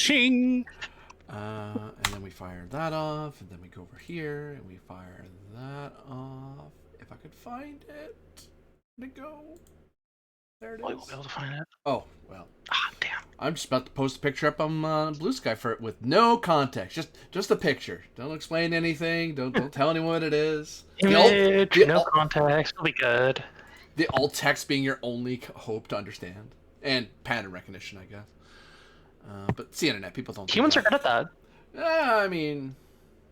Shing! And then we fire that off, and then we go over here, and we fire that off. If I could find it. Where'd it go? There it I won't is. be able to find it. Oh, well. Ah, damn. I'm just about to post a picture up on Blue Sky for it with no context. Just a picture. Don't explain anything. Don't tell anyone what it is. Image, no context, it'll be good. The alt text being your only hope to understand. And pattern recognition, I guess. But it's the internet. People don't. Humans are good at that. I mean,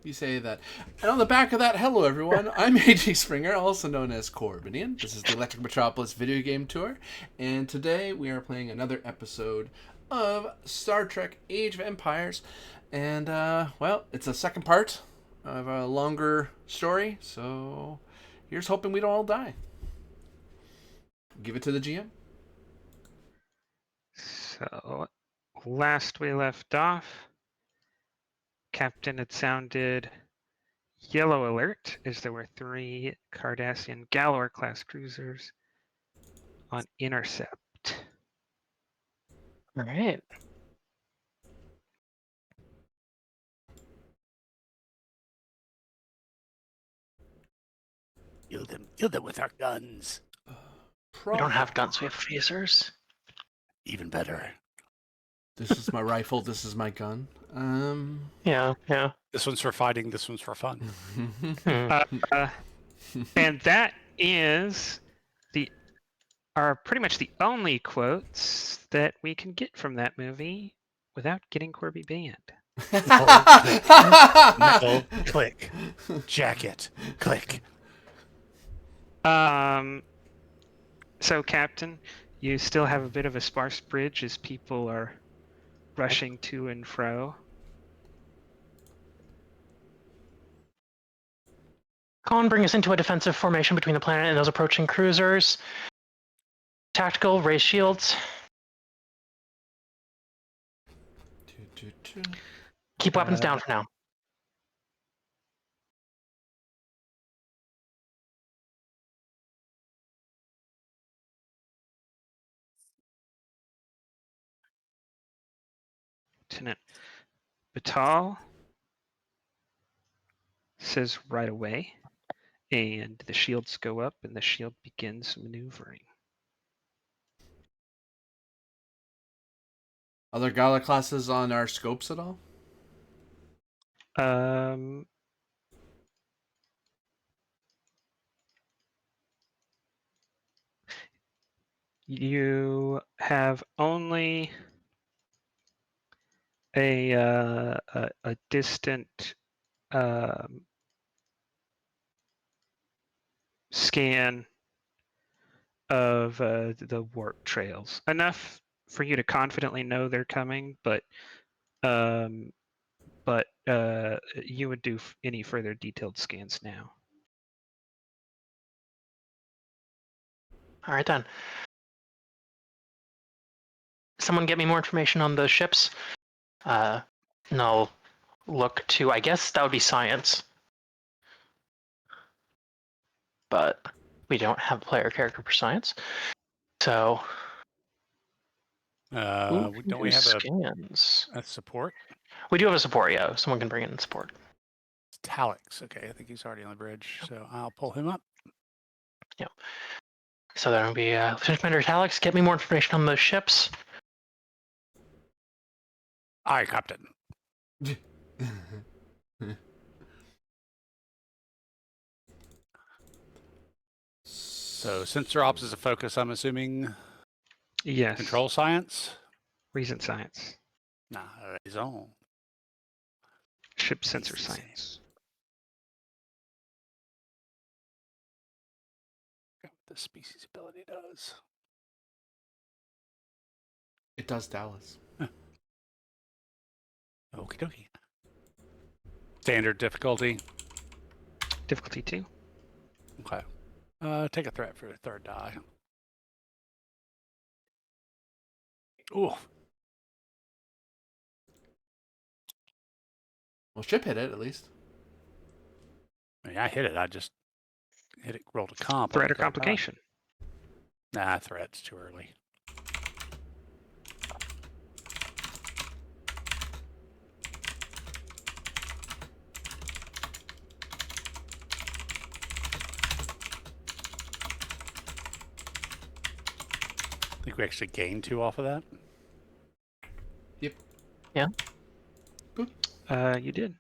you say that. And on the back of that, hello everyone. I'm AJ Springer, also known as Corbinian. This is the Electric Metropolis video game tour. And today we are playing another episode of Star Trek Age of Empires. And, well, it's a second part of a longer story. So here's hoping we don't all die. Give it to the GM. So, last we left off, Captain had sounded yellow alert as there were 3 Cardassian Galor class cruisers on intercept. All right. Kill them with our guns. We don't have guns, we have phasers. Even better. This is my rifle. This is my gun. Yeah. This one's for fighting, this one's for fun. And that is are pretty much the only quotes that we can get from that movie without getting Corby banned. No, click. Jacket, click. So, Captain, you still have a bit of a sparse bridge as people are rushing to and fro. Khan, bring us into a defensive formation between the planet and those approaching cruisers. Tactical, raise shields. Keep weapons down for now. Lieutenant Batal says right away, and the shields go up, and the shield begins maneuvering. Other Gala classes on our scopes at all? You have only a distant scan of the warp trails, enough for you to confidently know they're coming, but you would do any further detailed scans now. All right, then. Someone get me more information on the ships. And I'll look to, I guess that would be science. But we don't have a player character for science. So... don't we have scans? a support? We do have a support, yeah. Someone can bring in support. It's Talix. Okay, I think he's already on the bridge, so I'll pull him up. Yeah. So that would be Lieutenant Commander Talix. Get me more information on those ships. Aye, Captain. So sensor ops is a focus, I'm assuming. Yes. Control science? Reason science. Nah, raison. Ship sensor Easy science. What the species ability does. It does Dallas. Okie dokie. Standard difficulty. Difficulty 2. Okay. Take a threat for the 3rd die. Ooh. Well, ship hit it at least. I mean, I hit it. I just hit it. Rolled a comp. Threat or complication? Nah, threat's too early. think we actually gained 2 off of that? Yep. Yeah. Boop. You did.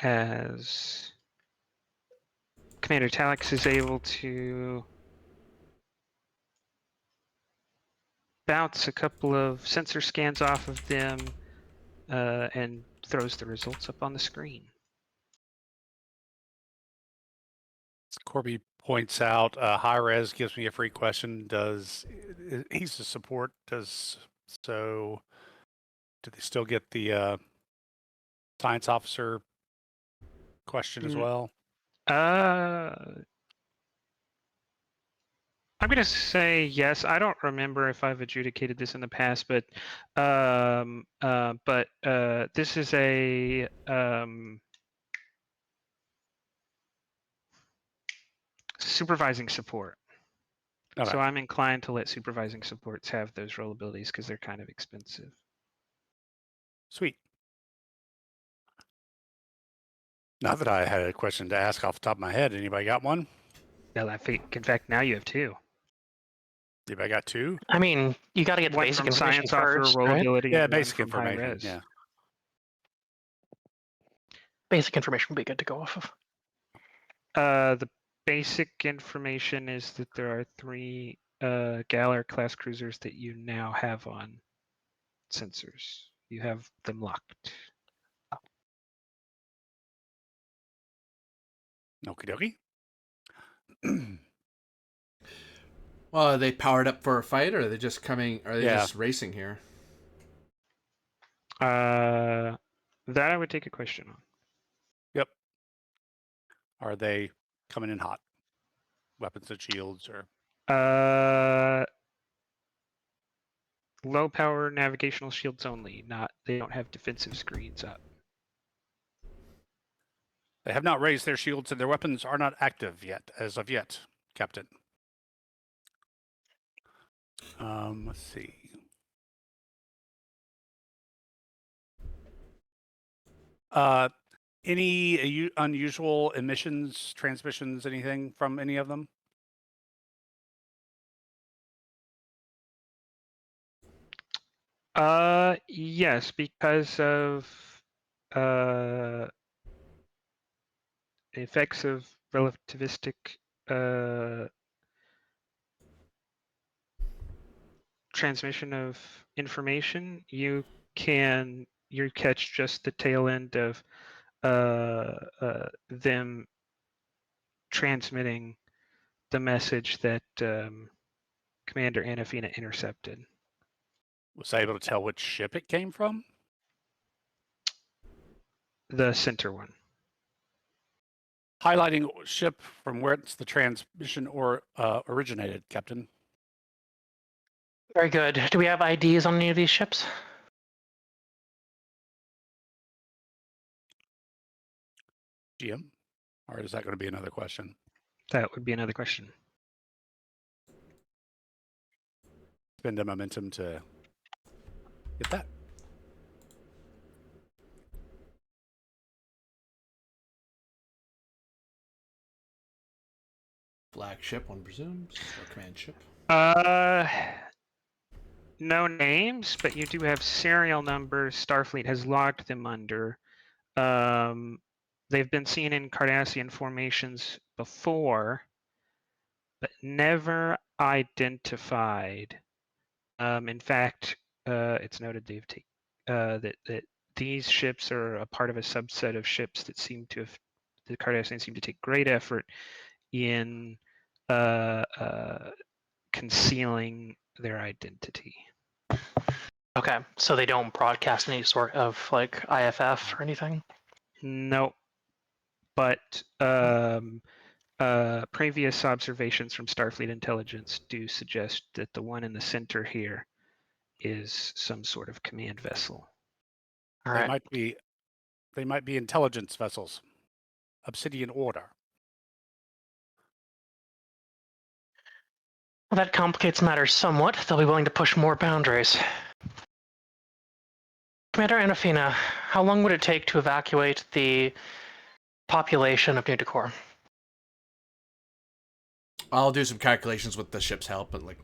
As Commander Talix is able to bounce a couple of sensor scans off of them and throws the results up on the screen. Corby points out, high res gives me a free question. He's a support? Do they still get the science officer question as well? I'm going to say yes. I don't remember if I've adjudicated this in the past, but this is a supervising support. Okay. So I'm inclined to let supervising supports have those role abilities because they're kind of expensive. Sweet. Not that I had a question to ask off the top of my head. Anybody got one? Now, in fact, now you have 2. Anybody got 2? I mean, you got to get the One basic from information science offer first, role right? ability, Yeah, and one basic from high information. res. Yeah. Basic information would be good to go off of. The basic information is that there are 3 Galar class cruisers that you now have on sensors. You have them locked. Okie dokie. Well, are they powered up for a fight, or are they just coming? Are they Yeah. just racing here? That I would take a question on. Yep. Are they coming in hot? Weapons and shields, or Low power navigational shields only. They don't have defensive screens up. they have not raised their shields and their weapons are not active yet, as of yet, Captain. Let's see. Any unusual emissions, transmissions, anything from any of them? Yes, because of effects of relativistic transmission of information, you catch just the tail end of them transmitting the message that Commander Anafina intercepted. Was I able to tell which ship it came from? The center one. Highlighting ship from where it's the transmission or originated, Captain. Very good. Do we have IDs on any of these ships? GM? Or is that going to be another question? That would be another question. Spend the momentum to get that. Flagship, one presumes, or command ship. No names, but you do have serial numbers. Starfleet has logged them under. They've been seen in Cardassian formations before, but never identified. In fact, it's noted that these ships are a part of a subset of ships that the Cardassians seem to take great effort in concealing their identity. Okay, so they don't broadcast any sort of like IFF or anything? No, but previous observations from Starfleet intelligence do suggest that the one in the center here is some sort of command vessel. All They right. might be intelligence vessels. Obsidian Order. Well, that complicates matters somewhat. They'll be willing to push more boundaries. Commander Anafina, how long would it take to evacuate the population of New Decor? I'll do some calculations with the ship's help, but like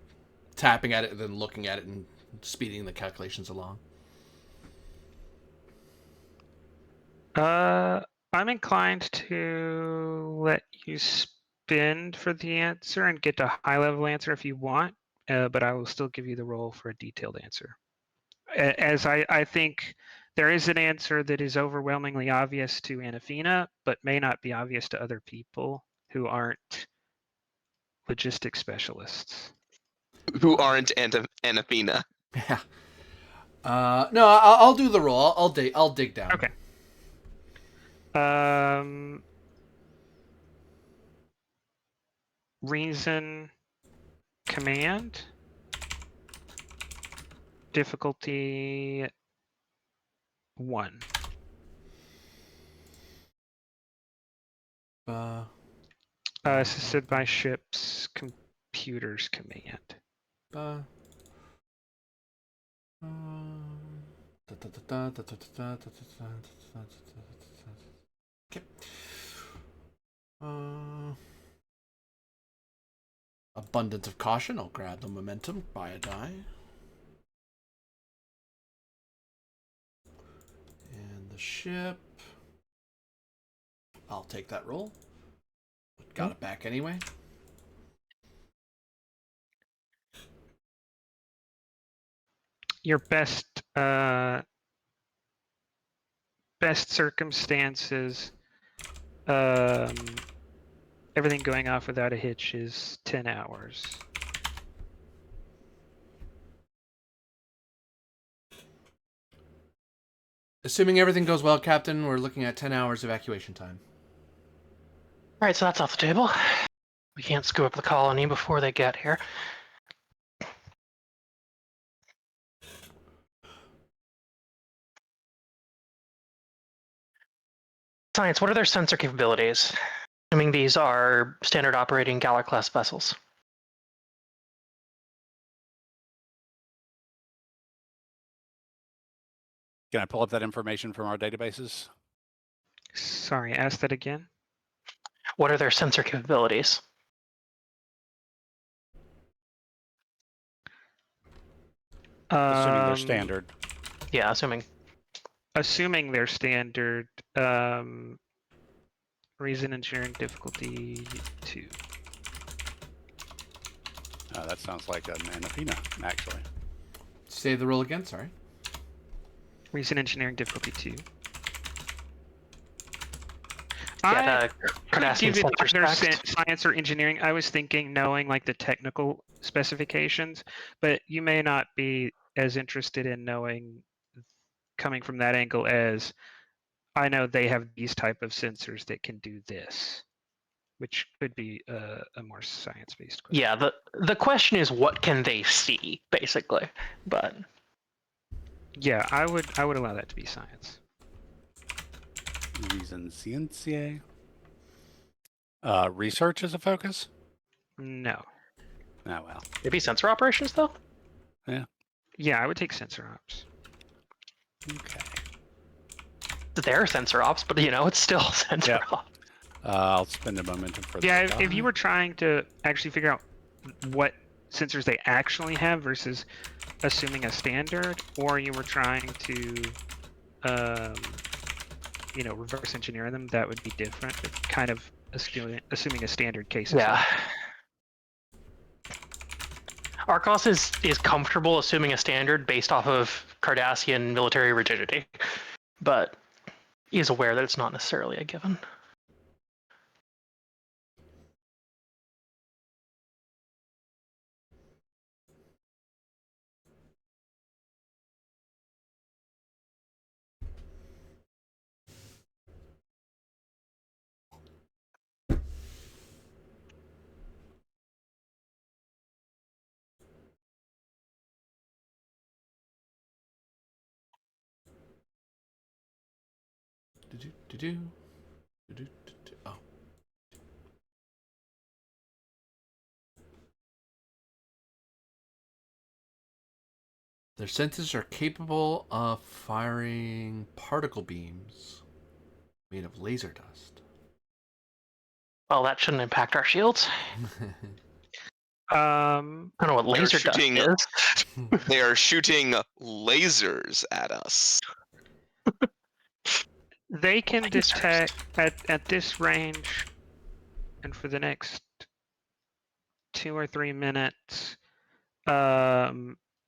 tapping at it and then looking at it and speeding the calculations along. I'm inclined to let you spin for the answer and get a high-level answer if you want, but I will still give you the roll for a detailed answer. As I think there is an answer that is overwhelmingly obvious to Anafina, but may not be obvious to other people who aren't logistics specialists. Who aren't Anafina. Yeah. No, I'll do the roll. I'll dig down. Okay. Reason command. Difficulty 1. Assisted by ship's computers command. Okay. Abundance of caution. I'll grab the momentum. Buy a die. And the ship. I'll take that roll. Got it back anyway. Your best circumstances, everything going off without a hitch is 10 hours. Assuming everything goes well, Captain, we're looking at 10 hours evacuation time. All right, so that's off the table. We can't screw up the colony before they get here. Science, what are their sensor capabilities? Assuming these are standard operating Galar-class vessels. Can I pull up that information from our databases? Sorry, ask that again. What are their sensor capabilities? Assuming they're standard. Yeah, assuming. Assuming they're standard, reason engineering difficulty 2. That sounds like an Anafina, actually. Say the roll again, sorry. Reason engineering difficulty 2. Yeah, Could Cardassian give it sensor either specs. science or engineering. I was thinking knowing like the technical specifications, but you may not be as interested in knowing coming from that angle as I know they have these type of sensors that can do this, which could be a more science-based question. Yeah, the question is what can they see, basically. But yeah, I would allow that to be science. Reason Scientia. Research is a focus? No. Oh, well. maybe sensor operations, though? Yeah, I would take sensor ops. Okay. They're sensor ops, but it's still sensor Yep. ops. I'll spend a momentum for Yeah, that. if you were trying to actually figure out what sensors they actually have versus assuming a standard, or you were trying to, reverse engineer them, that would be different. But kind of assuming a standard case. Yeah. Arcos is comfortable assuming a standard based off of Cardassian military rigidity, but he is aware that it's not necessarily a given. Oh. Their sensors are capable of firing particle beams made of laser dust. Well, that shouldn't impact our shields. I don't know what They're laser dust shooting- is. They are shooting lasers at us. They can Lasers. detect at this range, and for the next 2 or 3 minutes,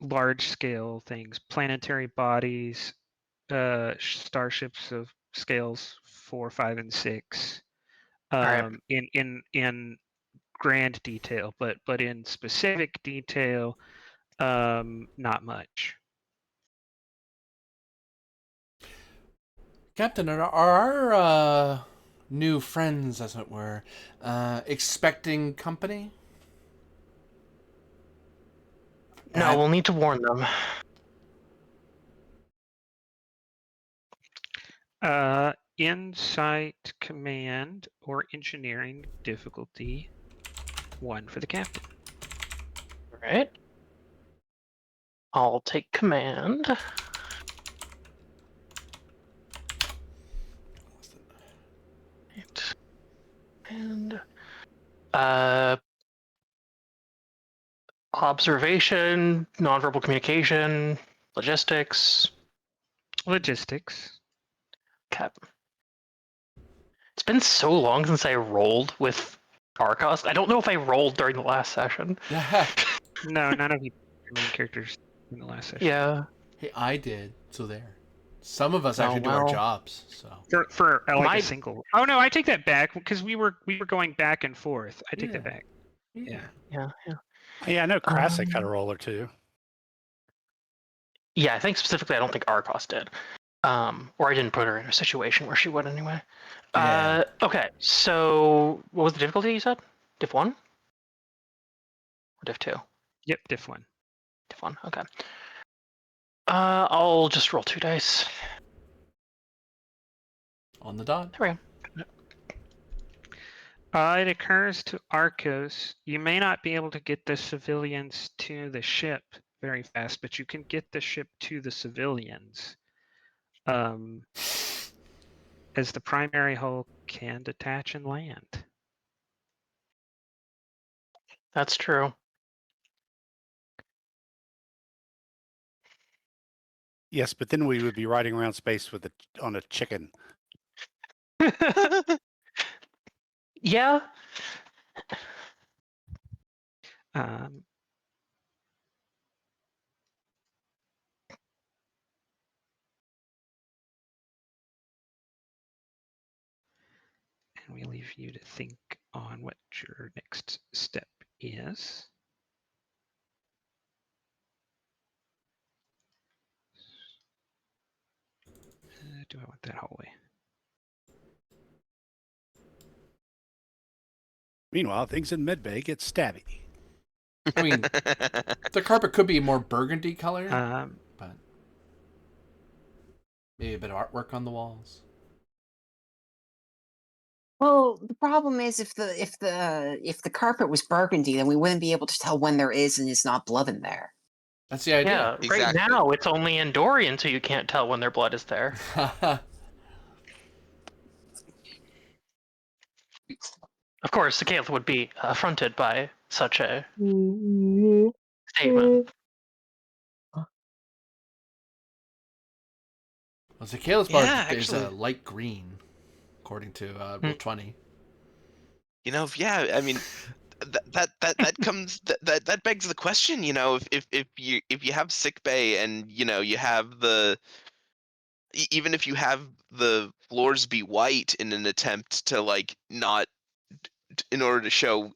large scale things, planetary bodies, starships of scales 4, 5, and 6. Right. In grand detail, but in specific detail, not much. Captain, are our new friends, as it were, expecting company? No, we'll need to warn them. Insight, command, or engineering difficulty 1 for the captain. Right. I'll take command. Right. And observation, nonverbal communication, logistics. Logistics. Cap. It's been so long since I rolled with Arcos. I don't know if I rolled during the last session. No, none of you main characters in the last session. Yeah. Hey, I did. So there. Some of us Oh, actually do our well. jobs. So For like My- a single. Oh no, I take that back because we were going back and forth. I take that Yeah. back. Yeah. Yeah. Yeah, I know Krasik had a Um, roller too. Yeah, I think specifically I don't think Arcos did. Or I didn't put her in a situation where she would anyway. Yeah. Okay, so what was the difficulty you said? Diff 1? Or Diff 2? Yep, diff 1. Diff 1, okay. I'll just roll 2 dice. On the dot. There we go. It occurs to Arcos. You may not be able to get the civilians to the ship very fast, but you can get the ship to the civilians. As the primary hull can detach and land. That's true. Yes, but then we would be riding around space with on a chicken. Yeah. Um, and we leave you to think on what your next step is. Do I want that hallway? Meanwhile, things in Medbay get stabby. I mean, the carpet could be more burgundy color, but maybe a bit of artwork on the walls. Well, the problem is if the carpet was burgundy, then we wouldn't be able to tell when there is and is not blood in there. That's the idea. Yeah, right Exactly. now it's only in Dorian, so you can't tell when their blood is there. Of course, the Caliph would be affronted by such a statement. Well, Zakala's bark Yeah, is actually. light green, according to Rule 20. You know, yeah, I mean, that comes that begs the question. You know, if you have sick bay and you have even if you have the floors be white in an attempt to like not in order to show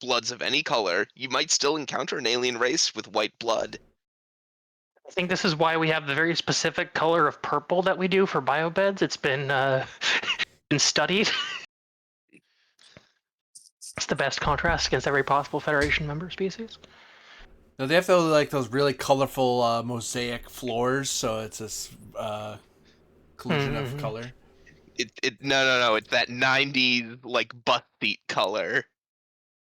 bloods of any color, you might still encounter an alien race with white blood. I think this is why we have the very specific color of purple that we do for biobeds. It's been been studied. It's the best contrast against every possible Federation member species. No, they have those really colorful mosaic floors, so it's this collision of color. No, it's that 90s like bus seat color.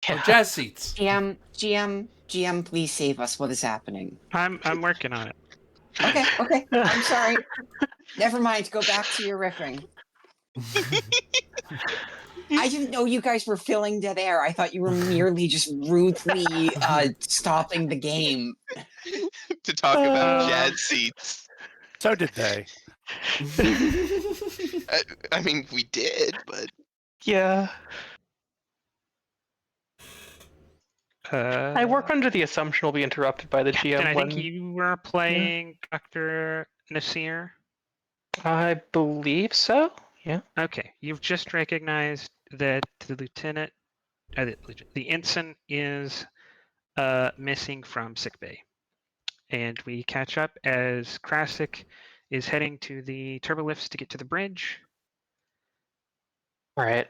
Oh, jazz seats. GM, please save us. What is happening? I'm working on it. Okay, okay. I'm sorry. Never mind. Go back to your riffing. I didn't know you guys were filling dead air. I thought you were merely just rudely stopping the game. To talk about Um, jazz seats. So did they. I mean, we did, but Yeah. I work uh, under the assumption we'll be interrupted by the Captain, GM I when think you were playing Dr. Nasir. I believe so. Yeah. Okay, you've just recognized that the lieutenant, the ensign is missing from sickbay. And we catch up as Krasik is heading to the turbolifts to get to the bridge. All right.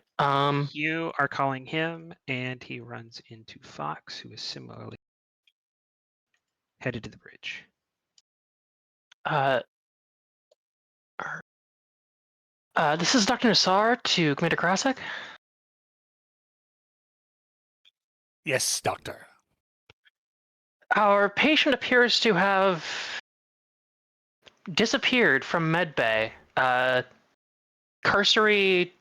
You are calling him, and he runs into Fox, who is similarly headed to the bridge. This is Dr. Nassar to Commander Krasik. Yes, doctor. Our patient appears to have disappeared from medbay. Cursory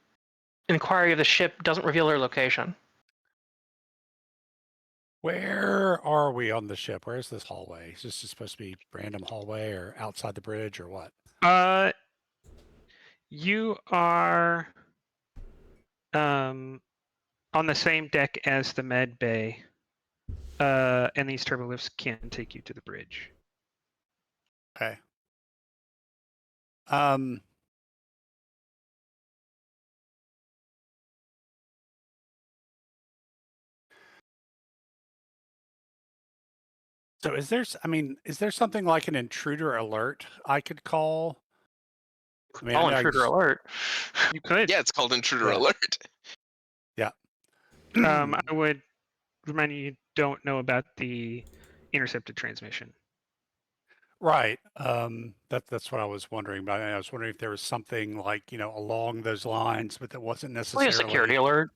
inquiry of the ship doesn't reveal her location. Where are we on the ship? Where's this hallway? Is this supposed to be random hallway or outside the bridge or what? You are on the same deck as the med bay, and these turbolifts can take you to the bridge. Okay. So is there, is there something like an intruder alert I could call? I mean, I All know intruder alert. You could. yeah, it's called intruder Yeah. alert. Yeah. I would remind you don't know about the intercepted transmission. Right. That's what I was wondering about. I was wondering if there was something like, along those lines, but that wasn't Probably a necessarily. security alert.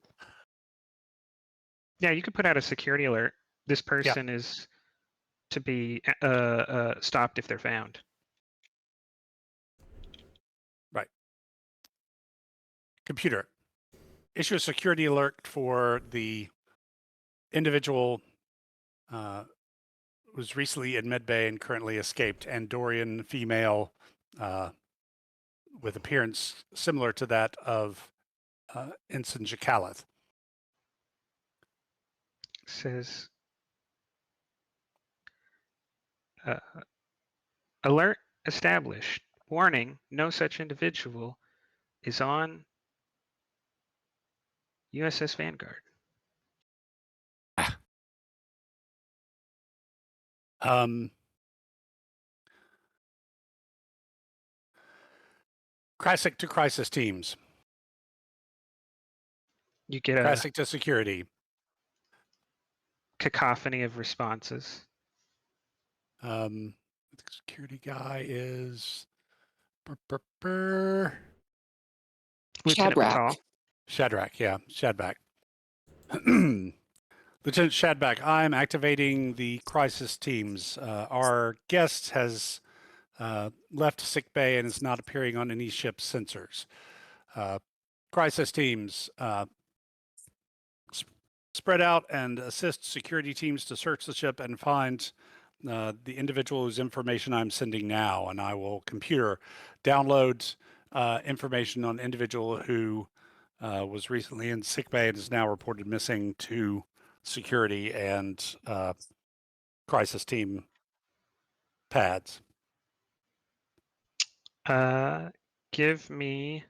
Yeah, you could put out a security alert. This person is to be stopped if they're found. Right. Computer, issue a security alert for the individual was recently in medbay and currently escaped, Andorian female with appearance similar to that of Ensign Jakalith. Says alert established. Warning, no such individual is on USS Vanguard. Krasik to crisis teams. You get a Krasik to security. cacophony of responses. The security guy is Lieutenant Shadrach. Patal. Shadrach. Yeah, Shadrach. Lieutenant Shadrach, I'm activating the crisis teams. Our guest has left sick bay and is not appearing on any ship's sensors. Crisis teams, spread out and assist security teams to search the ship and find the individual whose information I'm sending now, and I will computer download information on individual who was recently in sickbay and is now reported missing to security and crisis team pads. Give me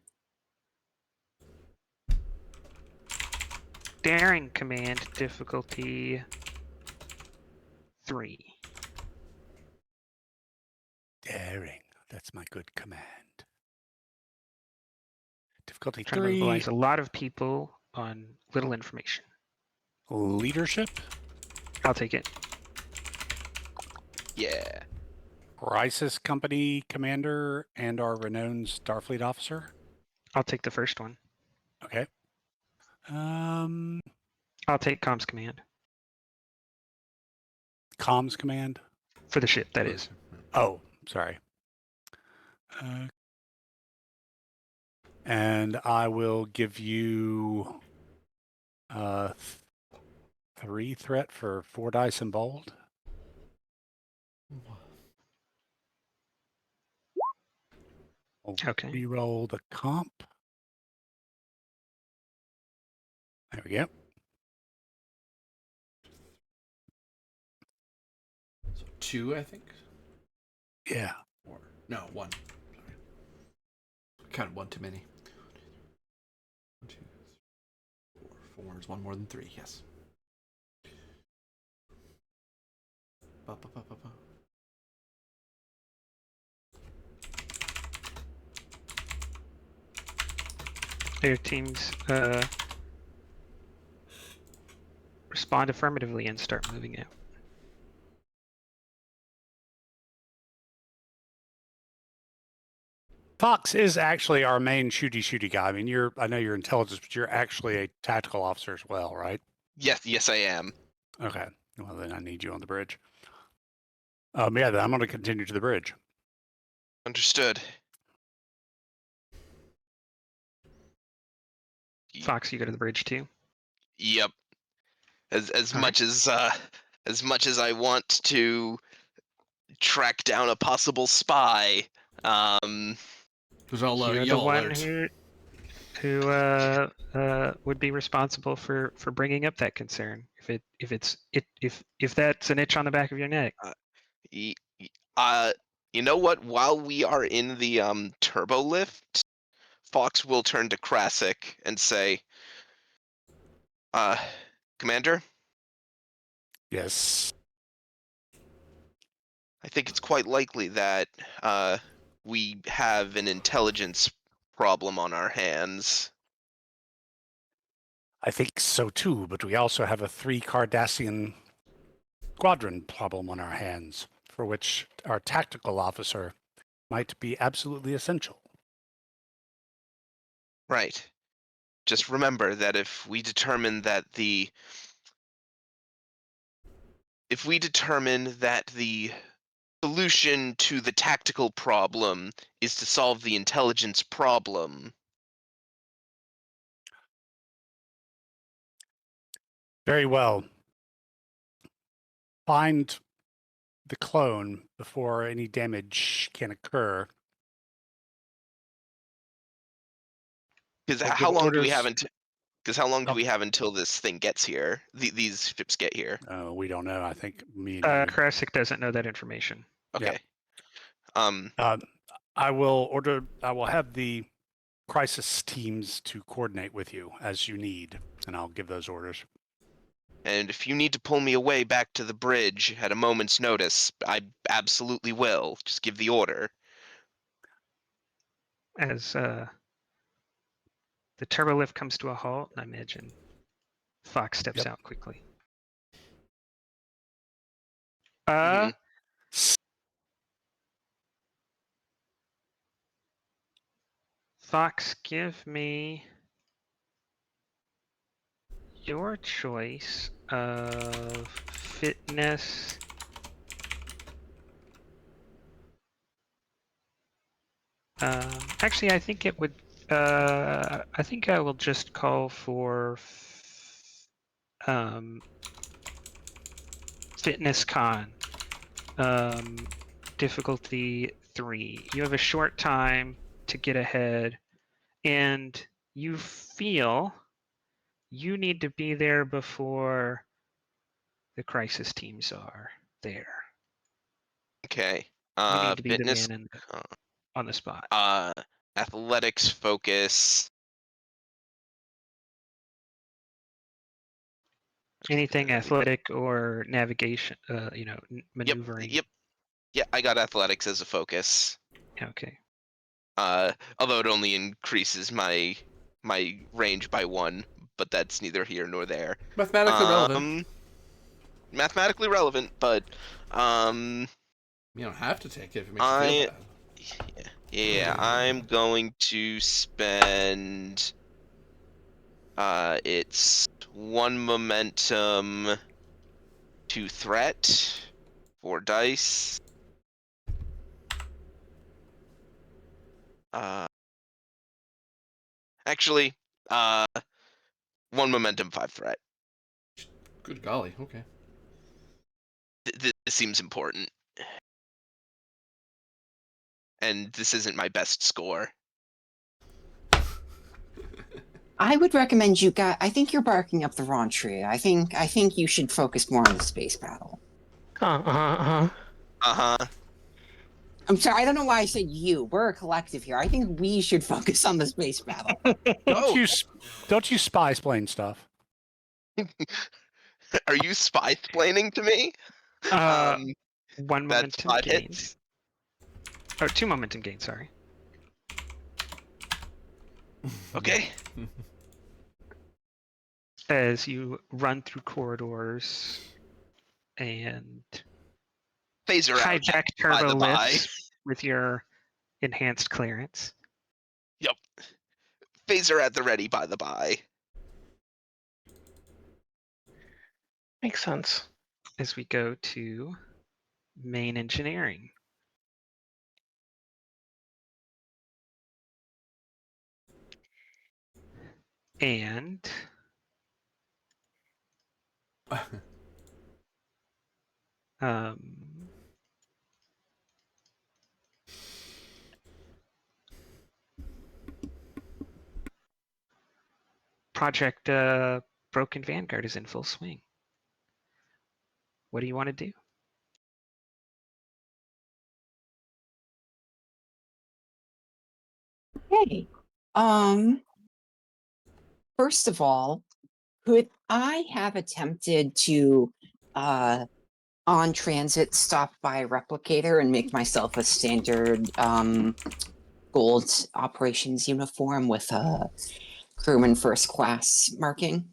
daring command difficulty 3. Daring. That's my good command. Difficulty Trying to 3. mobilize a lot of people on little information. Leadership. I'll take it. Yeah. Crisis Company Commander and our renowned Starfleet officer. I'll take the first one. Okay. I'll take comms command. Comms command. For the ship, that is. Oh, sorry. And I will give you 3 threat for 4 dice and bold. I'll Okay. reroll the comp. There we go. So 2, I think. Yeah. Or no, 1. Sorry. I counted 1 too many. 1, 2, 3, 4. 4 is 1 more than 3. Yes. Ba, ba, ba, ba, ba. Your teams respond affirmatively and start moving out. Fox is actually our main shooty guy. I mean, I know you're intelligence, but you're actually a tactical officer as well, right? Yes, I am. Okay. Well, then I need you on the bridge. Yeah, then I'm going to continue to the bridge. Understood. Fox, you go to the bridge too. Yep. As All much as I want to track down a possible spy, Who's all You're the yellow one alert. who would be responsible for bringing up that concern. If that's an itch on the back of your neck. y- you know what? While we are in the turbo lift, Fox will turn to Krasik and say, Commander, Yes. I think it's quite likely that we have an intelligence problem on our hands. I think so too, but we also have a 3 Cardassian squadron problem on our hands, for which our tactical officer might be absolutely essential. Right. Just remember that if we determine that the solution to the tactical problem is to solve the intelligence problem, Very well. Find the clone before any damage can occur. because We'll give how long do we orders. have until? Because how long do Oh. we have until this thing gets here? These ships get here. We don't know. I think me and you. Krasik doesn't know that information. Okay. I will have the crisis teams to coordinate with you as you need, and I'll give those orders. And if you need to pull me away back to the bridge at a moment's notice, I absolutely will. Just give the order. As the turbo lift comes to a halt, I imagine Fox steps Yep. out quickly. Mhm. Fox, give me your choice of fitness. Actually, I think it would. I think I will just call for fitness con. Difficulty 3. You have a short time to get ahead, and you feel you need to be there before the crisis teams are there. Okay. You need to be Fitness, the man on the spot. athletics focus. Anything athletic or navigation, maneuvering. Yep. Yeah, I got athletics as a focus. Okay. Although it only increases my range by 1, but that's neither here nor there. Mathematically relevant. Mathematically relevant, but You don't have to take it if it makes you feel bad. yeah, I'm going to spend it's 1 momentum to threat, 4 dice. Actually, 1 momentum, 5 threat. Good golly. Okay. This seems important. And this isn't my best score. I would recommend you guys. I think you're barking up the wrong tree. I think you should focus more on the space battle. Uh-huh. I'm sorry. I don't know why I said you. We're a collective here. I think we should focus on the space battle. Don't you spy explain stuff. Are you spy-splaining to me? 1 That's momentum 5 gain. hits. Oh, 2 momentum gain, sorry. Okay. As you run through corridors and Phaser out. hijack by turbo the by. lifts with your enhanced clearance. Yep. Phaser at the ready, by the by. Makes sense. As we go to main engineering. And Project Broken Vanguard is in full swing. What do you want to do? Hey, first of all, could I have attempted to, on transit, stop by a replicator and make myself a standard, gold operations uniform with a crewman first class marking?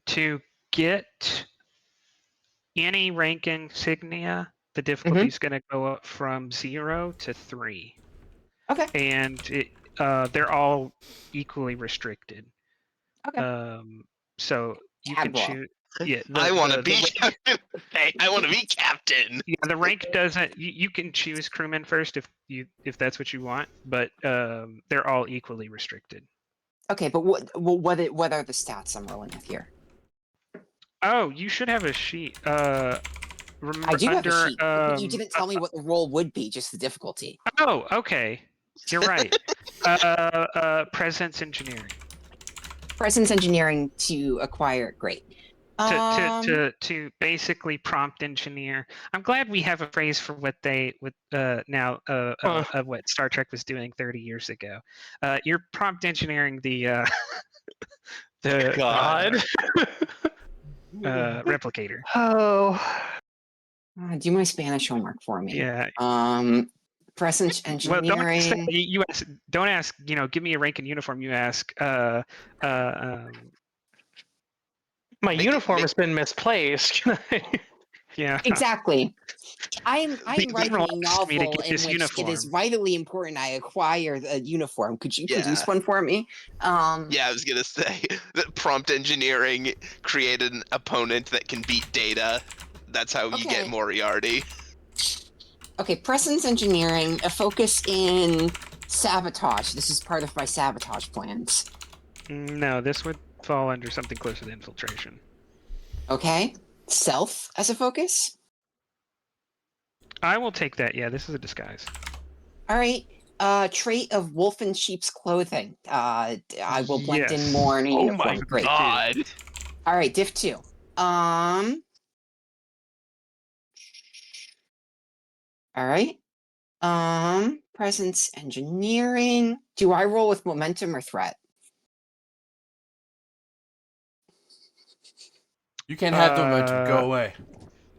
To get any rank insignia, the difficulty is going to go up from 0 to 3. Okay. And they're all equally restricted. Okay. So you can Admiral. choose. Yeah, I want to be rank, captain. I want to be captain. yeah, the rank doesn't. You can choose crewman first if that's what you want, but they're all equally restricted. Okay, but what are the stats I'm rolling with here? Oh, you should have a sheet. Remember, I do have under, a sheet, but you didn't tell me what the roll would be, just the difficulty. Oh, okay. You're right. Presence engineering. Presence engineering to acquire, great. To basically prompt engineer. I'm glad we have a phrase for what what Star Trek was doing 30 years ago. You're prompt engineering the God. replicator. Oh. Do my Spanish homework for me. Yeah. Presence Well, engineering. don't ask. Give me a rank and uniform. You ask. My uniform has been misplaced. Yeah. Exactly. I'm The writing Admiral a asked me to novel get in this which it is uniform. vitally important I acquire the uniform. Could you produce Yeah. one for me? Yeah, I was gonna say that prompt engineering created an opponent that can beat Data. That's how you get Okay. Moriarty. Okay, presence engineering, a focus in sabotage. This is part of my sabotage plans. No, this would fall under something closer to infiltration. Okay. Self as a focus? I will take that. Yeah, this is a disguise. All right. Trait of wolf in sheep's clothing. I will blend in Yes. more in a Oh uniform. my Great. god. All right, diff 2. All right. Presence engineering. Do I roll with momentum or threat? You can't have the momentum. Go away.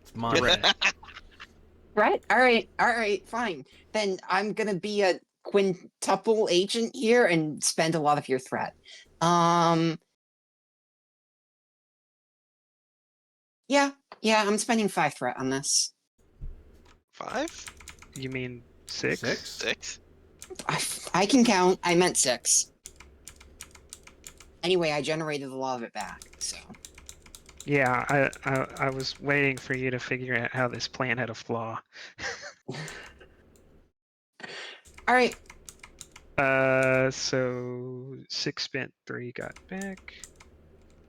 It's mine. Threat? All right, fine. Then I'm gonna be a quintuple agent here and spend a lot of your threat. Yeah, I'm spending 5 threat on this. 5? You mean 6? 6? I can count. I meant 6. Anyway, I generated a lot of it back, so. Yeah, I was waiting for you to figure out how this plan had a flaw. All right. So 6 spent, 3 got back.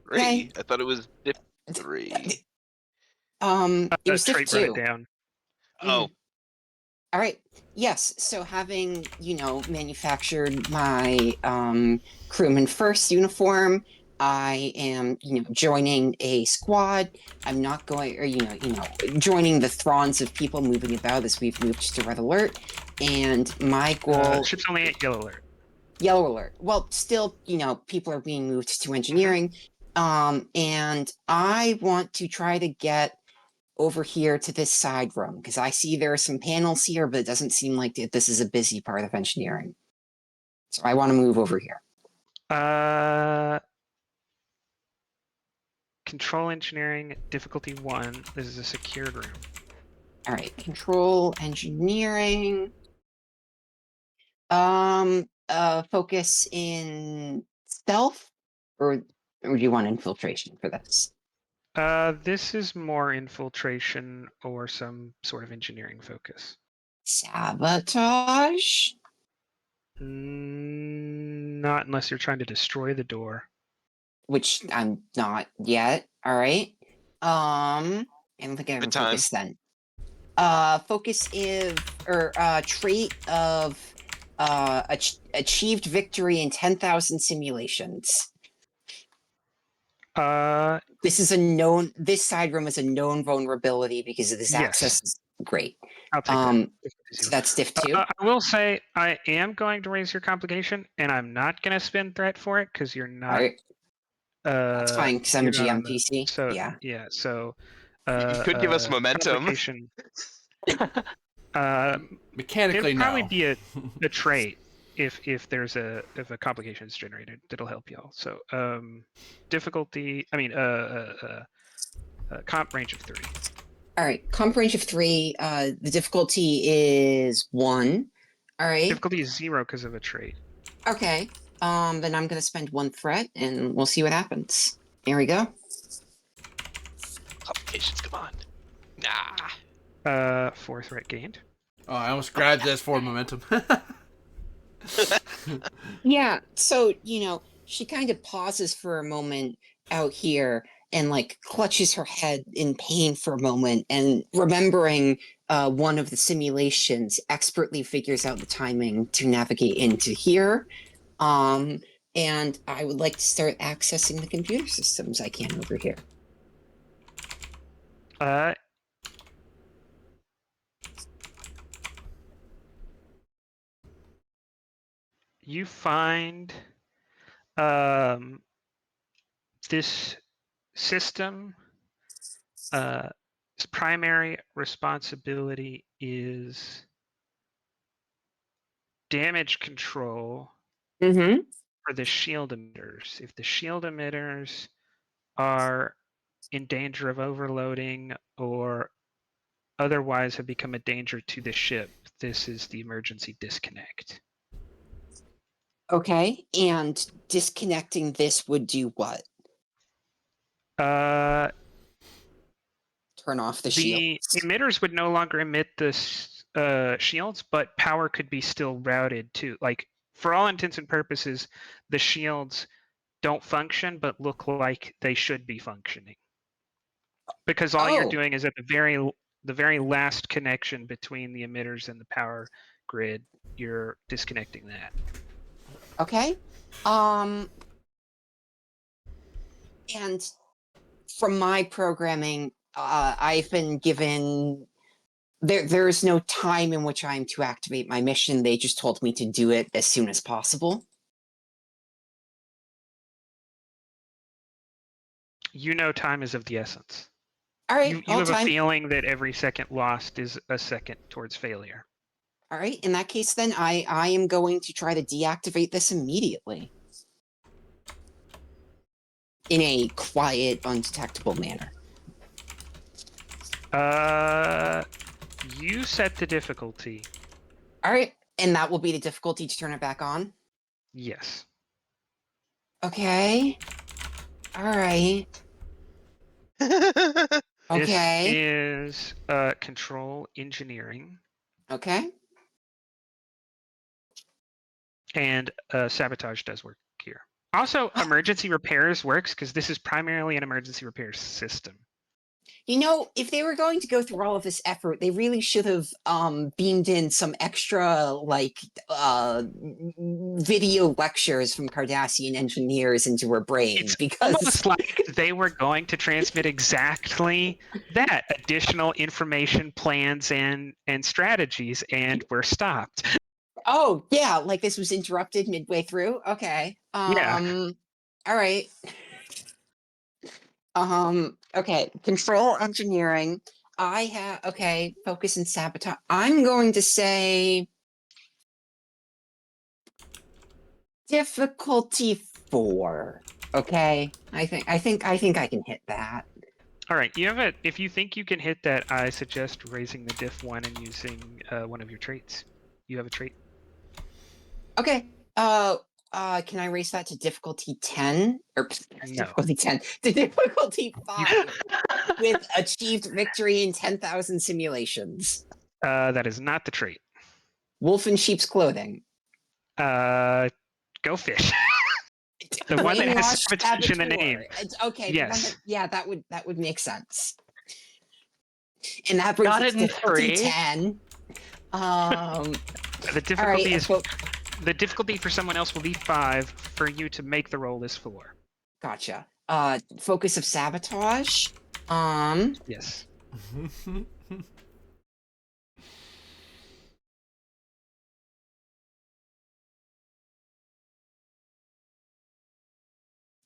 3. I thought it was diff Th- 3. It was diff Trait brought it 2. down. Oh, All right. Yes. So having, manufactured my crewman first uniform, I am, joining a squad. I'm not going, or joining the throngs of people moving about as we've moved to red alert. And my goal, Ship's only at yellow alert. yellow alert. Well, still, people are being moved to engineering. And I want to try to get over here to this side room because I see there are some panels here, but it doesn't seem like this is a busy part of engineering. So I want to move over here. Control engineering, difficulty 1. This is a secured room. All right, control engineering. Focus in stealth, or do you want infiltration for this? This is more infiltration or some sort of engineering focus. Sabotage. Not unless you're trying to destroy the door. Which I'm not yet. All right. I don't think I have a Good time. focus then. Focus is or trait of achieved victory in 10,000 simulations. This is a known. This side room is a known vulnerability because of this Yes. access. Is great. I'll take that. So that's diff 2. I will say I am going to raise your complication, and I'm not going to spin threat for it because you're not. All right. That's fine because I'm a you're not on GM PC. So yeah. yeah. So you could give us momentum. Mechanically, it'd probably no. be a trait if there's a complication is generated that'll help y'all. So difficulty. I mean comp range of 3. All right. Comp range of 3. The difficulty is 1. All right. Difficulty is 0 because of a trait. Okay. Then I'm gonna spend 1 threat, and we'll see what happens. Here we go. Complications, come on. Nah. 4 threat gained. Oh, I almost grabbed this for momentum. Yeah. So she kind of pauses for a moment out here and clutches her head in pain for a moment, and remembering one of the simulations, expertly figures out the timing to navigate into here. And I would like to start accessing the computer systems I can over here. You find this system its primary responsibility is damage control for the shield emitters. If the shield emitters are in danger of overloading or otherwise have become a danger to the ship, this is the emergency disconnect. Okay, and disconnecting this would do what? The Turn off the shield. emitters would no longer emit the shields, but power could be still routed to, like, for all intents and purposes, the shields don't function but look like they should be functioning. Because all you're doing is at the very last connection between the emitters and the power grid, you're disconnecting that. Okay. And from my programming, I've been given there is no time in which I'm to activate my mission. They just told me to do it as soon as possible. You know time is of the essence. All right. You have a feeling that every second lost is a second towards failure. All right. In that case, then I am going to try to deactivate this immediately. In a quiet, undetectable manner. You set the difficulty. All right. And that will be the difficulty to turn it back on? Yes. Okay. All right. Okay. This is control engineering, Okay. and sabotage does work here. Also, emergency repairs works because this is primarily an emergency repair system. You know, if they were going to go through all of this effort, they really should have beamed in some extra like video lectures from Cardassian engineers into her brain It's because almost like they were going to transmit exactly that additional information, plans, and strategies, and were stopped. oh yeah, like this was interrupted midway through. Okay. Yeah. All right. Okay, control engineering. I have okay, focus and sabotage. I'm going to say difficulty 4. Okay. I think I can hit that. All right. You have a. If you think you can hit that, I suggest raising the diff 1 and using one of your traits. You have a trait. Okay. Can I raise that to difficulty 10 or No. difficulty 10 to difficulty 5 with achieved victory in 10,000 simulations? That is not the trait. Wolf in sheep's clothing. Go fish. The one that has Brainwashed sabotage in the saboteur. name. It's okay. The one Yes. that, yeah, that would make sense. And that brings Got it it to in difficulty 3. 10. The All difficulty right. is the difficulty for someone else will be 5. For you to make the roll is 4. Gotcha. Focus of sabotage. Yes.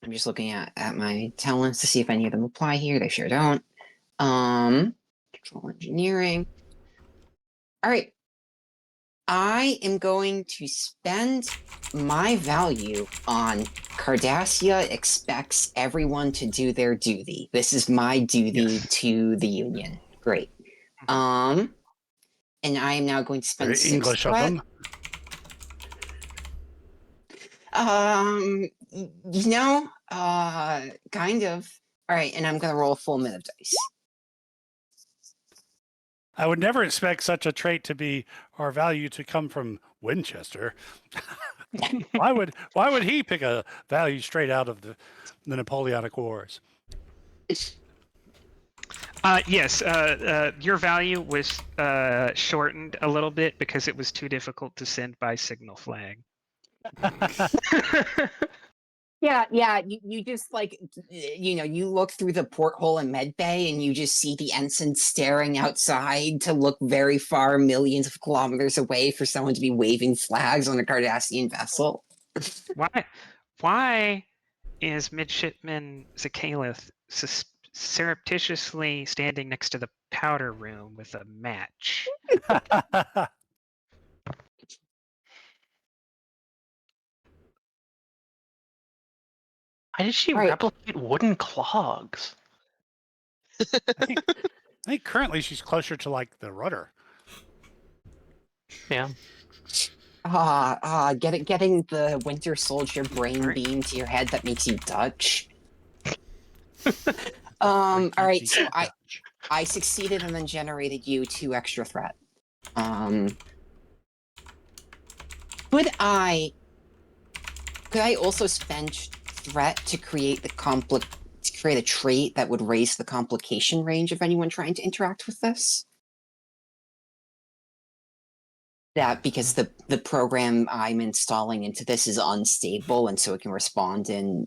I'm just looking at my talents to see if any of them apply here. They sure don't. Control engineering. All right. I am going to spend my value on Cardassia expects everyone to do their duty. This is my duty Yes. to the Union. Great. And I am now going to spend Very 6 English of threat. them. Kind of. All right, and I'm going to roll a full minute of dice. I would never expect such a trait to be our value to come from Winchester. why would he pick a value straight out of the Napoleonic Wars? Yes, your value was shortened a little bit because it was too difficult to send by signal flag. Yeah. You just like, you look through the porthole in medbay and you just see the ensign staring outside to look very far, millions of kilometers away for someone to be waving flags on a Cardassian vessel. Why is Midshipman Zakhalith surreptitiously standing next to the powder room with a match? Why did she All right. replicate wooden clogs? I think currently she's closer to like the rudder. Yeah. Getting the Winter Soldier brain Alright. beam to your head that makes you Dutch. All right, so I succeeded and then generated you 2 extra threat. Could I also spend threat to create a trait that would raise the complication range of anyone trying to interact with this? That because the program I'm installing into this is unstable, and so it can respond in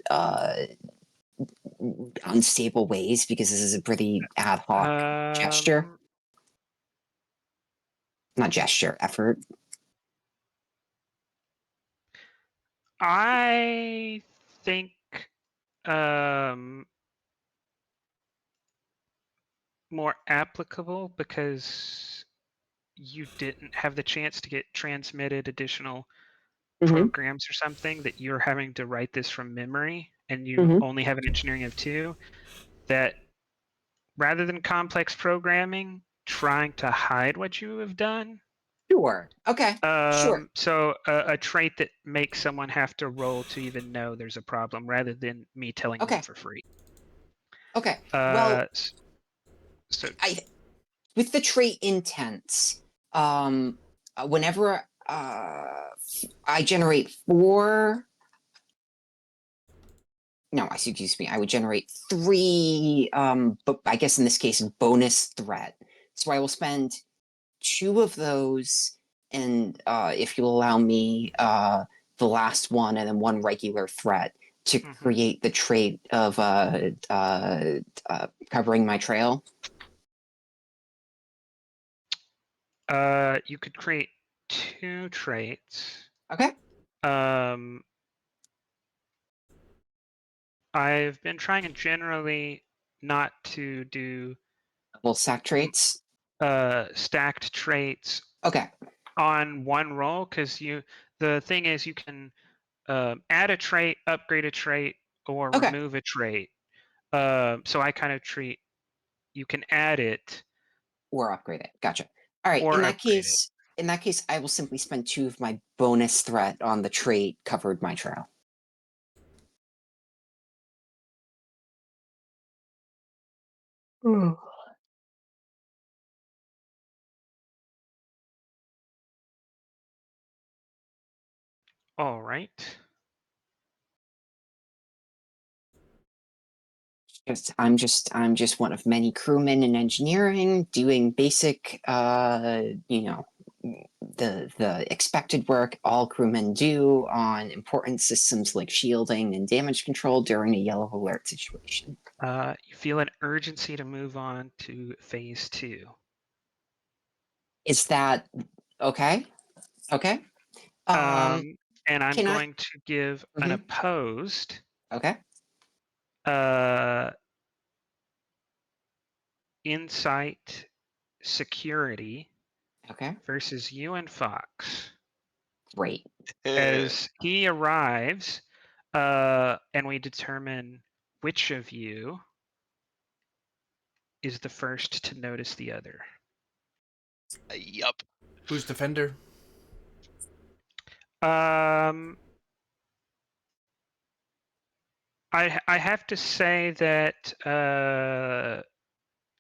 unstable ways because this is a pretty ad hoc gesture. Not gesture, effort. I think more applicable because you didn't have the chance to get transmitted additional programs or something, that you're having to write this from memory and you only have an engineering of 2, that rather than complex programming, trying to hide what you have done. Sure. Okay. Sure. So a trait that makes someone have to roll to even know there's a problem rather than me telling them for free. Okay. Well, So with the trait intense, whenever I generate 4. No, excuse me. I would generate 3. But I guess in this case, bonus threat. So I will spend 2 of those, and if you'll allow me, the last one, and then 1 regular threat to create the trait of covering my trail. you could create 2 traits. Okay. I've been trying generally not to do Well, sack traits. stacked traits Okay. on one roll, because the thing is you can add a trait, upgrade a trait, or Okay. remove a trait. So I kind of treat you can add it Or upgrade it. Gotcha. All right. or In that upgrade it. case, I will simply spend 2 of my bonus threat on the trait covered my trail. All right. I'm just one of many crewmen in engineering doing basic, the expected work all crewmen do on important systems like shielding and damage control during a yellow alert situation. You feel an urgency to move on to phase 2. Is that okay? Okay. And I'm can I- going to give an opposed Okay. insight security Okay. versus you and Fox. Great. As he arrives, and we determine which of you is the first to notice the other. Yup. Who's defender? I have to say that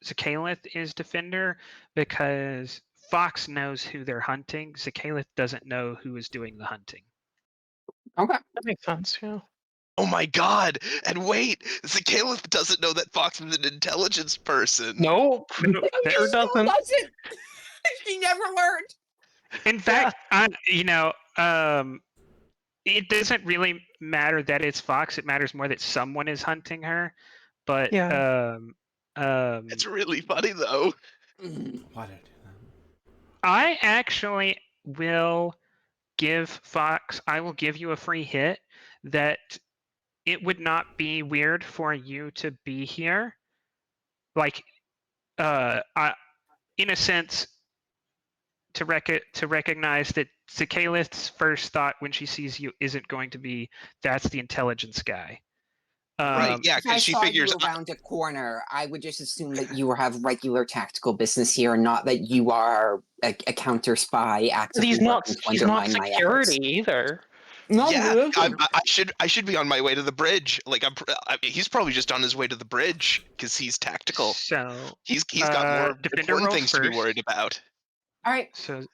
Zakalith is defender because Fox knows who they're hunting. Zakalith doesn't know who is doing the hunting. Okay. That makes sense. Yeah. Oh my god! And wait, Zakalith doesn't know that Fox is an intelligence person. Nope. No, Sure doesn't. She never learned. in fact, it doesn't really matter that it's Fox. It matters more that someone is hunting her. But Yeah. It's really funny though. Why did I do that? I actually will give Fox. I will give you a free hit that it would not be weird for you to be here. Like, in a sense, to recognize that Zakalith's first thought when she sees you isn't going to be that's the intelligence guy. Right, yeah, If I because she saw figures you around a corner, I would just assume that you have regular tactical business here, and not that you are a counter spy actively He's not. working to He's not undermine my security efforts. either. No, yeah, I should be on my way to the bridge. Like he's probably just on his way to the bridge because he's tactical. So He's got more defender important rolls things to be first. worried about. All right. So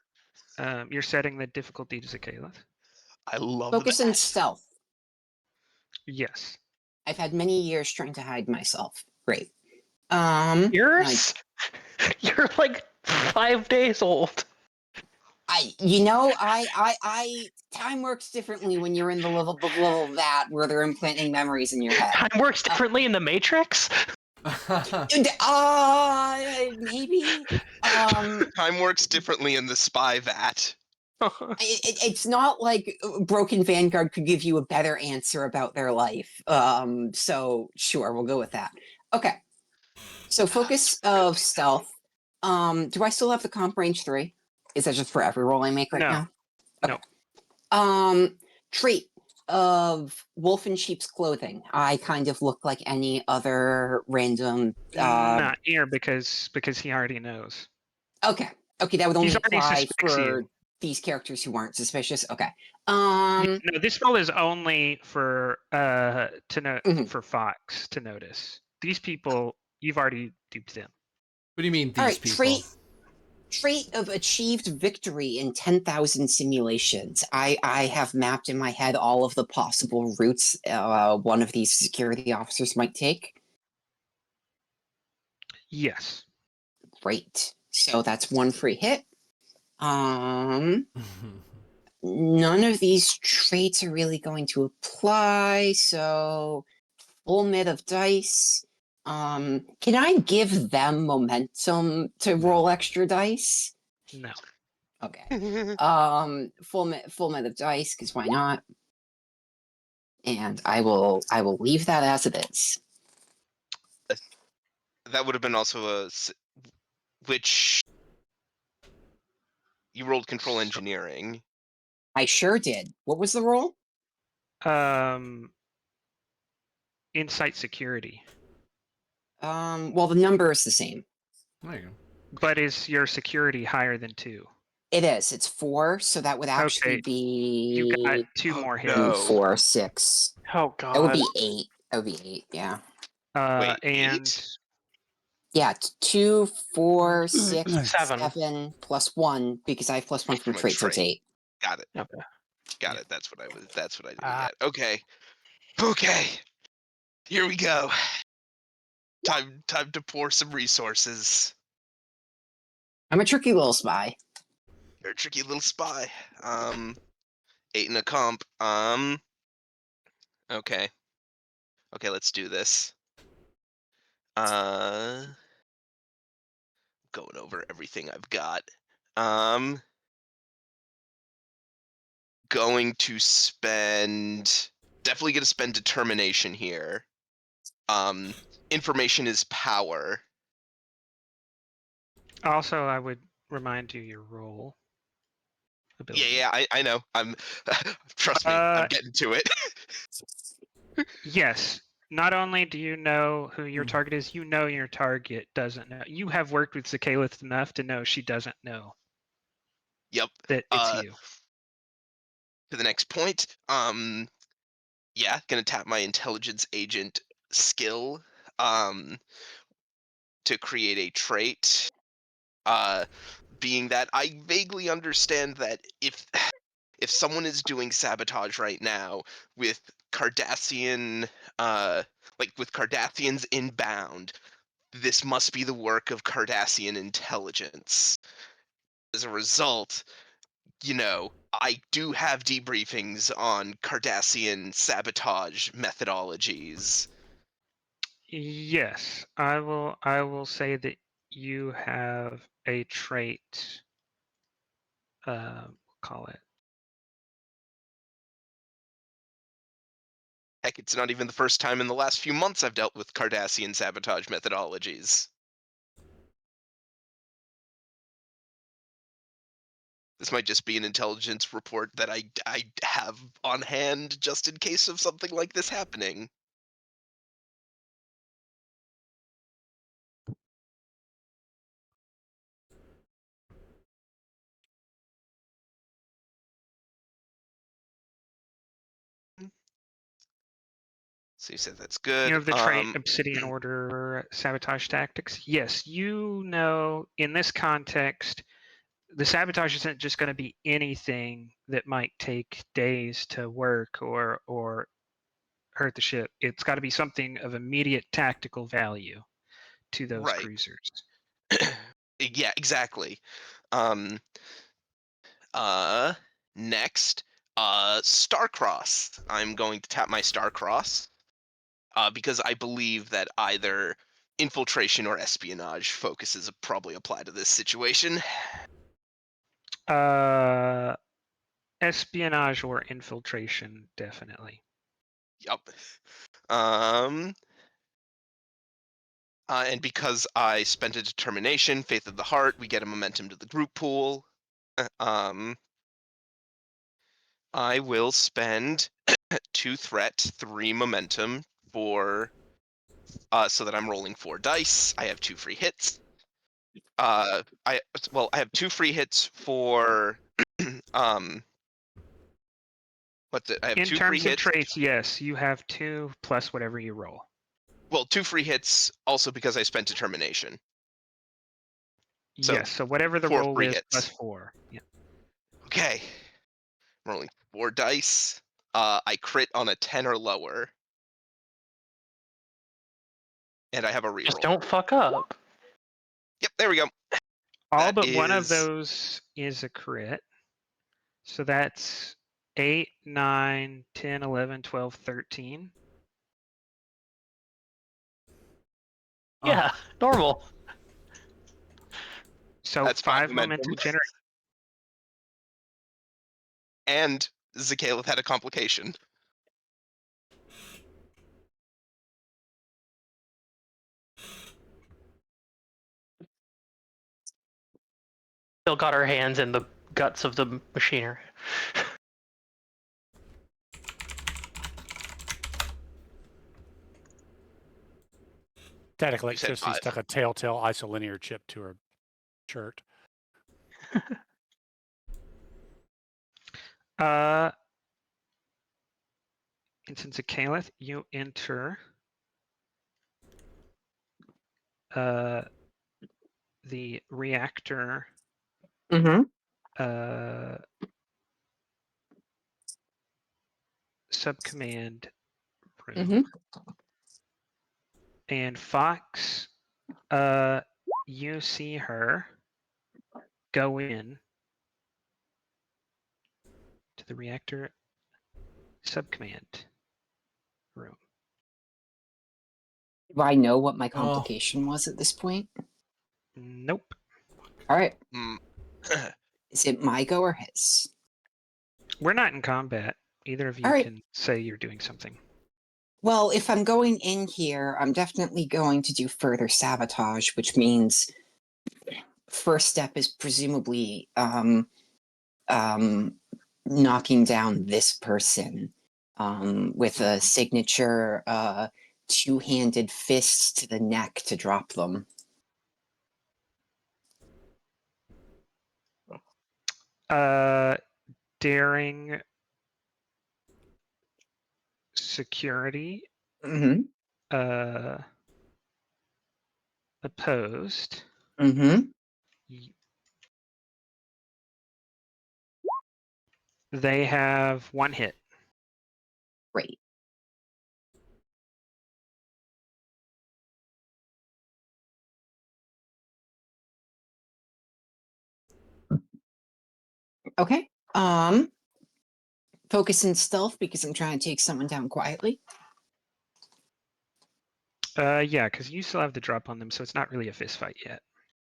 you're setting the difficulty to Zakalith. I love Focus that. on stealth. Yes. I've had many years trying to hide myself. Great. Yours? You're like 5 days old. Time works differently when you're in the level of that where they're implanting memories in your head. Time works differently in the Matrix. Maybe. Time works differently in the spy vat. It's not like Broken Vanguard could give you a better answer about their life. So sure, we'll go with that. Okay. So focus of stealth. Do I still have the comp range 3? Is that just for every roll I make right now? Okay. No. Trait of wolf in sheep's clothing. I kind of look like any other random. Not here because he already knows. Okay. Okay, that would only He's already apply suspects for you. these characters who aren't suspicious. Okay. No, this roll is only for for Fox to notice. these people, you've already duped them. What do you mean, All these right, people? trait of achieved victory in 10,000 simulations. I have mapped in my head all of the possible routes one of these security officers might take. Yes. Great. So that's one free hit. None of these traits are really going to apply, so full mid of dice. Can I give them momentum to roll extra dice? No. Okay. Full mid of dice, because why not? And I will leave that as it is. That would have been also which you rolled control So- engineering. I sure did. What was the roll? Insight security. Well, the number is the same. There you go. But is your security higher than 2? It is. It's 4, so that would actually Okay, be You got 2 Oh, more hit no. points. 4, 6. Oh That would god. be 8. That would be 8, yeah. Wait, And 8? Yeah, 2, 4, 6, 7. 7, plus 1, because I have plus 1 from From a trait, so it's trait. 8. Got it. Okay. Got Yeah. it. That's what I didn't Ah. get. Okay. Okay. Here we go. Time to pour some resources. I'm a tricky little spy. You're a tricky little spy. 8 in a comp. Okay. Okay, let's do this. Going over everything I've got. Going to spend definitely gonna spend determination here. Information is power. also, I would remind you your role ability. Yeah, I know. Trust me, I'm getting to it. Yes. Not only do you know who your Hmm. target is, you know your target doesn't know. You have worked with Zakalith enough to know she doesn't know Yep. that it's you. To the next point. Yeah, gonna tap my intelligence agent skill. To create a trait. Being that I vaguely understand that if someone is doing sabotage right now with Cardassian, with Cardassians inbound, this must be the work of Cardassian intelligence. As a result, I do have debriefings on Cardassian sabotage methodologies. Yes, I will say that you have a trait. We'll call it. Heck, it's not even the first time in the last few months I've dealt with Cardassian sabotage methodologies. This might just be an intelligence report that I have on hand just in case of something like this happening. So you said that's good. You have the trait Obsidian Order Sabotage Tactics. Yes, you know in this context, the sabotage isn't just going to be anything that might take days to work or hurt the ship. It's got to be something of immediate tactical value to those Right. cruisers. Yeah, exactly. Next, Starcross. I'm going to tap my Starcross. Because I believe that either infiltration or espionage focuses probably apply to this situation. Espionage or infiltration, definitely. Yup. And because I spent a determination, Faith of the Heart, we get a momentum to the group pool. I will spend 2 threat, 3 momentum for so that I'm rolling 4 dice. I have 2 free hits. I have 2 free hits for I have In 2 free terms of hits. traits, yes, you have 2 plus whatever you roll. Well, 2 free hits also because I spent determination. So, yes. So whatever the 4 roll free is hits. plus 4. Yeah. Okay. I'm rolling 4 dice. I crit on a 10 or lower. And I have a Just reroll. don't fuck up. Yep, there we go. All That but one of is- those is a crit. So that's 8, 9, 10, 11, 12, 13. Yeah, normal. So That's 5 5 momentum momentum. generate. And Zakhalith had a complication. Still got our hands in the guts of the machinery. Static You said Electricity 5. stuck a telltale isolinear chip to her shirt. And since a Caliph, you enter the reactor Mm-hmm. subcommand room. Mm-hmm. And Fox, you see her go in to the reactor subcommand room. Do I know what my complication was at this point? Nope. All right. Mm. Is it my go or his? We're not in combat. Either of you All right. can say you're doing something. Well, if I'm going in here, I'm definitely going to do further sabotage, which means first step is presumably knocking down this person with a signature two-handed fist to the neck to drop them. Daring security Mm-hmm. opposed. Mm-hmm. They have 1 hit. Great. Okay. Focus in stealth because I'm trying to take someone down quietly. Yeah, because you still have the drop on them, so it's not really a fist fight yet.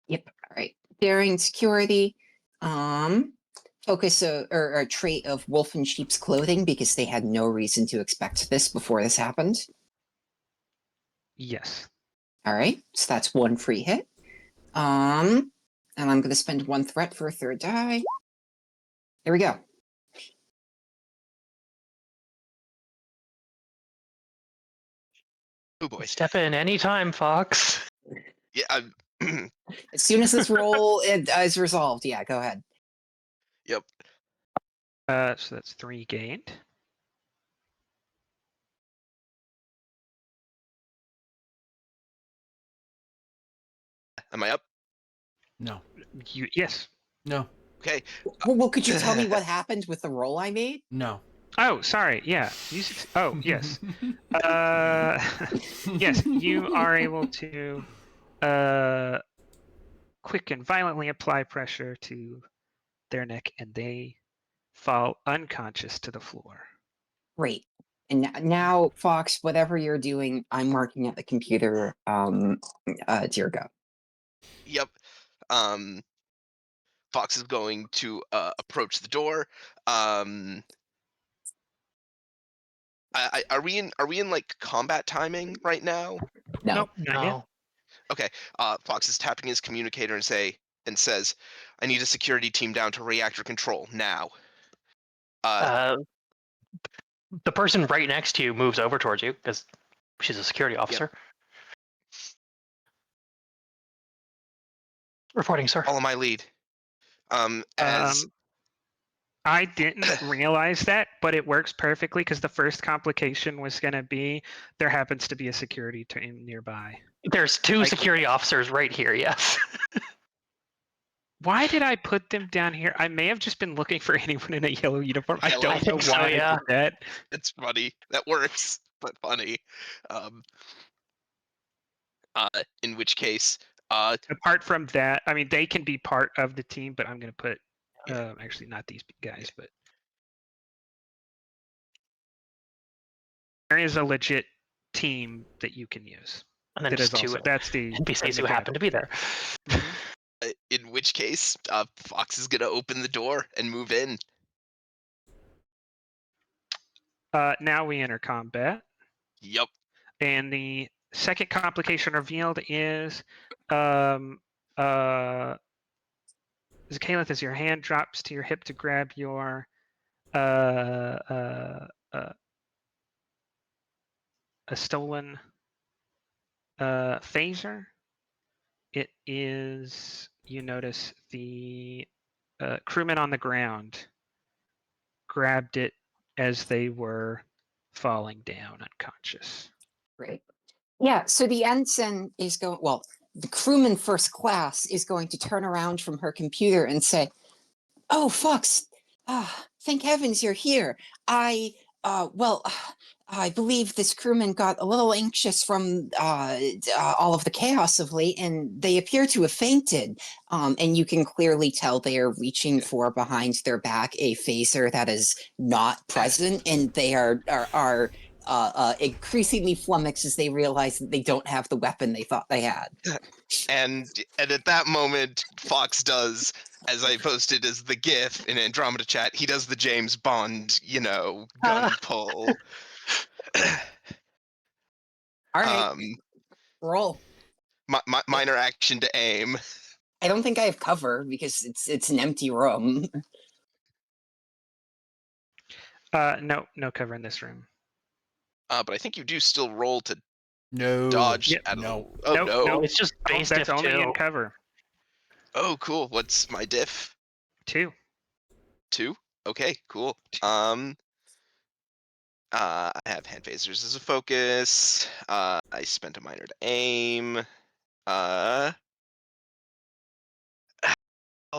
Yep. All right. Daring security. Focus or a trait of wolf in sheep's clothing because they had no reason to expect this before this happened. Yes. All right. So that's 1 free hit. And I'm going to spend 1 threat for a 3rd die. There we go. Oh boy. Step in anytime, Fox. Yeah. As soon as this roll is resolved, yeah, go ahead. Yep. So that's 3 gained. Am I up? No. Yes. No. Okay. Well, could you tell me what happened with the roll I made? No. Oh, sorry. Yeah. Oh, yes. Yes, you are able to quick and violently apply pressure to their neck, and they fall unconscious to the floor. Great. And now, Fox, whatever you're doing, I'm marking at the computer. Dear go. Yep. Fox is going to approach the door. Are we in like combat timing right now? No. Nope, not yet. No. Okay. Fox is tapping his communicator and says, "I need a security team down to reactor control now." The person right next to you moves over towards you because she's a security officer. Reporting, sir. Follow my lead. As I didn't realize that, but it works perfectly because the first complication was going to be there happens to be a security team nearby. There's two Like- security officers right here. Yes. Why did I put them down here? I may have just been looking for anyone in a yellow uniform. I Yellow. don't I know think so, why yeah. I did that. It's funny. That works, but funny. In which case, Apart from that, I mean, they can be part of the team, but I'm going to put, Yeah. actually not these guys, but there is a legit team that you can use. And then That just is two also, that's the NPCs who mechanical happen to be there. in which case, Fox is gonna open the door and move in. Now we enter combat. Yep. And the second complication revealed is Caliph, as your hand drops to your hip to grab your a stolen phaser, it is, you notice the crewmen on the ground grabbed it as they were falling down unconscious. Right. Yeah, so the ensign is going, well, the crewman first class is going to turn around from her computer and say, "Oh, Fox, thank heavens you're here. I believe this crewman got a little anxious from all of the chaos of late, and they appear to have fainted. And you can clearly tell they are reaching for behind their back a phaser that is not present, and they are increasingly flummoxed as they realize that they don't have the weapon they thought they had." And at that moment, Fox does, as I posted as the GIF in Andromeda chat, he does the James Bond, gun pull. All right, roll. Minor action to aim. I don't think I have cover because it's an empty room. No cover in this room. But I think you do still roll to No. dodge. Yep. Out of No. Oh Nope, no. nope. It's just base That's diff only 2. in cover. Oh cool. What's my diff? 2. 2? Okay, cool. I have hand phasers as a focus. I spent a minor to aim. I'll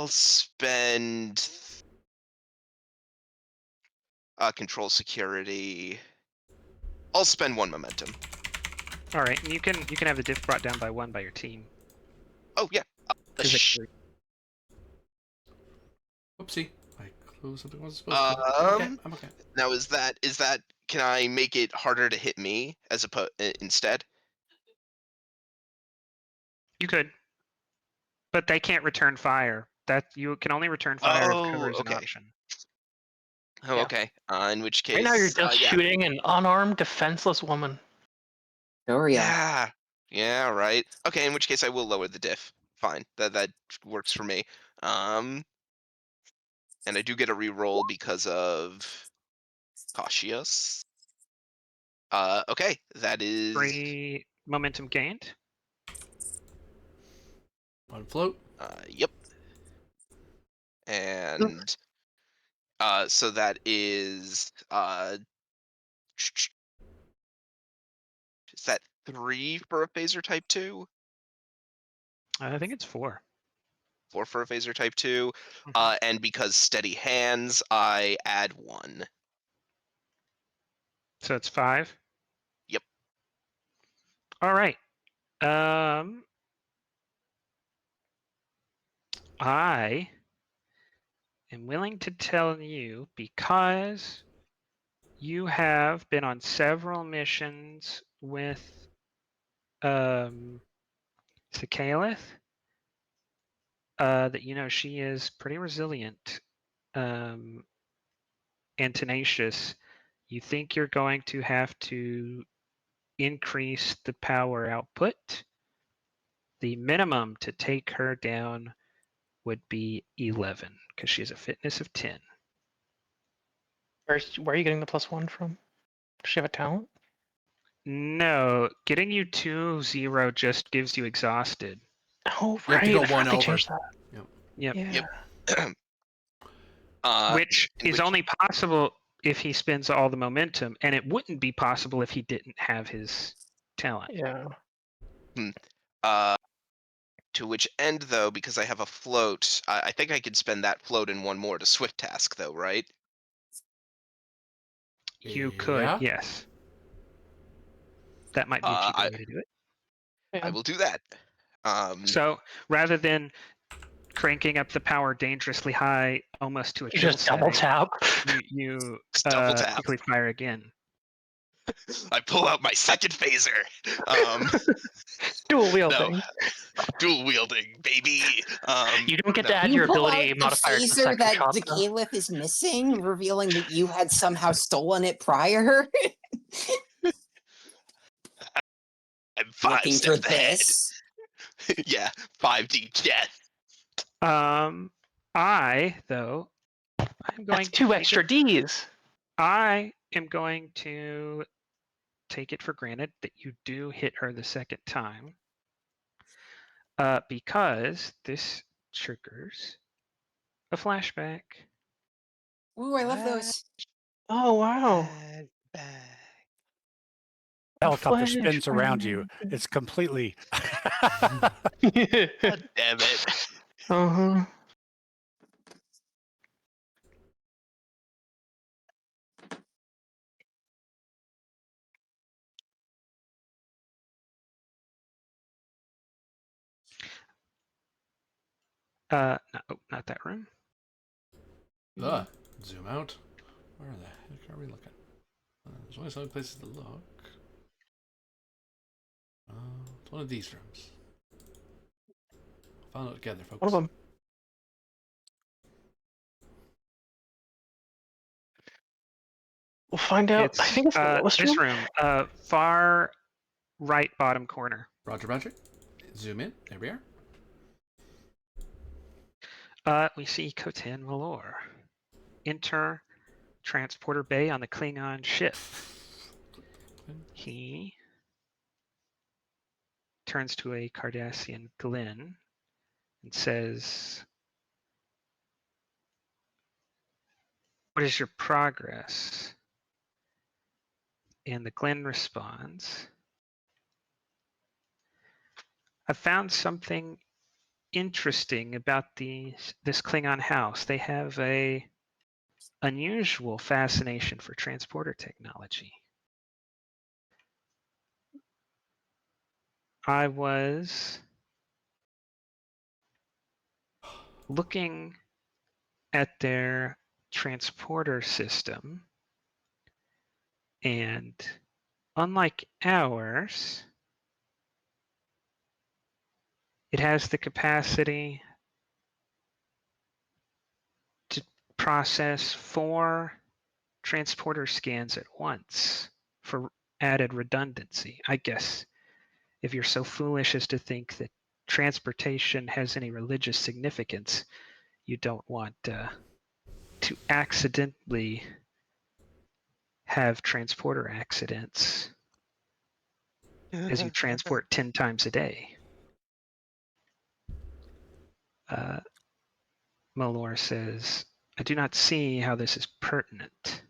spend control security. I'll spend 1 momentum. All right, and you can have the diff brought down by 1 by your team. Oh yeah. Physically. Whoopsie. I closed something I wasn't supposed to. I'm okay. Now is that can I make it harder to hit me as instead? You could, but they can't return fire. That you can only return fire if cover is an okay. option. Oh, Yeah. okay. In which case, Right now you're just yeah. shooting an unarmed, defenseless woman. Doria. Yeah, right. Okay, in which case I will lower the diff. Fine. That works for me. And I do get a reroll because of cautious. Okay, that is 3 momentum gained. On float. Yep. And so that is that 3 for a phaser type 2? I think it's 4. 4 for a phaser type 2. Mhm. And because steady hands, I add 1. So it's 5. Yep. All right. I am willing to tell you, because you have been on several missions with Sakhalith, that she is pretty resilient and tenacious. You think you're going to have to increase the power output. The minimum to take her down would be 11 because she has a fitness of 10. Where are you getting the +1 from? Does she have a talent? No, getting you to 0 just gives you exhausted. Oh, You have right. to go I forgot 1 they over. changed that. Yep. Yeah. Yep. Which in is which- only possible if he spends all the momentum, and it wouldn't be possible if he didn't have his talent. Yeah. To which end, though, because I have a float, I think I could spend that float and one more to swift task, though, right? You could, Yeah. yes. That might be a cheaper I way to do it. I will do that. So rather than cranking up the power dangerously high, almost to a You kill just double setting, tap. you Just double tap. quickly fire again. I pull out my second phaser. Dual No, wielding. dual wielding, baby. You don't get no. to add You your pull ability out the modifier to the phaser second that shot. the though. caliph is missing, revealing that you had somehow stolen it prior. I'm 5 Looking for steps ahead. this. Yeah, 5D death. I though, I'm going That's to 2 take extra it- Ds. I am going to take it for granted that you do hit her the second time, because this triggers a flashback. Ooh, I love those. Oh wow. Helicopter spins around you. Flashback. It's completely. God damn it. Uh-huh. No, not that room. Zoom out. Where the heck are we looking? There's only so many places to look. It's one of these rooms. Found it together, folks. One of them. We'll find out. I think it's the lowest this room. room, far right bottom corner. Roger, Roger. Zoom in. There we are. We see Kotan Malor enter transporter bay on the Klingon ship. He turns to a Cardassian Glenn and says, "What is your progress?" And the Glenn responds, "I found something interesting about this Klingon house. They have a unusual fascination for transporter technology. I was looking at their transporter system, and unlike ours, it has the capacity to process 4 transporter scans at once for added redundancy. I guess if you're so foolish as to think that transportation has any religious significance, you don't want to accidentally have transporter accidents as you transport 10 times a day." Malor says, "I do not see how this is pertinent."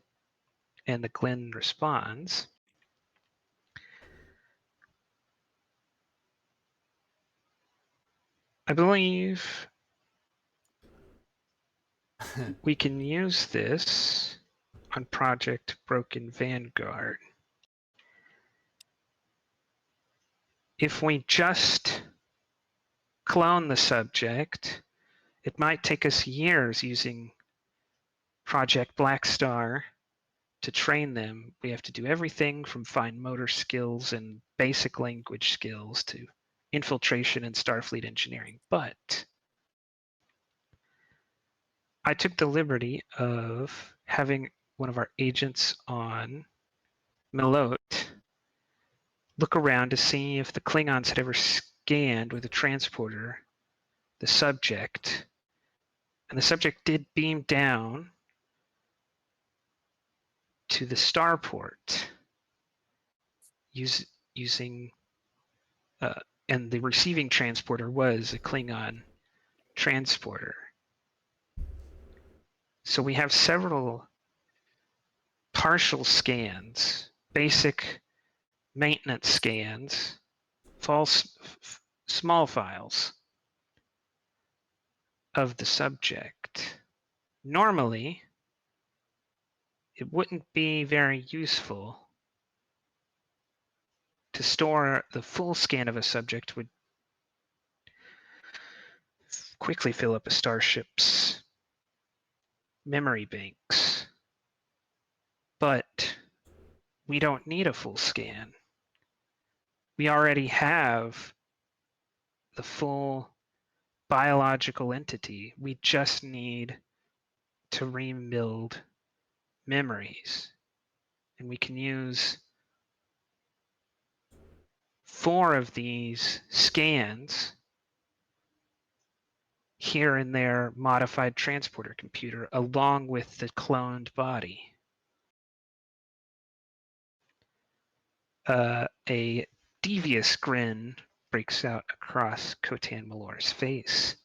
And the Glenn responds, "I believe we can use this on Project Broken Vanguard. If we just clone the subject, it might take us years using Project Black Star to train them. We have to do everything from fine motor skills and basic language skills to infiltration and Starfleet engineering. But I took the liberty of having one of our agents on Milot look around to see if the Klingons had ever scanned with a transporter the subject. And the subject did beam down to the starport using, and the receiving transporter was a Klingon transporter. So we have several partial scans, basic maintenance scans, small files of the subject. Normally, it wouldn't be very useful to store the full scan of a subject would quickly fill up a starship's memory banks. But we don't need a full scan. We already have the full biological entity. We just need to rebuild memories. And we can use 4 of these scans here in their modified transporter computer along with the cloned body. A devious grin breaks out across Khotan Malor's face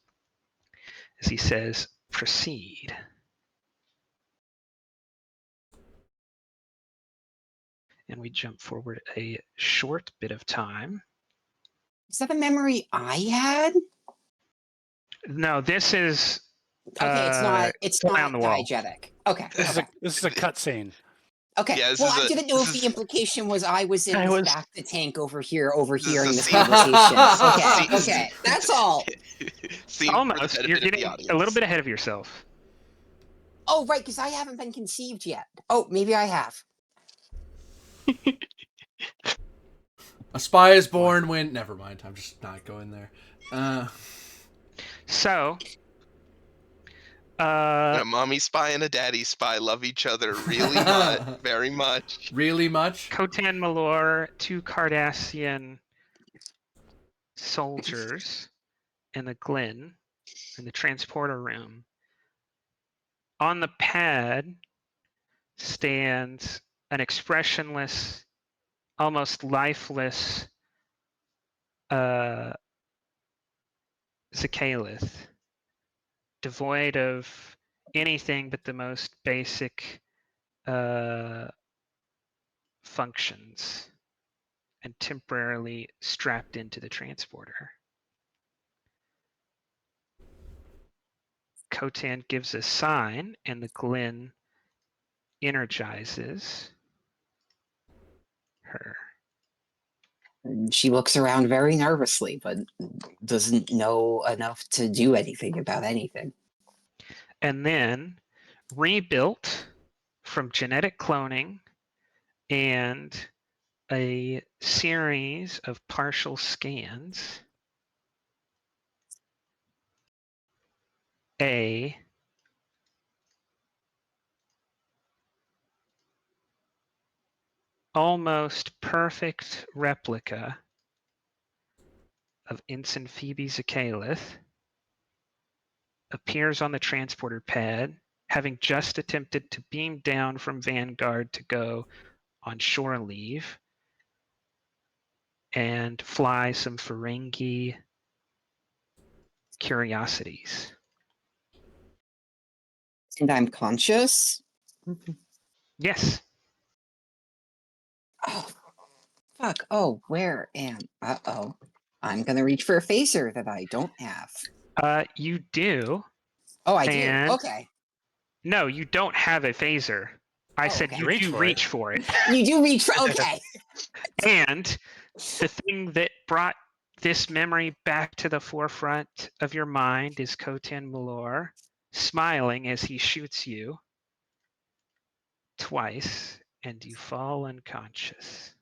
as he says, "Proceed." And we jump forward a short bit of time. Is that a memory I had? No, this is Okay, it's not. It's fly not on the wall. diegetic. Okay. Okay. This is a cutscene. Okay. Yeah, this Well, is I a- didn't know this if the is- implication was I was in I this was- back the tank overhearing is this a conversation. Okay. scene- Okay. That's all. Scene for the Almost. You're benefit of the getting audience. a little bit ahead of yourself. Oh, right, because I haven't been conceived yet. Oh, maybe I have. A spy is born when. Never mind. I'm just not going there. So, When a mommy spy and a daddy spy love each other really much, very much. Really much? Khotan Malor, 2 Cardassian soldiers in the Glen, in the transporter room. On the pad stands an expressionless, almost lifeless Zakhalith, devoid of anything but the most basic functions, and temporarily strapped into the transporter. Khotan gives a sign, and the Glen energizes her. She looks around very nervously, but doesn't know enough to do anything about anything. And then, rebuilt from genetic cloning and a series of partial scans, a almost perfect replica of Ensign Phoebe Zakhalith appears on the transporter pad, having just attempted to beam down from Vanguard to go on shore leave and fly some Ferengi curiosities. And I'm conscious. Yes. Oh, fuck. Oh, where am? Uh-oh. I'm gonna reach for a phaser that I don't have. You do. Oh, I And- do. Okay. No, you don't have a phaser. I Oh, said okay. you Reach do for reach for it. You do reach for. Okay. And the thing that brought this memory back to the forefront of your mind is Khotan Malor smiling as he shoots you twice, and you fall unconscious.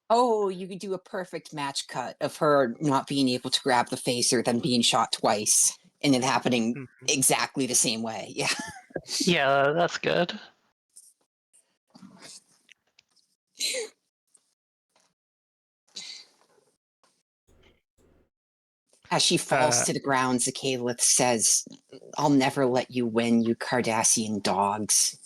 Oh, you could do a perfect match cut of her not being able to grab the phaser, then being shot twice, and it happening Mhm. exactly the same way. Yeah. Yeah, that's good. As she falls to the ground, Zakhalith says, "I'll never let you win, you Cardassian dogs."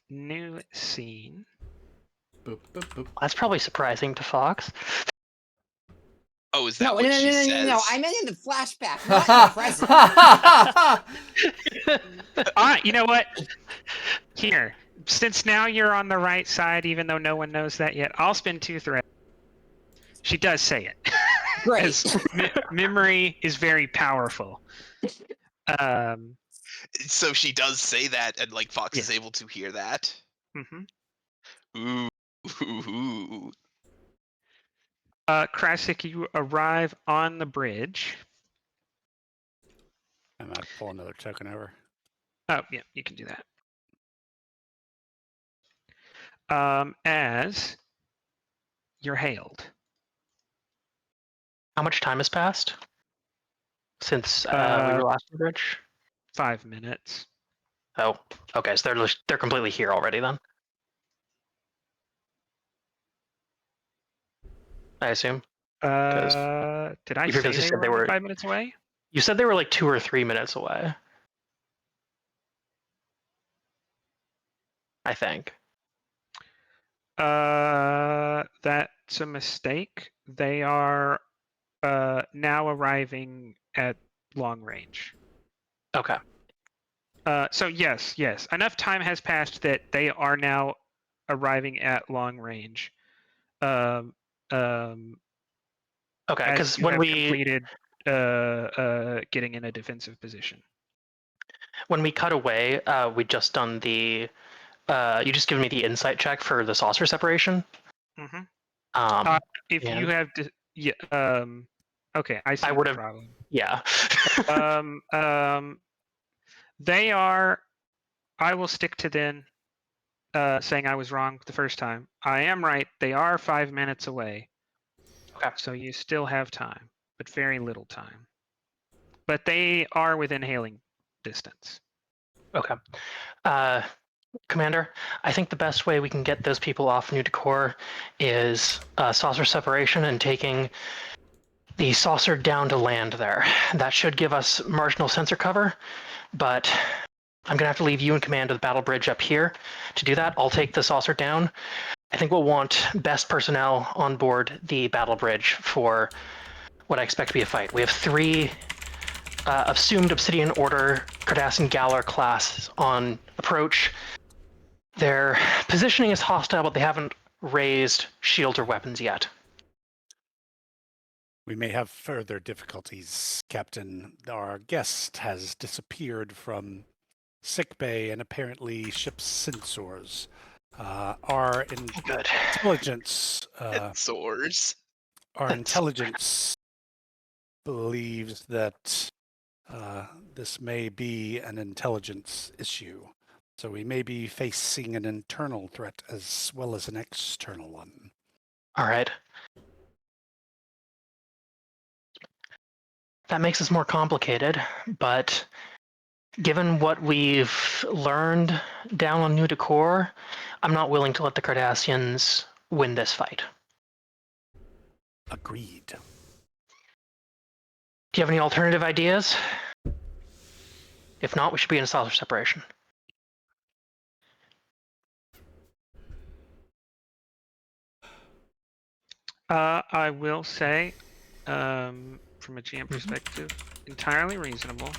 New scene. Boop, boop, boop. That's probably surprising to Fox. Oh, Oh, is that No, what she says? no. I meant in the flashback, not in the present. All right, you know what? Here, since now you're on the right side, even though no one knows that yet, I'll spin 2 threads. She does say it. Great. As memory is very powerful. So she does say that, and like Fox Yeah. is able to hear that. Mm-hmm. Ooh. Krasik, you arrive on the bridge. I might pull another token over. Oh, yeah, you can do that. As you're hailed. How much time has passed since we were last on the bridge? 5 minutes. Oh, okay. So they're completely here already then. I assume. Did I you say previously they said were they only were- 5 minutes away? You said they were like 2 or 3 minutes away. I think. That's a mistake. They are now arriving at long range. Okay. So yes. Enough time has passed that they are now arriving at long range. Okay, As because you when have we completed getting in a defensive position. when we cut away, we just done the. You just given me the insight check for the saucer separation. Mm-hmm. If yeah. you have, okay, I see I the would've- problem. Yeah. They are. I will stick to then saying I was wrong the first time. I am right. They are 5 minutes away. Okay. So you still have time, but very little time. But they are within hailing distance. Okay. Commander, I think the best way we can get those people off New Decor is saucer separation and taking the saucer down to land there. That should give us marginal sensor cover, but I'm gonna have to leave you in command of the battle bridge up here. To do that, I'll take the saucer down. I think we'll want best personnel on board the battle bridge for what I expect to be a fight. We have 3 assumed Obsidian Order Cardassian Galar class on approach. Their positioning is hostile, but they haven't raised shields or weapons yet. We may have further difficulties, Captain. Our guest has disappeared from sickbay and apparently ship's sensors. Our Good. intelligence, It soars. our intelligence believes that this may be an intelligence issue. So we may be facing an internal threat as well as an external one. All right. That makes us more complicated, but given what we've learned down on New Decor, I'm not willing to let the Cardassians win this fight. Agreed. Do you have any alternative ideas? If not, we should be in a saucer separation. I will say, from a GM perspective, entirely reasonable.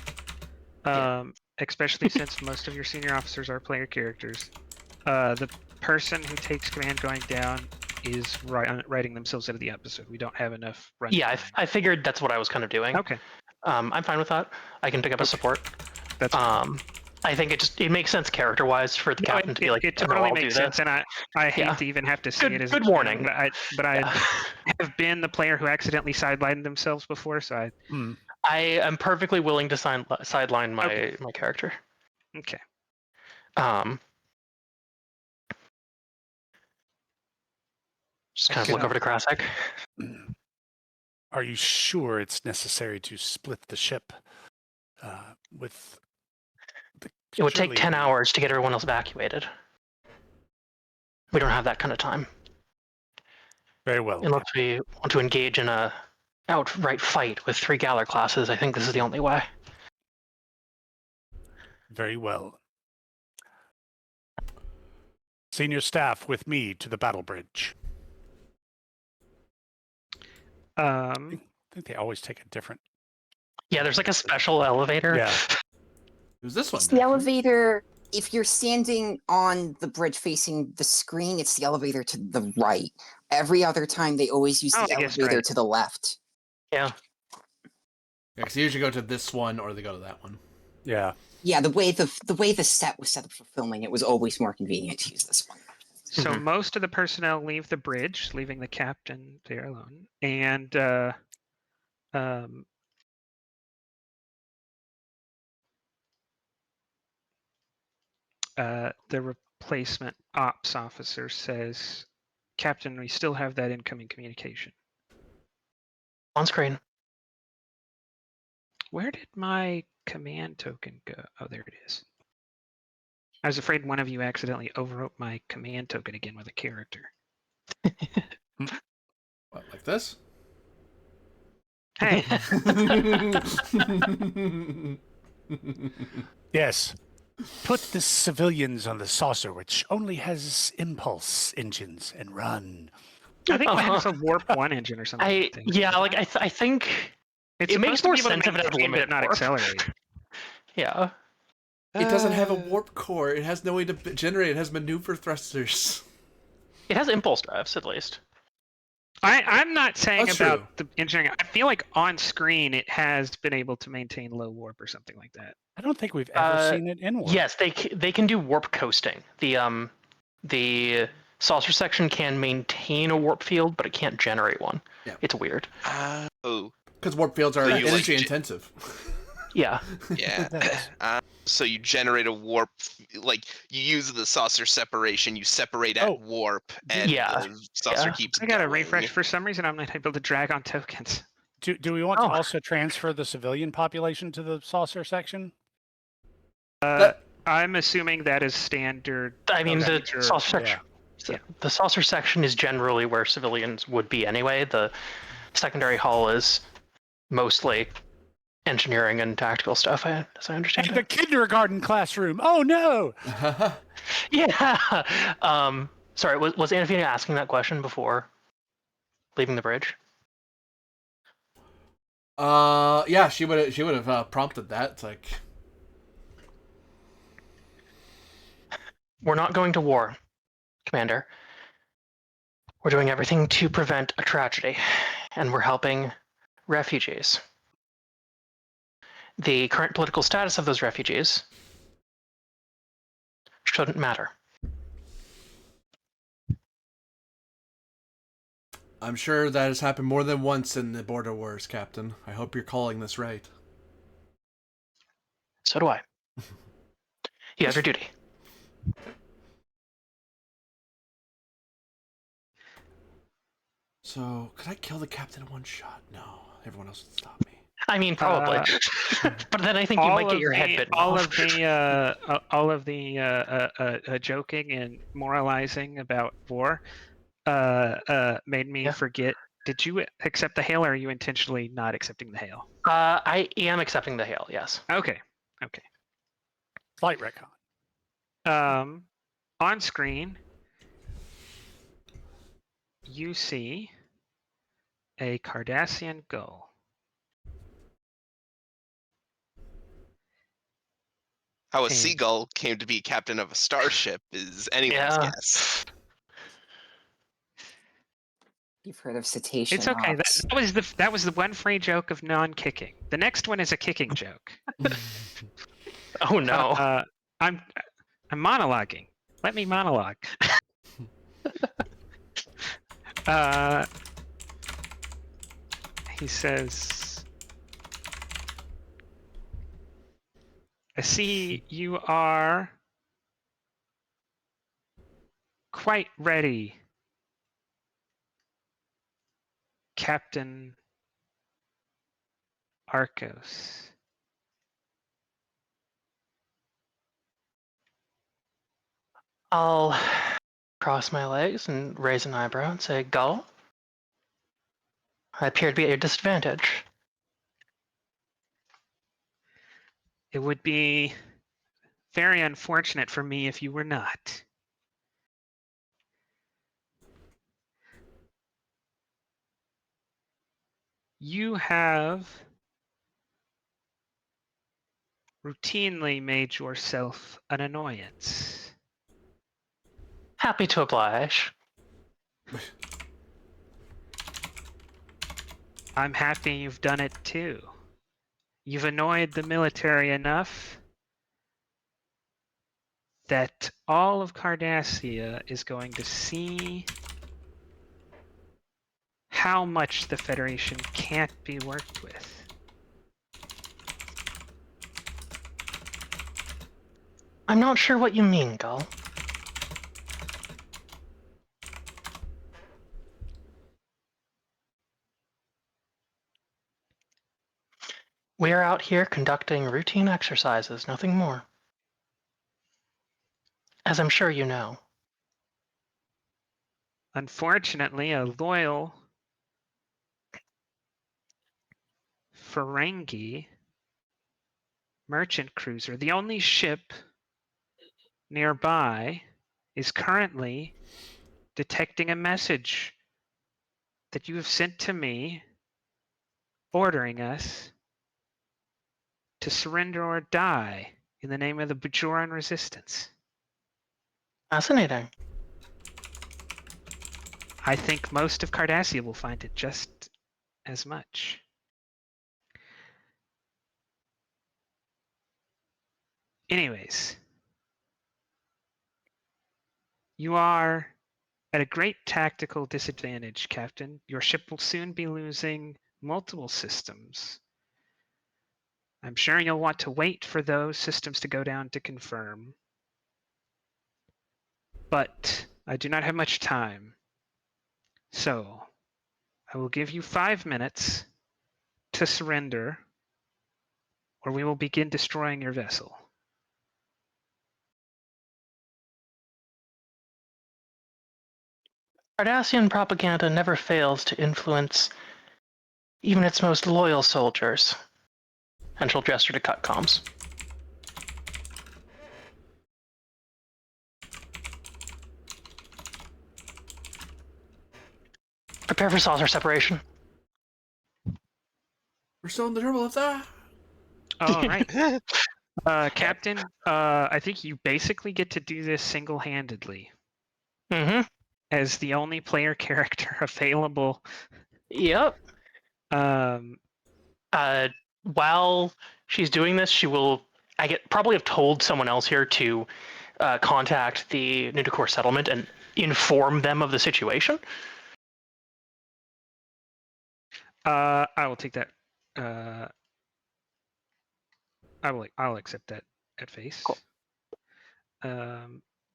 Especially since most of your senior officers are player characters. The person who takes command going down is writing themselves into the episode. We don't have enough run. Yeah, I figured that's what I was kind of doing. Okay. I'm fine with that. I can pick up a support. That's I think it makes sense character-wise for the captain to be like, it "No, totally I'll do makes this." sense, and I hate Yeah. to even have to say it as Good a GM, warning. but I Yeah. have been the player who accidentally sidelined themselves before, so I am perfectly willing to sideline my Okay. my character. Okay. Just kind of look over to Krasik. Are you sure it's necessary to split the ship with the... It would take surely 10 the- hours to get everyone else evacuated. We don't have that kind of time. Very well. Unless we want to engage in a outright fight with 3 Galar classes, I think this is the only way. Very well. Senior staff with me to the battle bridge. think they always take a different. Yeah, there's like a special elevator. Yeah. Who's this one? It's the back here? elevator. If you're standing on the bridge facing the screen, it's the elevator to the right. Every other time, they always use Oh, the I guess elevator right. to the left. Yeah. Yeah, 'cause they usually go to this one or they go to that one. Yeah. Yeah, the way the set was set up for filming, it was always more convenient to use this one. So Mhm. most of the personnel leave the bridge, leaving the captain there alone. And um, the replacement ops officer says, Captain, we still have that incoming communication. On screen. Where did my command token go? Oh, there it is. I was afraid one of you accidentally overwrote my command token again with a character. What, like this? Hey, Yes. Put the civilians on the saucer, which only has impulse engines, and run. I think that has Uh-huh. a warp 1 engine or something. I like that, yeah, doesn't like it? I think It's it makes supposed to more be able sense to if it has maintain, but limited not warp. accelerate. Yeah. It doesn't have a warp core. It has no way to generate. It has maneuver thrusters. It has impulse drives at least. I'm not saying That's about the engineering. I feel like on screen it has been able to maintain low warp or something like that. I don't think we've ever seen it in warp. Yes, they can do warp coasting. The saucer section can maintain a warp field, but it can't generate one. Yeah. It's weird. Oh, Because warp fields are So you, energy like, intensive. Yeah. yeah. That's- So you generate a warp, like you use the saucer separation. You separate at Oh. warp, and Yeah. the saucer Yeah. keeps I got to going. refresh for some reason. I'm not able to drag on tokens. Do we want to Oh. also transfer the civilian population to the saucer section? I'm assuming that is standard. I mean, the procedure. saucer section. Yeah. The saucer section is generally where civilians would be anyway. The secondary hull is mostly engineering and tactical stuff, as I understand And the it. kindergarten classroom. Oh no! Yeah. Sorry, was Anafina asking that question before leaving the bridge? Yeah, she would have prompted that. It's like, We're not going to war, Commander. We're doing everything to prevent a tragedy, and we're helping refugees. The current political status of those refugees shouldn't matter. I'm sure that has happened more than once in the border wars, Captain. I hope you're calling this right. So do I. You have your duty. So, could I kill the captain in one shot? No, everyone else would stop me. I mean, probably. But then I think you might get your head bitten all off. of the joking and moralizing about war made me forget. Did you accept the hail, or are you intentionally not accepting the hail? I am accepting the hail, yes. Okay. Flight retcon. On screen, you see a Cardassian gull. How a Hey. seagull came to be captain of a starship is anyone's Yeah. guess. You've heard of cetacean It's okay. ops. That was the one free joke of non-kicking. The next one is a kicking joke. Oh no. I'm monologuing. Let me monologue. He says, I see you are quite ready, Captain Arcos. I'll cross my legs and raise an eyebrow and say, Gull, I appear to be at your disadvantage. It would be very unfortunate for me if you were not. You have routinely made yourself an annoyance. Happy to oblige. I'm happy you've done it too. You've annoyed the military enough that all of Cardassia is going to see how much the Federation can't be worked with. I'm not sure what you mean, Gull. We're out here conducting routine exercises, nothing more. As I'm sure you know. Unfortunately, a loyal Ferengi merchant cruiser, the only ship nearby, is currently detecting a message that you have sent to me ordering us to surrender or die in the name of the Bajoran resistance. Fascinating. I think most of Cardassia will find it just as much. Anyways, you are at a great tactical disadvantage, Captain. Your ship will soon be losing multiple systems. I'm sure you'll want to wait for those systems to go down to confirm. But I do not have much time. So I will give you 5 minutes to surrender, or we will begin destroying your vessel. Cardassian propaganda never fails to influence even its most loyal soldiers. And she'll gesture to cut comms. Prepare for saucer separation. We're still in the turbo lift. Ah! All right. Captain, I think you basically get to do this single-handedly. Mm-hmm. As the only player character available. Yep. While she's doing this, she will, probably have told someone else here to contact the Nudicor settlement and inform them of the situation. I will take that. I'll accept that at face. Cool.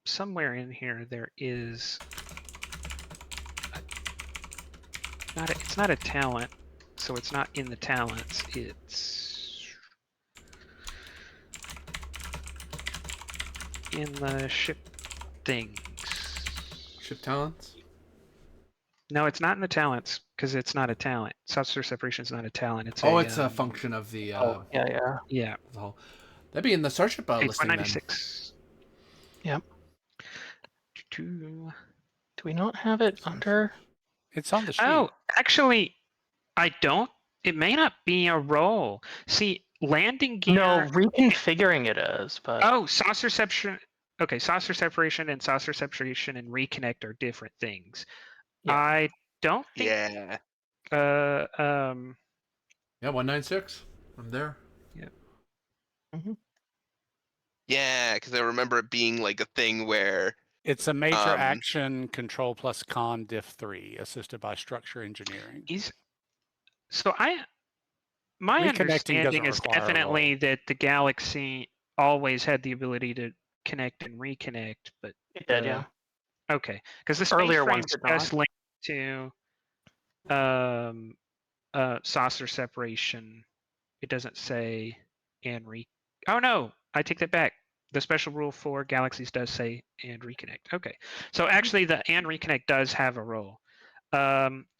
Somewhere in here there is it's not a talent, so it's not in the talents. It's in the ship things. Ship talents? No, it's not in the talents because it's not a talent. Saucer separation is not a talent. It's it's a function of the yeah. the whole. That'd be in the starship Page listing 196. Yep. Do we not have it under? It's on the sheet. Oh, actually, I don't. It may not be a role. See, landing gear. No, reconfiguring it is, but. Oh, saucer separation. Okay, saucer separation and reconnect are different things. Yeah. I don't think. Yeah. Yeah, 196. I'm there. Yeah. Mm-hmm. Yeah, because I remember it being like a thing where It's a major action control plus con diff 3 assisted by structure engineering. My Reconnecting understanding doesn't is require a definitely roll. that the Galaxy always had the ability to connect and reconnect, but It did, yeah. okay, because the Earlier space ones frames did just not. linked to saucer separation. It doesn't say and oh no, I take that back. The special rule for galaxies does say and reconnect. Okay, so actually the and reconnect does have a role.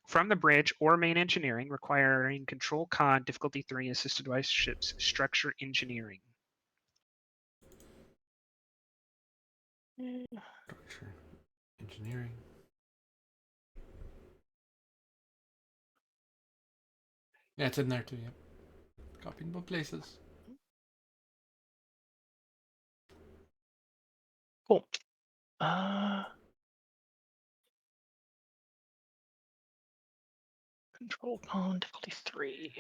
From the bridge or main engineering, requiring control con difficulty 3 assisted by ships structure engineering. Structure engineering. Yeah, it's in there too. Yep. Copying both places. Cool. Control pawn, difficulty 3.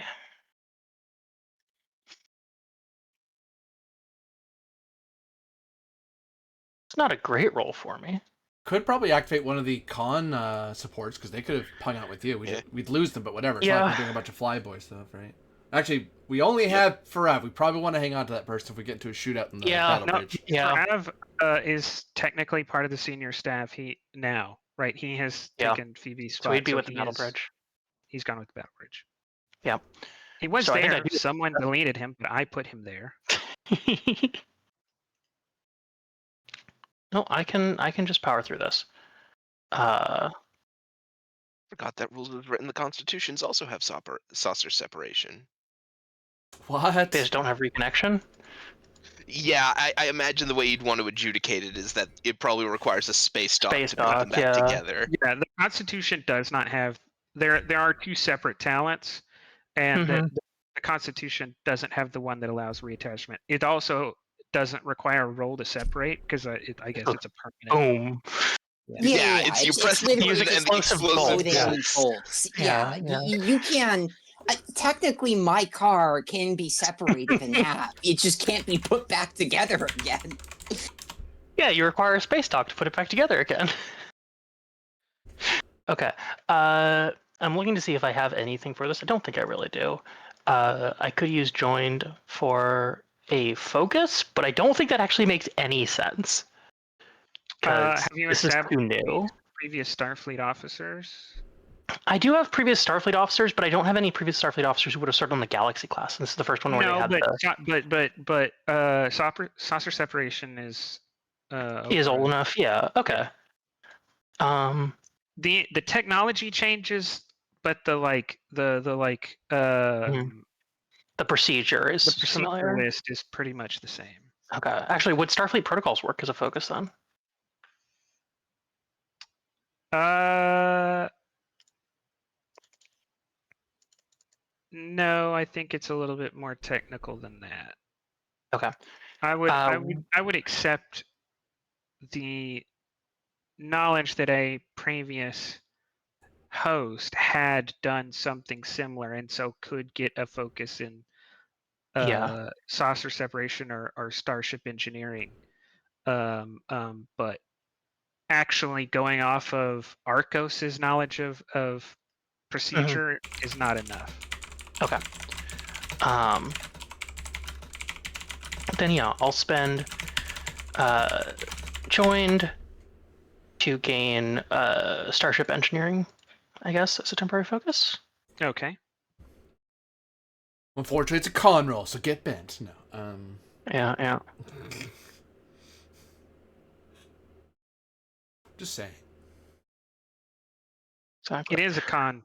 It's not a great roll for me. Could probably activate one of the con supports because they could have hung out with you. We'd lose them, but whatever. It's not like we're doing a bunch of flyboy stuff, right? Actually, we only have Farav. We probably want to hang on to that person if we get into a shootout in the battle bridge. Farav is technically part of the senior staff. Right? He has taken Phoebe's spot. So he'd be with the battle bridge. He's gone with the battle bridge. Yeah. He was So there. Someone deleted him, but I put him there. No, I can just power through this. Forgot that rules was written. The constitutions also have saucer separation. What? They just don't have reconnection. Yeah, I imagine the way you'd want to adjudicate it is that it probably requires a space dock to put them back together. Yeah, the Constitution does not have. There are two separate talents, and the Constitution doesn't have the one that allows reattachment. It also doesn't require a roll to separate because I guess it's a permanent. Boom. Yeah, it's you press the literally button and the explosive bolts. Yeah. You can. Technically, my car can be separated in half. It just can't be put back together again. Yeah, you require a space dock to put it back together again. Okay. I'm looking to see if I have anything for this. I don't think I really do. I could use joined for a focus, but I don't think that actually makes any sense. Have you established previous Starfleet officers? I do have previous Starfleet officers, but I don't have any previous Starfleet officers who would have served on the Galaxy class. This is the first one where they had saucer separation is old enough. Yeah. Okay. The technology changes, but the procedure is the procedure familiar. list is pretty much the same. Okay. Actually, would Starfleet protocols work as a focus then? No, I think it's a little bit more technical than that. Okay. I would accept the knowledge that a previous host had done something similar and so could get a focus in saucer separation or starship engineering. But actually going off of Arcos's knowledge of procedure is not enough. Okay. Then yeah, I'll spend joined to gain starship engineering, I guess, as a temporary focus. Okay. Unfortunately, it's a con roll, so get bent. No. Yeah. Just saying. Exactly. It is a con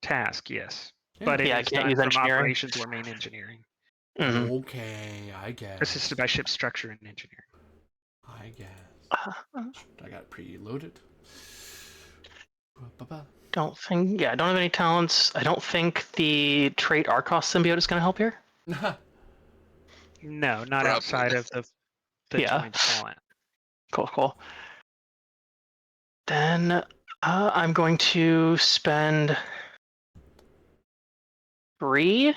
task, yes. Yeah. But it I is can't done use from engineering. operations or main engineering. Okay, I guess. Assisted by ship structure and engineering. I guess. I got preloaded. Don't have any talents. I don't think the trait Arcos symbiote is going to help here. No, not outside of the joint talent. Cool. Then I'm going to spend 3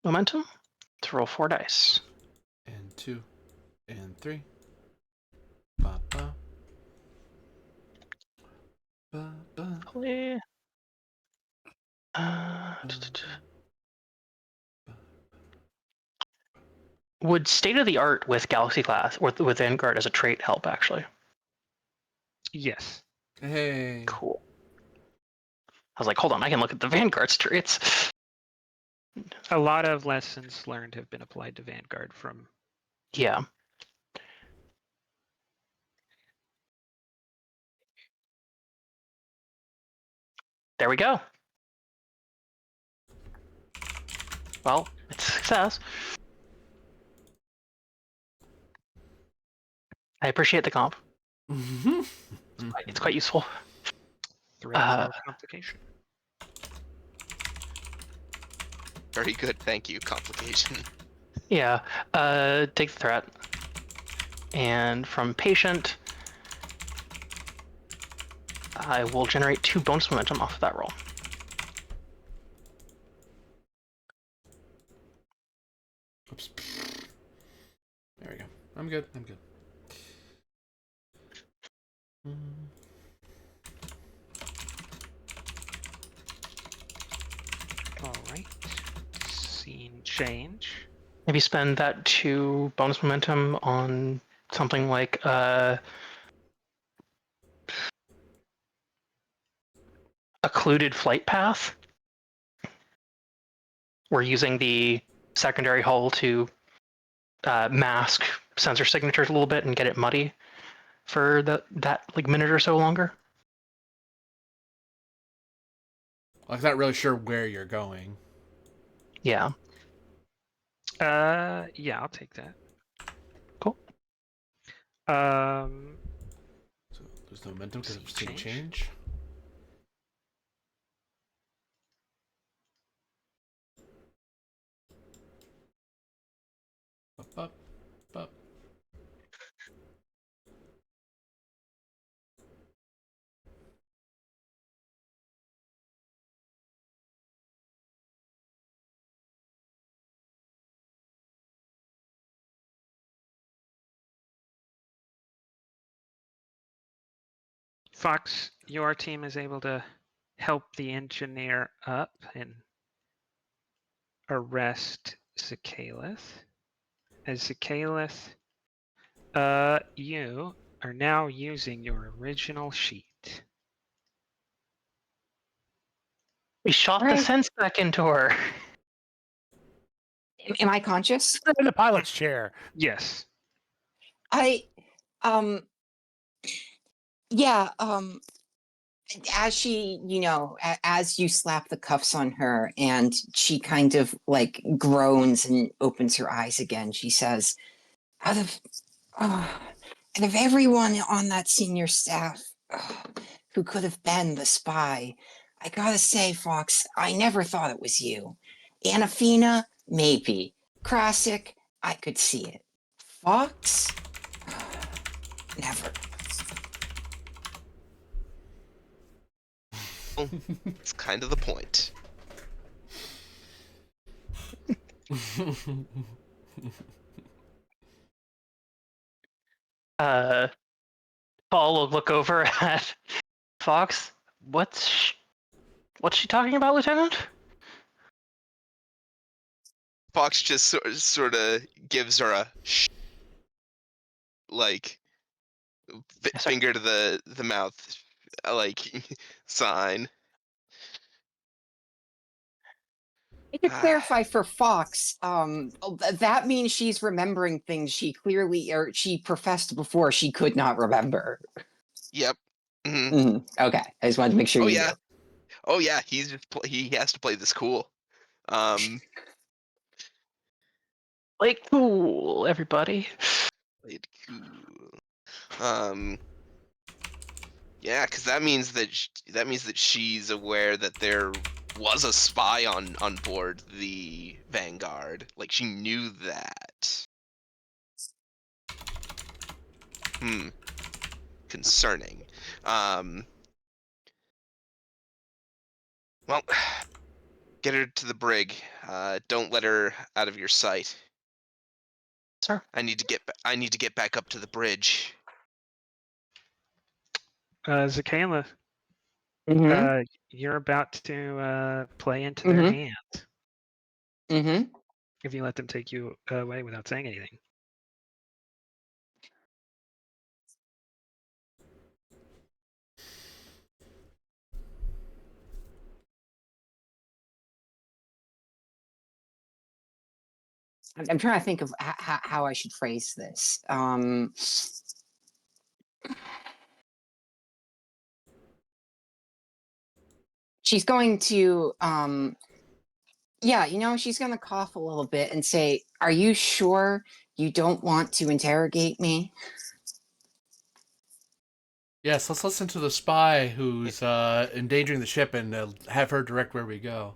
momentum to roll 4 dice. And 2. And 3. Ba-ba. Ba-ba. Would state of the art with Galaxy class or with Vanguard as a trait help actually? Yes. Hey. Cool. I was like, hold on, I can look at the Vanguard's traits. A lot of lessons learned have been applied to Vanguard from. Yeah. There we go. Well, it's a success. I appreciate the comp. It's quite useful. Threat of more complication. Very good, thank you. Complication. Yeah. Take the threat. And from patient, I will generate 2 bonus momentum off of that roll. Oops. There we go. I'm good. I'm good. All right. Scene change. Maybe spend that 2 bonus momentum on something like occluded flight path. We're using the secondary hull to mask sensor signatures a little bit and get it muddy for that like minute or so longer. I'm not really sure where you're going. Yeah. Yeah, I'll take that. Cool. So there's no momentum because Scene of scene change. change. Up, up, up. Fox, your team is able to help the engineer up and arrest Zacalith. As Zacalith, you are now using your original sheet. We shot the Right. sense back into her. Am I conscious? In the pilot's chair. Yes. I, yeah, as she, as you slap the cuffs on her and she kind of like groans and opens her eyes again, she says, out of, out of everyone on that senior staff who could have been the spy, I gotta say, Fox, I never thought it was you. Anafina, maybe. Krasik, I could see it. Fox? Never. It's kind of the point. Paul will look over at Fox. What's she talking about, Lieutenant? Fox just sort of gives her a like Yes, sir. finger to the mouth like sign. To clarify for Fox, that means she's remembering things she clearly or she professed before she could not remember. Yep. Mhm. Okay, I just wanted to make sure Oh you yeah. knew. Oh yeah. He's just he has to play this cool. Like, cool, everybody. Played cool. Yeah, because that means that she's aware that there was a spy on board the Vanguard. Like she knew that. Concerning. Well, get her to the brig. Don't let her out of your sight. Sir. I need to get back up to the bridge. Zacalith, Mm-hmm. you're about to play into their Mm-hmm. hands Mm-hmm. if you let them take you away without saying anything. I'm trying to think of how I should phrase this. She's going to, yeah, she's going to cough a little bit and say, "Are you sure you don't want to interrogate me?" Yes, let's listen to the spy who's endangering the ship and have her direct where we go.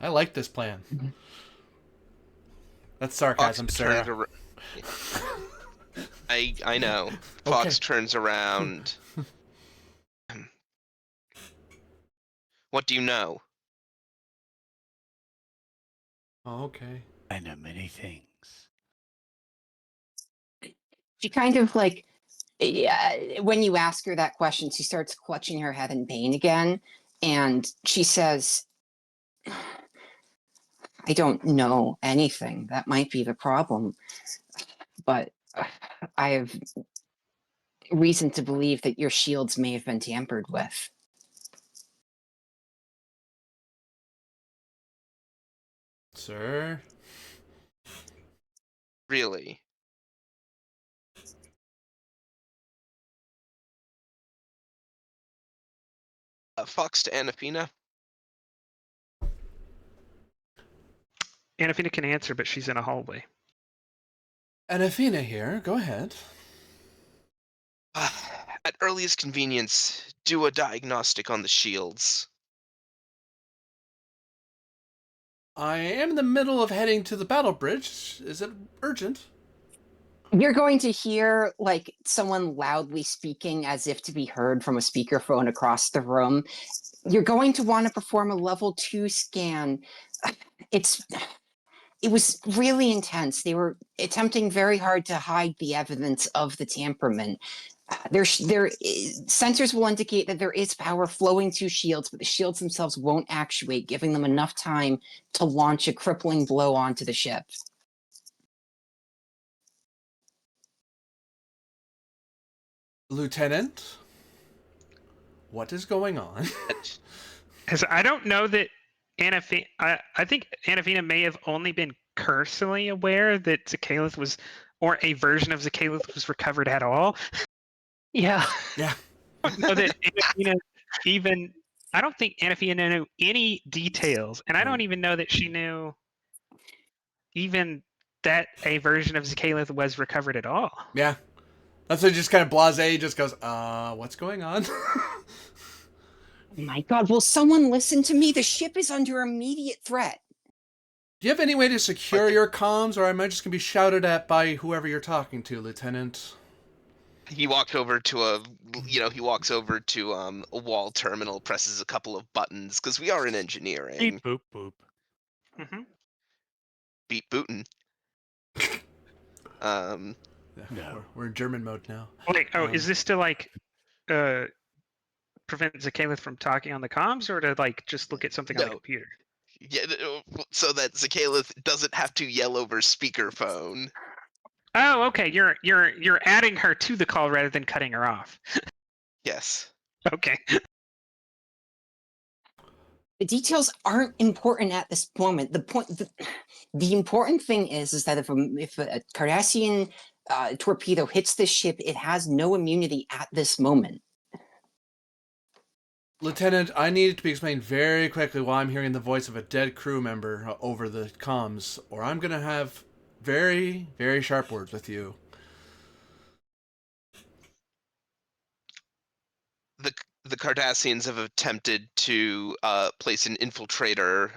I like this plan. Mhm. That's sarcasm, Fox Sarah. turns ar- I know. Okay. Fox turns around. What do you know? Oh, okay. I know many things. She kind of like, when you ask her that question, she starts clutching her head in pain again. And she says, I don't know anything. That might be the problem. But I have reason to believe that your shields may have been tampered with. Sir? Really? Fox to Anafina. Anafina can answer, but she's in a hallway. And Athena here. Go ahead. At earliest convenience, do a diagnostic on the shields. I am in the middle of heading to the battle bridge. Is it urgent? You're going to hear like someone loudly speaking as if to be heard from a speakerphone across the room. You're going to want to perform a level 2 scan. It was really intense. They were attempting very hard to hide the evidence of the tamperment. Sensors will indicate that there is power flowing to shields, but the shields themselves won't actuate, giving them enough time to launch a crippling blow onto the ship. Lieutenant? What is going on? Because I don't know that Anafina. I think Anafina may have only been cursorily aware that Zakhalith was, or a version of Zakhalith was recovered at all. Yeah. Yeah. I don't know that Anafina even. I don't think Anafina knew any details, and I don't even know that she knew even that a version of Zakhalith was recovered at all. Yeah. That's what just kind of blasé just goes, what's going on? Oh my god, will someone listen to me? The ship is under immediate threat. Do you have any way to secure Okay. your comms, or am I just going to be shouted at by whoever you're talking to, Lieutenant? He walks over to a wall terminal, presses a couple of buttons because we are in engineering. Beep boop boop. Mm-hmm. Beat bootin'. Yeah, No. we're in German mode now. Wait, is this to like prevent Zakhalith from talking on the comms, or to like just look at something on the No. computer? Yeah, so that Zakhalith doesn't have to yell over speakerphone. Oh, okay. You're adding her to the call rather than cutting her off. Yes. Okay. The details aren't important at this moment. The important thing is that if a Cardassian torpedo hits this ship, it has no immunity at this moment. Lieutenant, I need it to be explained very quickly while I'm hearing the voice of a dead crew member over the comms, or I'm going to have very, very sharp words with you. The Cardassians have attempted to place an infiltrator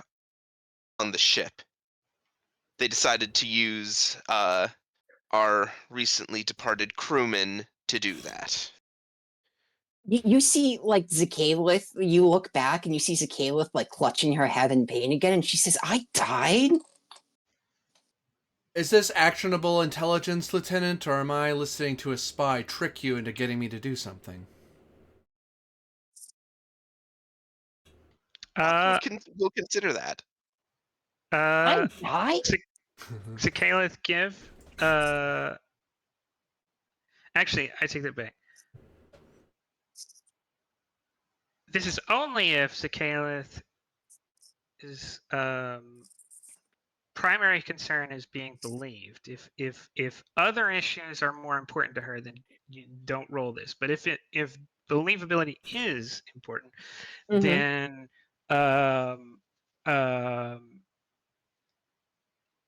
on the ship. They decided to use our recently departed crewman to do that. You see, like, Zakhalith, you look back and you see Zakhalith, like, clutching her head in pain again, and she says, I died? Is this actionable intelligence, Lieutenant, or am I listening to a spy trick you into getting me to do something? We'll consider that. I died? Zakhalith, give. Actually, I take that back. This is only if Zakhalith is primary concern is being believed. If other issues are more important to her, then you don't roll this. But if believability is important, then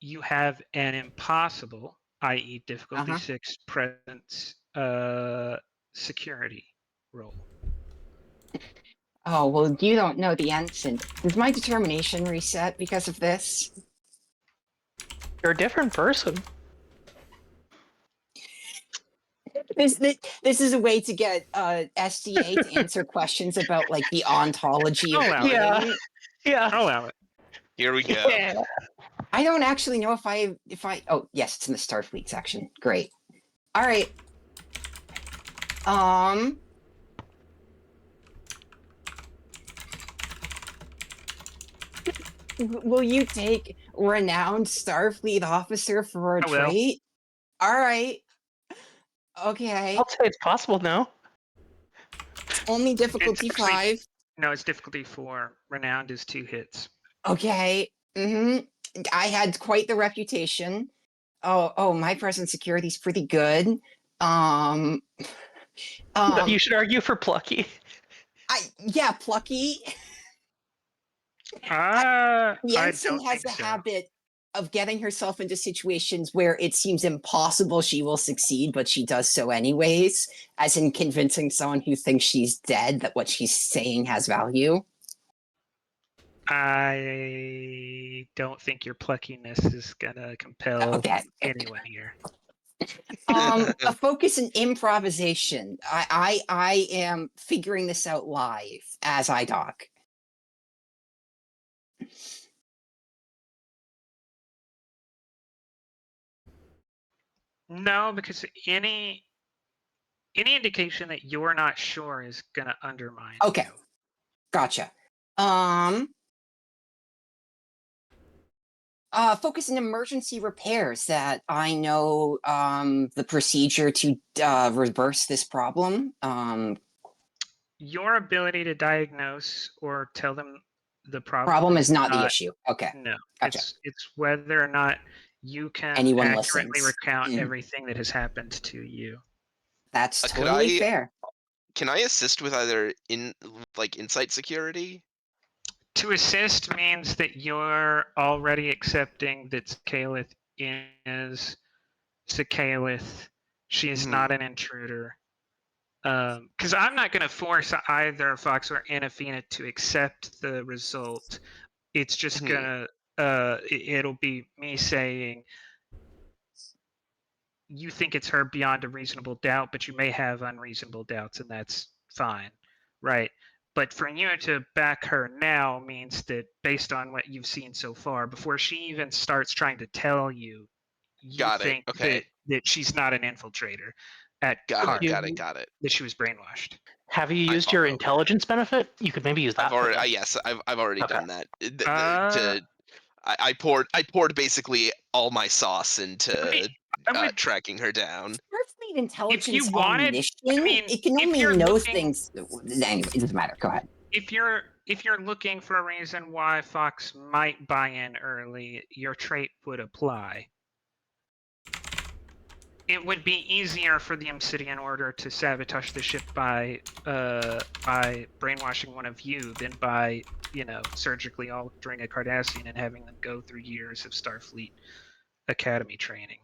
you have an impossible, i.e., difficulty 6 presence security roll. Oh, well, you don't know the ensign. Does my determination reset because of this? You're a different person. This is a way to get SDA to answer questions about like the ontology of I'll allow it. Yeah. being. Yeah. I'll allow it. Here we go. Yeah. I don't actually know if I oh yes, it's in the Starfleet section. Great. All right. Will you take renowned Starfleet officer for a I will. trait? All right. Okay. I'll say it's possible now. Only difficulty actually- 5. No, it's difficulty 4. Renowned is 2 hits. Okay. I had quite the reputation. Oh, my present security is pretty good. You should argue for Plucky. Yeah, Plucky. I Jensen don't has think the so. habit of getting herself into situations where it seems impossible she will succeed, but she does so anyways, as in convincing someone who thinks she's dead that what she's saying has value. I don't think your pluckiness is gonna compel Okay. anyone here. A focus in improvisation. I am figuring this out live as I dock. No, because any indication that you're not sure is gonna undermine. Okay. you. Gotcha. Focus in emergency repairs that I know the procedure to reverse this problem. Your ability to diagnose or tell them the Problem is not the issue. Okay. No, Gotcha. it's whether or not you can Anyone accurately listens. recount Mm. everything that has happened to you. That's Could totally I- fair. Can I assist with either insight security? To assist means that you're already accepting that Calith is Calith. She is Mhm. not an intruder. Because I'm not going to force either Fox or Anafina to accept the result. It's just Mhm. it'll be me saying, you think it's her beyond a reasonable doubt, but you may have unreasonable doubts, and that's fine, right? But for you to back her now means that based on what you've seen so far, before she even starts trying to tell you, you Got it, think okay. that she's not an infiltrator at Got heart, it. Got it. that she was brainwashed. Have you I used your follow. intelligence benefit? You could maybe use that. I've for already. this. Yes, I've already Okay. done that. Uh, I poured basically all my sauce into I would- tracking her down. Starfleet intelligence wanted- omniscient. I mean, it can if only you're know looking- things. Anyway, it doesn't matter. Go ahead. if you're looking for a reason why Fox might buy in early, your trait would apply. It would be easier for the Obsidian Order to sabotage the ship by brainwashing one of you than by, surgically altering a Cardassian and having them go through years of Starfleet Academy training.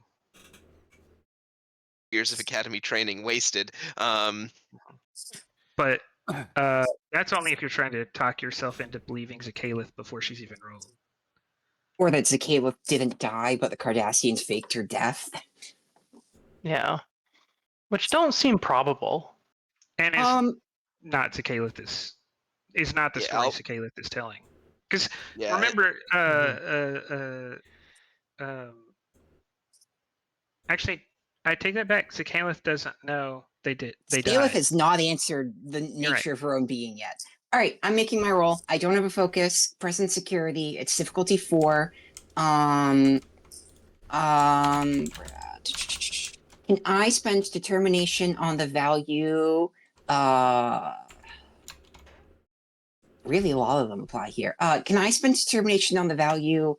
Years of academy training wasted. But that's only if you're trying to talk yourself into believing Zakhalith before she's even rolled. Or that Zakhalith didn't die, but the Cardassians faked her death. Yeah. Which don't seem probable. And is not Zakhalith is not the Yeah, story I'll- Zakhalith is telling. Because Yeah. remember, actually, I take that back. Zakhalith doesn't know they died. Zakhalith has not answered the nature right. of her own being yet. All right, I'm making my roll. I don't have a focus. Present security. It's difficulty 4. Can I spend determination on the value? Really, a lot of them apply here. Can I spend determination on the value?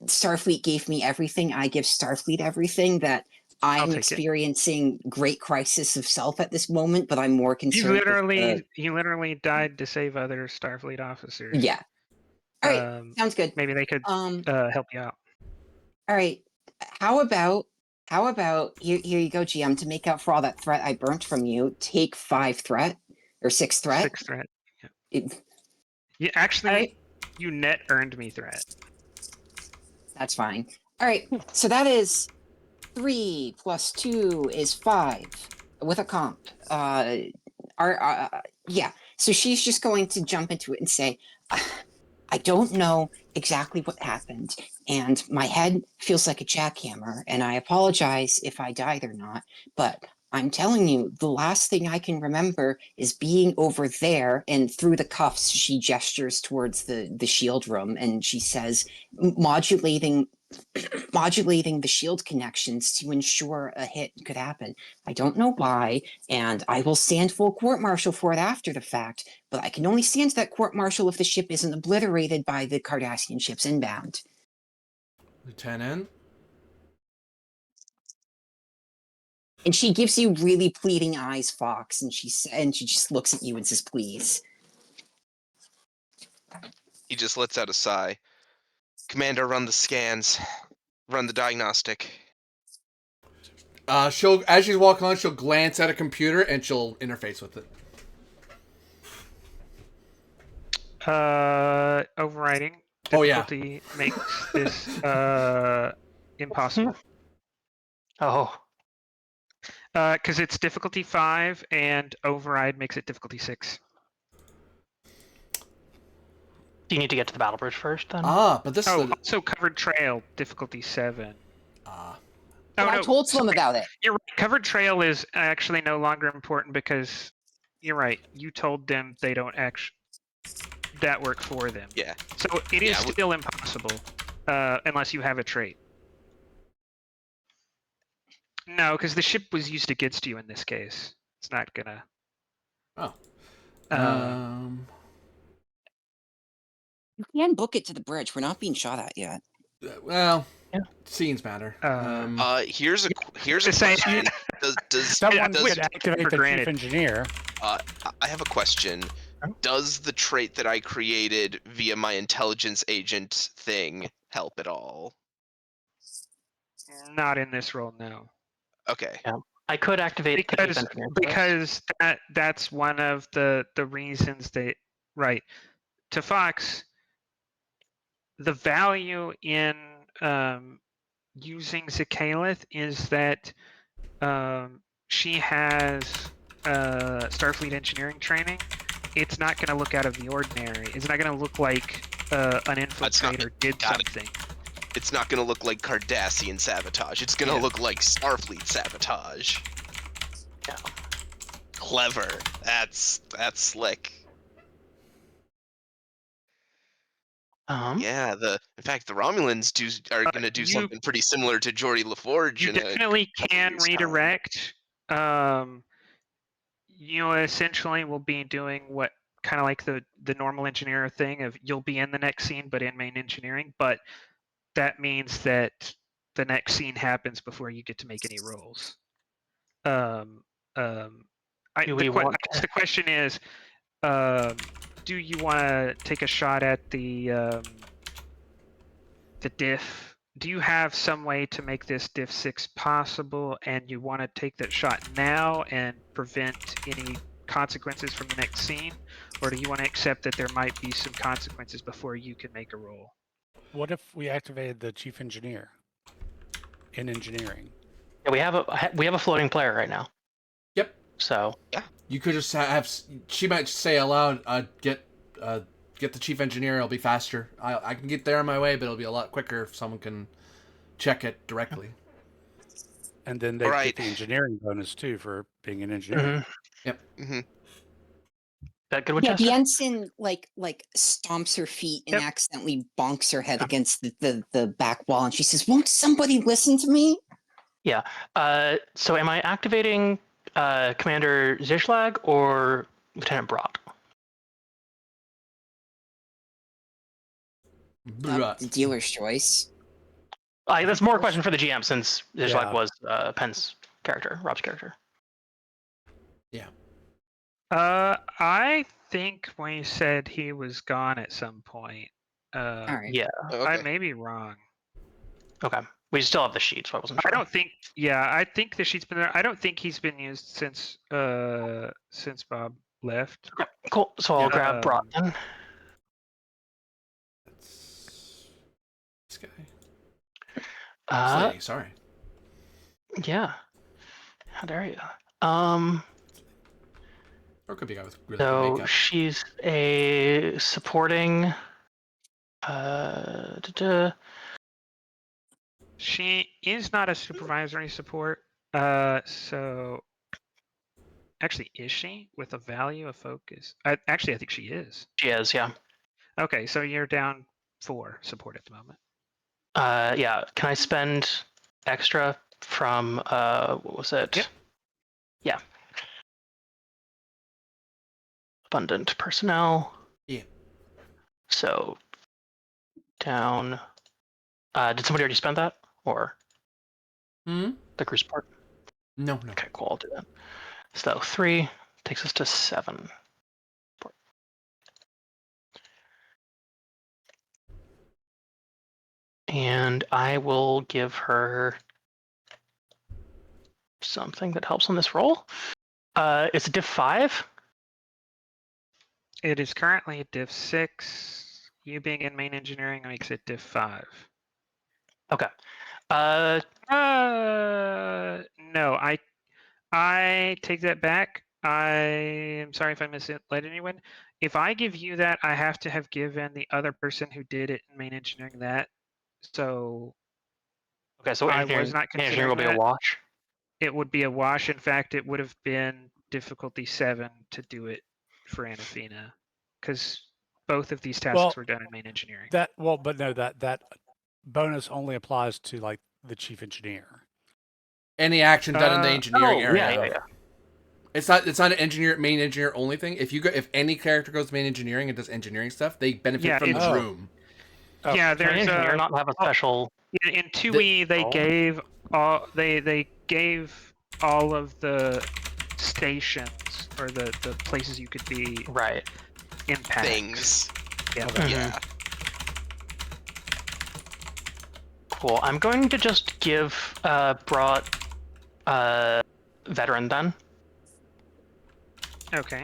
Starfleet gave me everything. I give Starfleet everything. That I'm take it. experiencing great crisis of self at this moment, but I'm more He concerned. literally died to save other Starfleet officers. Yeah. All right. Sounds good. Maybe they could help you out. All right. How about here you go, GM, to make up for all that threat I burnt from you, take 5 threat or 6 threat. 6 threat. It- You actually, all right, you net earned me threat. that's fine. All right, so that is 3 plus 2 is 5 with a comp. Yeah. So she's just going to jump into it and say, I don't know exactly what happened, and my head feels like a jackhammer, and I apologize if I died or not, but I'm telling you, the last thing I can remember is being over there, and through the cuffs, she gestures towards the shield room, and she says, modulating the shield connections to ensure a hit could happen. I don't know why, and I will stand full court-martial for it after the fact, but I can only stand that court-martial if the ship isn't obliterated by the Cardassian ships inbound. Lieutenant? And she gives you really pleading eyes, Fox, and she just looks at you and says, please. He just lets out a sigh. Commander, run the scans. Run the diagnostic. She'll, as she's walking on, she'll glance at a computer and she'll interface with it. Overriding Oh, yeah. difficulty makes this impossible. Oh, Because it's difficulty 5 and override makes it difficulty 6. do you need to get to the battle bridge first then? But this Oh, is the... also covered trail difficulty 7. Well, I told them about it. You're right. Covered trail is actually no longer important because you're right. You told them they don't actually that work for them. Yeah. So it is Yeah, still impossible unless you have a trait. No, because the ship was used against you in this case. It's not gonna. Oh. You can book it to the bridge. We're not being shot at yet. Well, Yeah. scenes matter. Here's a To say- question. Does Someone does would activate for the granted. chief engineer. I have a question. Does the trait that I created via my intelligence agent thing help at all? Not in this role, no. Okay. Yeah. I could activate the chief Because engineer first. because that's one of the reasons they right to Fox. The value in using Zakhalith is that she has Starfleet engineering training. It's not going to look out of the ordinary. It's not going to look like an infiltrator did something. It's not going to look like Cardassian sabotage. It's going to look like Starfleet sabotage. Yeah. Clever. That's slick. Yeah, in fact the Romulans are going to do something pretty similar to Geordi LaForge. You definitely can years' time. redirect. You essentially will be doing what kind of like the normal engineer thing of you'll be in the next scene but in main engineering, but that means that the next scene happens before you get to make any rolls. The question is, do you want to take a shot at the diff? Do you have some way to make this diff 6 possible, and you want to take that shot now and prevent any consequences from the next scene, or do you want to accept that there might be some consequences before you can make a roll? What if we activated the chief engineer in engineering? Yeah, we have a floating player right now. Yep. So you could just have. She might say aloud, "Get the chief engineer. It'll be faster. I can get there on my way, but it'll be a lot quicker if someone can check it directly." And then they get the engineering bonus too for being an engineer. Mm-hmm. Yep. Mm-hmm. That good with Yeah, Chester? the ensign like stomps her feet and accidentally bonks her head against the back wall, and she says, "Won't somebody listen to me?" Yeah. So am I activating Commander Zishlag or Lieutenant Brock? The dealer's choice. That's more a question for the GM since Zishlag was Penn's character, Rob's character. Yeah. I think when you said he was gone at some point. All right. Yeah. Okay. I may be wrong. Okay. We still have the sheet, so I wasn't sure. I don't think. Yeah, I think the sheet's been there. I don't think he's been used since Bob left. Okay, cool. So I'll Yeah. grab Brought then. That's this guy. Uh, Slay, sorry. yeah. How dare you? Or it could be a guy with really good So makeup. she's a supporting. She is not a supervisory support. So actually, is she with a value of focus? Actually, I think she is. She is, yeah. Okay, so you're down 4 support at the moment. Yeah. Can I spend extra from what was it? Yep. Yeah. Abundant personnel. Yeah. So down. Did somebody already spend that, or Hmm. the crew support? No. Okay, cool. I'll do that. So 3 takes us to 7. And I will give her something that helps on this roll. It's a diff 5. It is currently a diff 6. You being in main engineering makes it diff 5. Okay. No, I take that back. I am sorry if I misled anyone. If I give you that, I have to have given the other person who did it in main engineering that. So Okay, so I was not engineering will considering be a that. wash. It would be a wash. In fact, it would have been difficulty 7 to do it for Anafina, because both of these tasks Well, were done in main engineering. but no, that bonus only applies to like the chief engineer. Any action done in the engineering area. Yeah. It's not an main engineer only thing. If any character goes to main engineering and does engineering stuff, they benefit Yeah, from the it's- room. Oh, Yeah, Can an there's engineer not have a special? in 2E they Oh. gave all they gave all of the stations or the places you could be Right. impacts. Things. Yeah. Okay. Yeah. Cool. I'm going to just give Brought veteran then. Okay.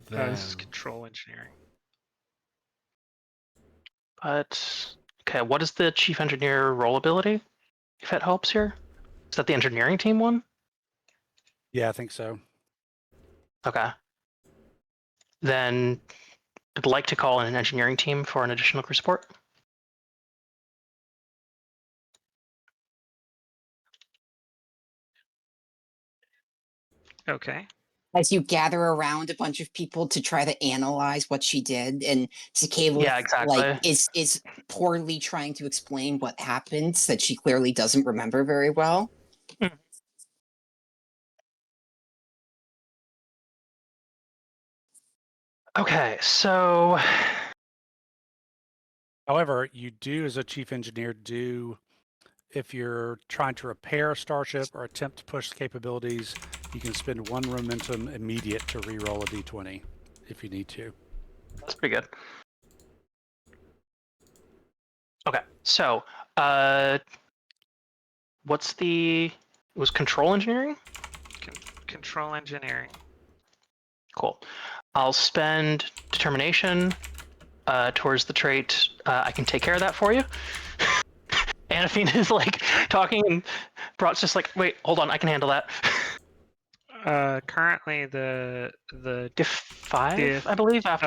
This is Then control engineering. But okay, what is the chief engineer role ability? If it helps here, is that the engineering team one? Yeah, I think so. Okay. Then I'd like to call in an engineering team for an additional crew support. Okay. As you gather around a bunch of people to try to analyze what she did, and Cicala Yeah, exactly. is poorly trying to explain what happened that she clearly doesn't remember very well. Okay, so However, you do, as a chief engineer, if you're trying to repair a starship or attempt to push capabilities, you can spend 1 momentum immediate to reroll a d20 if you need to. that's pretty good. Okay, so what's it was control engineering? Control engineering. Cool. I'll spend determination towards the trait. I can take care of that for you. Anafina is like talking, and Brought's just like, wait, hold on, I can handle that. Currently the Diff 5, Diff, I believe, after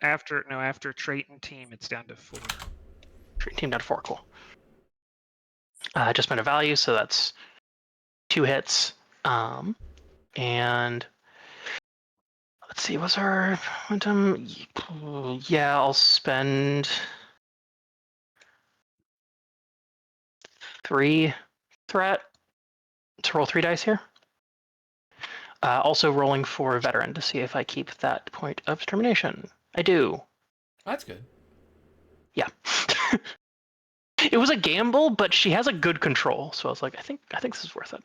after trait and team, it's down to 4. team down to 4. Cool. I just spent a value, so that's 2 hits. And let's see, what's our momentum? Yeah, I'll spend 3 threat to roll 3 dice here. Also rolling for veteran to see if I keep that point of determination. I do. that's good. Yeah. It was a gamble, but she has a good control, so I was like, I think this is worth it.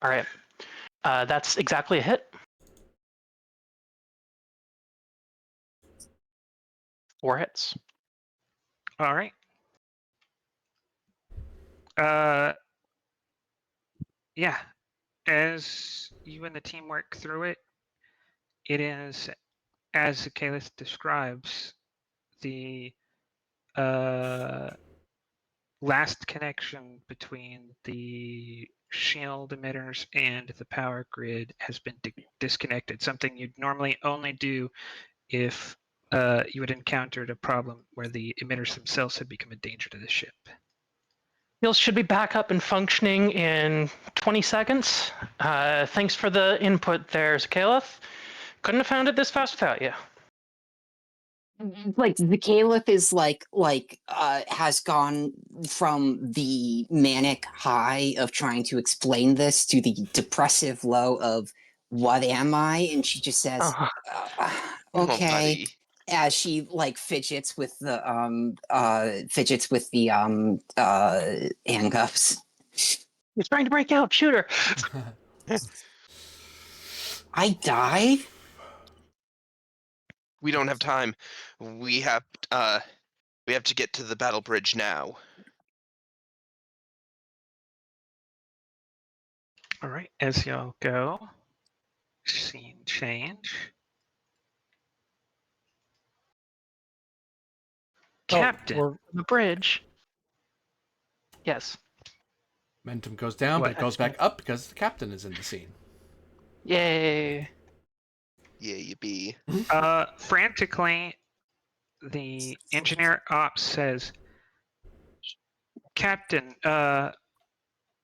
All right. That's exactly a hit. 4 hits. All right. Yeah. As you and the team work through it, it is, as Kalis describes, the last connection between the shield emitters and the power grid has been disconnected, something you'd normally only do if you had encountered a problem where the emitters themselves had become a danger to the ship. Shields should be back up and functioning in 20 seconds. Thanks for the input there, Zakalith. Couldn't have found it this fast without you. Like the caliph is has gone from the manic high of trying to explain this to the depressive low of what am I? And she just says, Oh, okay, buddy. as she like fidgets with the handcuffs. He's trying to break out. Shoot her. I died. We don't have time. We have to get to the battle bridge now. All right, as y'all go, scene change. Captain, we're On the bridge. Yes. Momentum goes down, but What? it goes back up because the captain is in the scene. Yay. Yeah, you be. Frantically, the engineer ops says, Captain,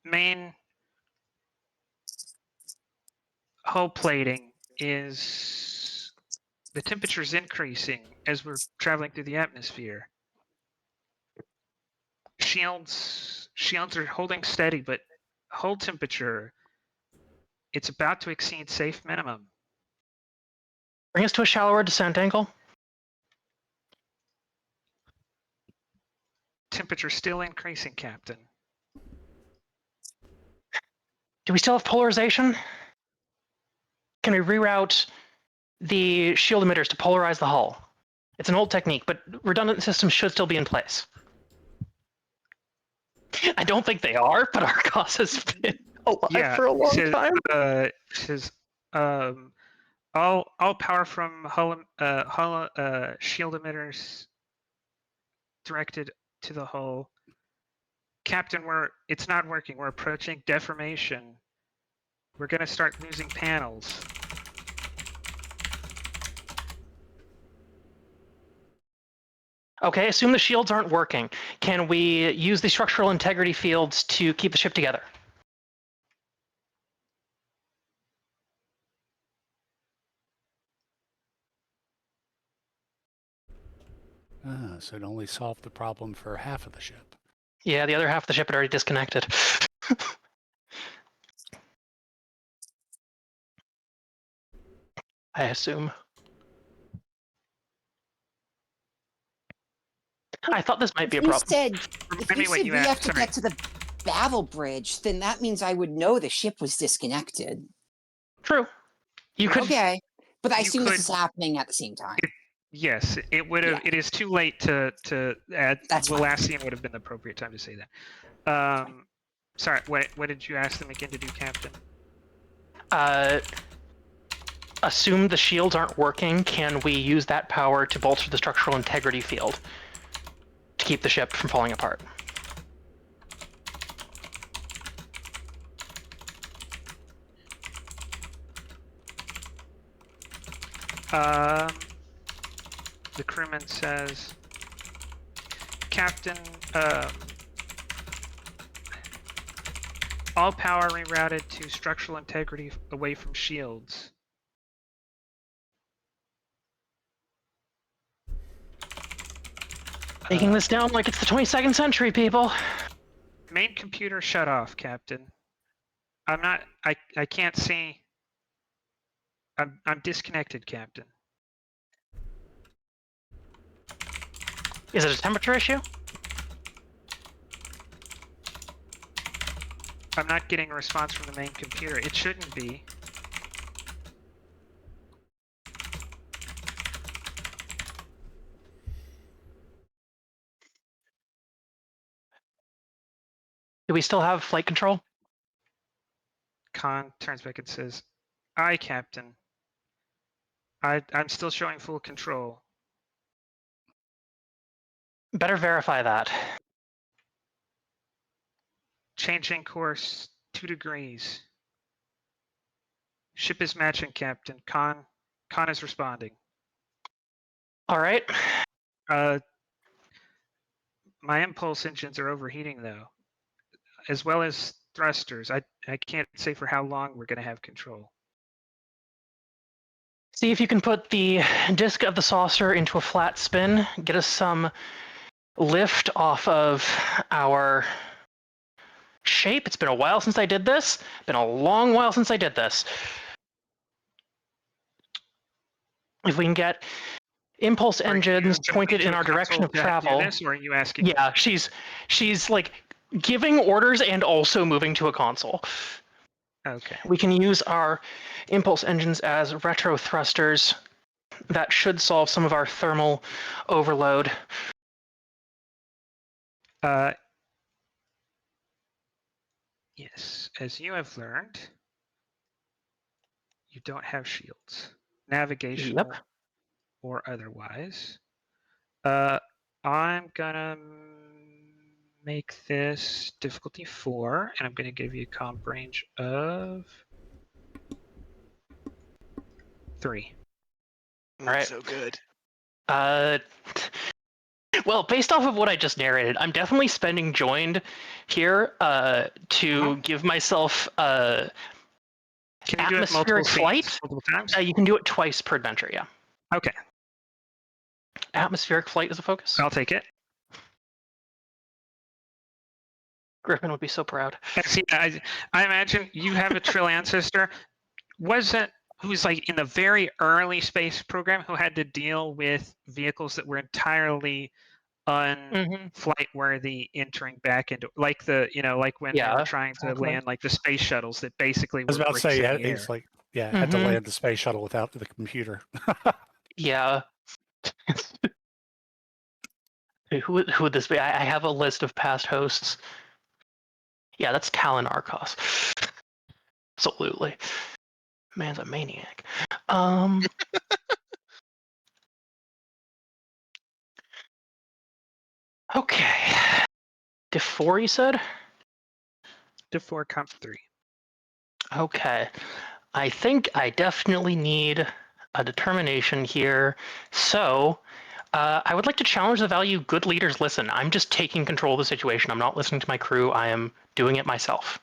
main hull plating is, the temperature is increasing as we're traveling through the atmosphere. Shields are holding steady, but hull temperature, it's about to exceed safe minimum. Bring us to a shallower descent angle. Temperature still increasing, Captain. Do we still have polarization? Can we reroute the shield emitters to polarize the hull? It's an old technique, but redundant systems should still be in place. I don't think they are, but our cause has been alive for a long time. Says, all power from hull shield emitters directed to the hull. Captain, it's not working. We're approaching deformation. We're gonna start losing panels. Okay, assume the shields aren't working. Can we use the structural integrity fields to keep the ship together? So it only solved the problem for half of the ship. Yeah, the other half of the ship had already disconnected. I assume. I thought this might be a You problem. said Remind if me you what said you we asked, have to sorry. get to the battle bridge, then that means I would know the ship was disconnected. True. You could. Okay, but I You assume this could- is happening at the same time. Yes, it would have. Yeah. It is too late to add. That's the fine. last scene would have been the appropriate time to say that. Sorry. What did you ask them again to do, Captain? Assume the shields aren't working. Can we use that power to bolster the structural integrity field to keep the ship from falling apart? The crewman says, Captain, all power rerouted to structural integrity away from shields. Taking this down like it's the 22nd century, people. Main computer shut off, Captain. I'm not. I can't see. I'm disconnected, Captain. Is it a temperature issue? I'm not getting a response from the main computer. It shouldn't be. Do we still have flight control? Khan turns back and says, "Aye, Captain. I'm still showing full control." Better verify that. Changing course 2 degrees. Ship is matching, Captain. Khan is responding. All right. My impulse engines are overheating though, as well as thrusters. I can't say for how long we're going to have control. See if you can put the disk of the saucer into a flat spin. Get us some lift off of our shape. It's been a while since I did this. Been a long while since I did this. If we can get impulse Are engines you pointed going in to our a direction console of to travel. do this, or are you asking? Yeah, she's like giving orders and also moving to a console. Okay. We can use our impulse engines as retro thrusters. That should solve some of our thermal overload. Yes, as you have learned, you don't have shields, navigational or otherwise. I'm gonna make this difficulty 4, and I'm gonna give you a comp range of 3. All right. So good. Well, based off of what I just narrated, I'm definitely spending joined here to give myself Can you do it multiple atmospheric flight. scenes, multiple times? You can do it twice per adventure, yeah. Okay, Atmospheric flight is a focus. I'll take it. Griffin would be so proud. See, I imagine you have a Trill ancestor. Who's like in the very early space program who had to deal with vehicles that were entirely unflight worthy entering back into like when they were trying to land like the space shuttles that basically were I was about to say, bricks in the he's air. like, had to land the space shuttle without the computer. Yeah. Who would this be? I have a list of past hosts. Yeah, that's Talon Arcos. Absolutely. Man's a maniac. Okay. Diff 4, you said? Diff 4, comp 3. Okay. I think I definitely need a determination here. So I would like to challenge the value good leaders listen. I'm just taking control of the situation. I'm not listening to my crew. I am doing it myself.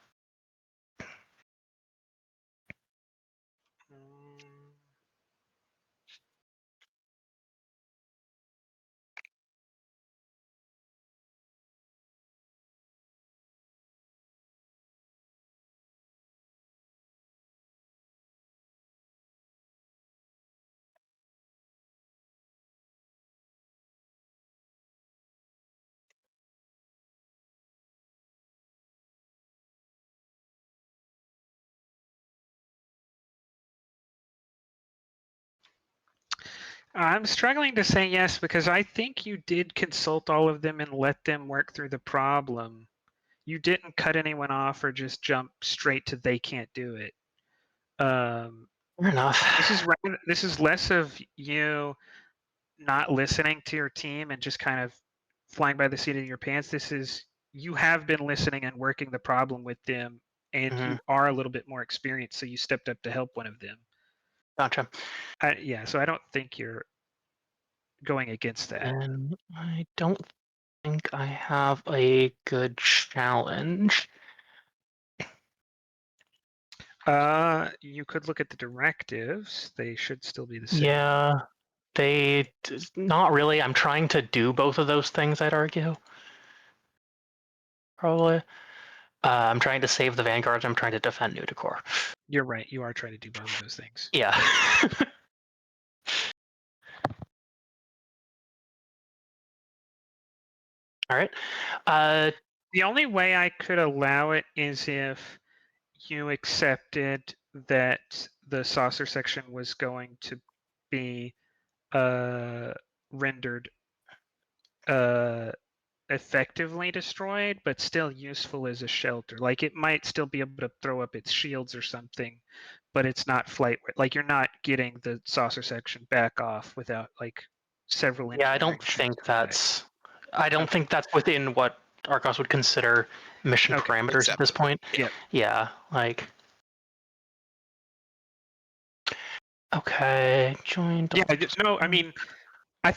I'm struggling to say yes because I think you did consult all of them and let them work through the problem. You didn't cut anyone off or just jump straight to they can't do it. Fair enough. This is less of you not listening to your team and just kind of flying by the seat of your pants. This is you have been listening and working the problem with them, and you are a little bit more experienced, so you stepped up to help one of them. Gotcha. So I don't think you're going against that. And I don't think I have a good challenge. You could look at the directives. They should still be the same. Yeah, not really. I'm trying to do both of those things, I'd argue. Probably. I'm trying to save the Vanguard. I'm trying to defend New Decor. You're right. You are trying to do both of those things. Yeah. All right. The only way I could allow it is if you accepted that the saucer section was going to be rendered effectively destroyed, but still useful as a shelter. Like it might still be able to throw up its shields or something, but it's not flight. Like you're not getting the saucer section back off without like several Yeah, I don't interactions think away. that's. I don't Okay. think that's within what Arcos would consider mission Okay, parameters at this acceptable. point. Yep. Yeah, like. Okay, join. Yeah. No, I mean, a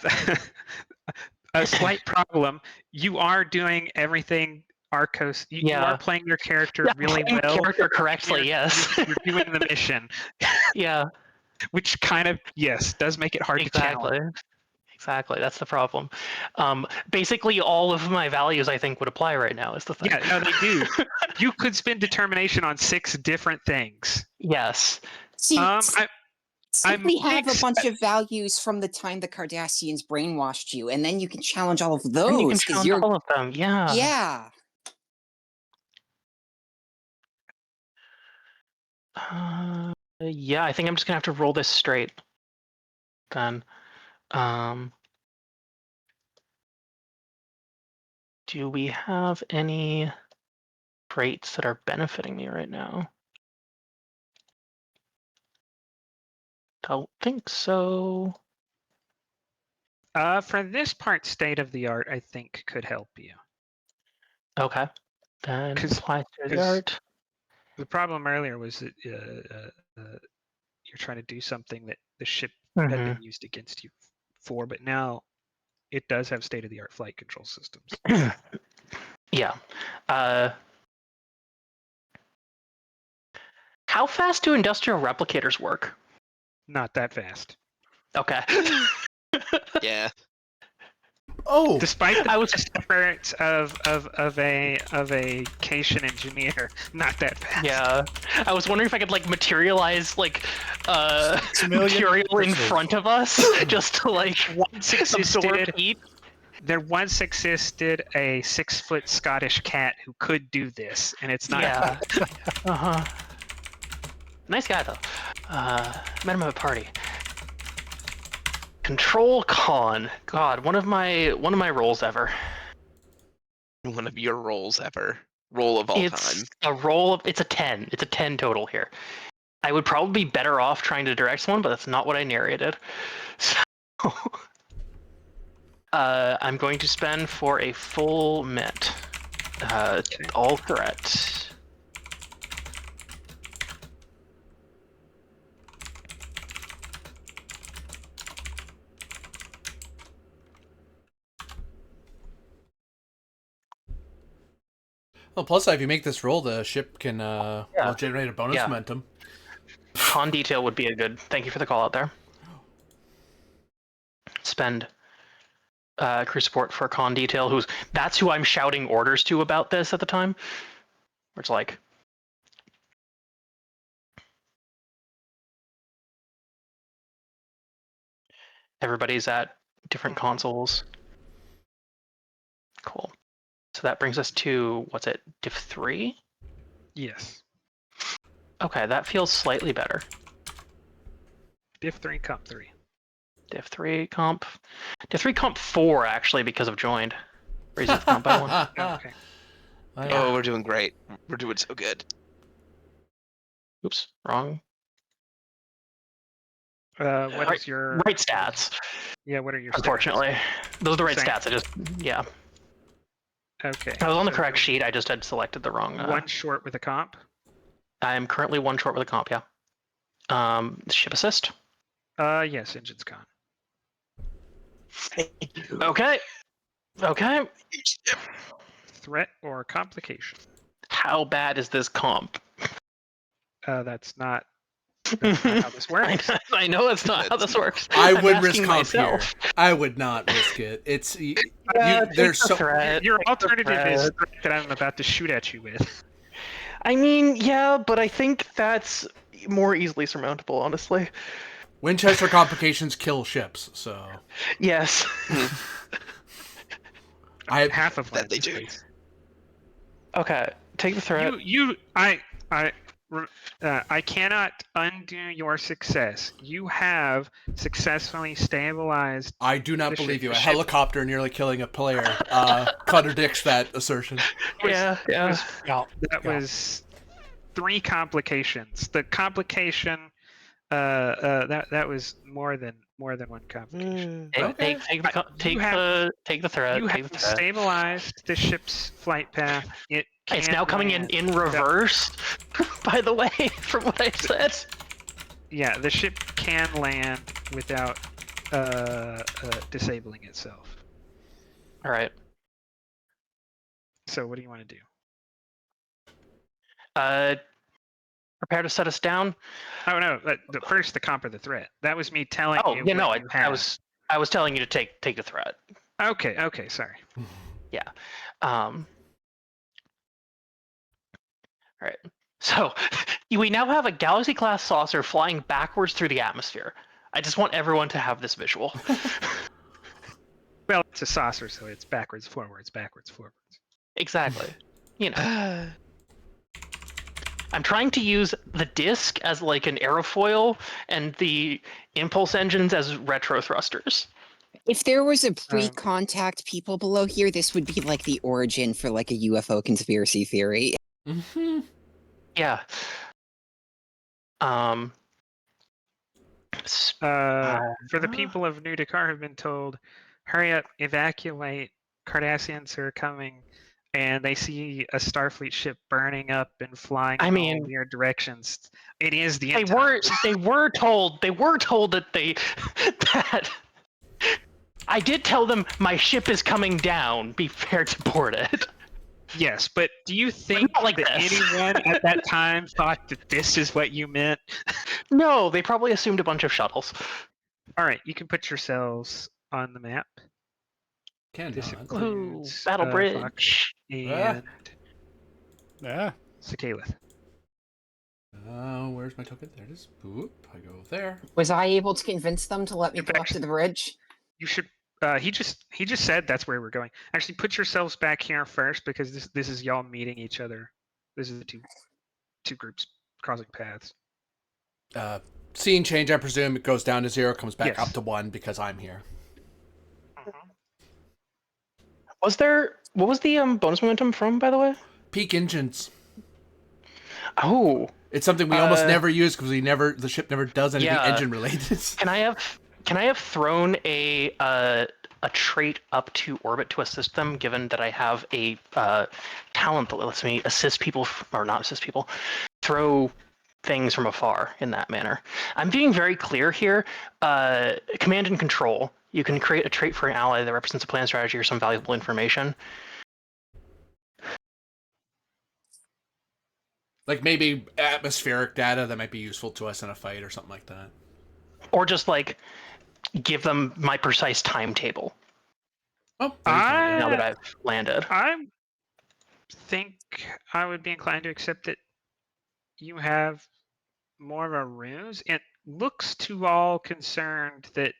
slight problem. You are doing everything Arcos. You are Yeah. playing your character Yeah, really playing well. character correctly. Yes. You're doing the mission, Yeah. which kind of does make it hard to challenge. Exactly. Exactly. That's the problem. Basically, all of my values I think would apply right now. Is the thing. Yeah, no, they do. You could spend determination on 6 different things. Yes. See, I'm simply have a mixed. bunch of values from the time the Cardassians brainwashed you, and then you can challenge all of And you can those because challenge you're all of them. Yeah. yeah. Yeah. I think I'm just gonna have to roll this straight. Then. Do we have any traits that are benefiting me right now? Don't think so. For this part, state of the art, I think could help you. Okay. Then 'Cause- apply to the 'cause art. The problem earlier was that you're trying to do something that the ship had been used against you for, but now it does have state-of-the-art flight control systems. Yeah. How fast do industrial replicators work? Not that fast. Okay. Yeah. Oh, Despite the I was- efforts of a Cation engineer, not that fast. Yeah. I was wondering if I could like materialize like material in front of us just to like Once absorb existed, heat. there once existed a 6-foot Scottish cat who could do this, and it's not. Yeah. Uh-huh. Nice guy though. Met him at a party. Control con. God, one of my roles ever. One of your roles ever. Roll of all It's time. a roll of it's a 10. It's a 10 total here. I would probably be better off trying to direct someone, but that's not what I narrated. So I'm going to spend for a full met. All threat. well, plus side, if you make this roll, the ship can will generate a bonus Yeah. momentum. Con detail would be a good. Thank you for the call out there. Spend crew support for con detail. That's who I'm shouting orders to about this at the time. Where it's like, everybody's at different consoles. Cool. So that brings us to what's it? Div 3. Yes. Okay, that feels slightly better. Div 3, Comp 3. Div 3 comp. Div 3 comp 4 actually because of joined. Raises the comp by 1. Okay. Oh, we're doing great. We're doing so good. Oops, wrong. What is your Right stats? Yeah, what are your stats? Unfortunately, those are the right Same. stats. Okay. I was on the so correct you're sheet. I just had selected the wrong. one short with a comp. I'm currently 1 short with a comp. Yeah. Ship assist. Yes, engine's con. Okay. Okay. Threat or complication. How bad is this comp? That's not how this works. I know it's not how this works. I I'm would risk asking comp myself. here. I would not risk it. It's Take there's the so threat. Your Take the alternative is threat. threat that I'm about to shoot at you with. I mean, yeah, but I think that's more easily surmountable, honestly. Winchester complications kill ships. So Yes. I Half of That they in do. space. Okay. Take the threat. I I cannot undo your success. You have successfully stabilized. I do not The believe ship- you. the A ship- helicopter nearly killing a player contradicts that assertion. Yeah, yeah. Yeah. That Yeah. was 3 complications. The complication, that was more than one complication. Mm. Take, Okay. take, take, the, You have take the threat. you Take have the threat. stabilized the ship's flight path. It can It's now coming land in without- reverse, by the way, from what I said. Yeah, the ship can land without disabling itself. All right. So what do you want to do? Prepare to set us down. Oh no! First, the comp or the threat. That was me telling Oh, you. yeah, no, what you have. I was telling you to take the threat. Okay. Okay. Sorry. Yeah. All right. So we now have a galaxy-class saucer flying backwards through the atmosphere. I just want everyone to have this visual. Well, it's a saucer, so it's backwards, forwards, backwards, forwards. Exactly. You know. I'm trying to use the disc as like an aerofoil and the impulse engines as retro thrusters. If there was a pre-contact people below here, this would be like the origin for like a UFO conspiracy theory. Mm-hmm. Yeah. For the people of New Dakar have been told, hurry up, evacuate. Cardassians are coming, and they see a Starfleet ship burning up and flying in all weird directions. It is the end times. They were told that that I did tell them my ship is coming down. Be prepared to board it. Yes, but do you think like that this. anyone at that time thought that this is what you meant? No, they probably assumed a bunch of shuttles. All right, you can put yourselves on the map. Can This not. includes Battle Bridge Fox and Yeah. Sakhalith. Where's my token? There it is. Boop. I go there. Was I able to convince them to let me go up to the bridge? You should. He just said that's where we're going. Actually, put yourselves back here first because this is y'all meeting each other. This is the two groups crossing paths. Scene change. I presume it goes down to 0, comes back Yes. up to 1 because I'm here. What was the bonus momentum from, by the way? Peak engines. Oh. It's something we almost never use because the ship never does anything engine related. Can I have thrown a trait up to orbit to assist them, given that I have a talent that lets me assist people, or not assist people, throw things from afar in that manner? I'm being very clear here. Command and control. You can create a trait for an ally that represents a plan, strategy, or some valuable information. Like maybe atmospheric data that might be useful to us in a fight or something like that. Or just like give them my precise timetable. Oh, now that I've landed. I think I would be inclined to accept that you have more of a ruse. It looks to all concerned that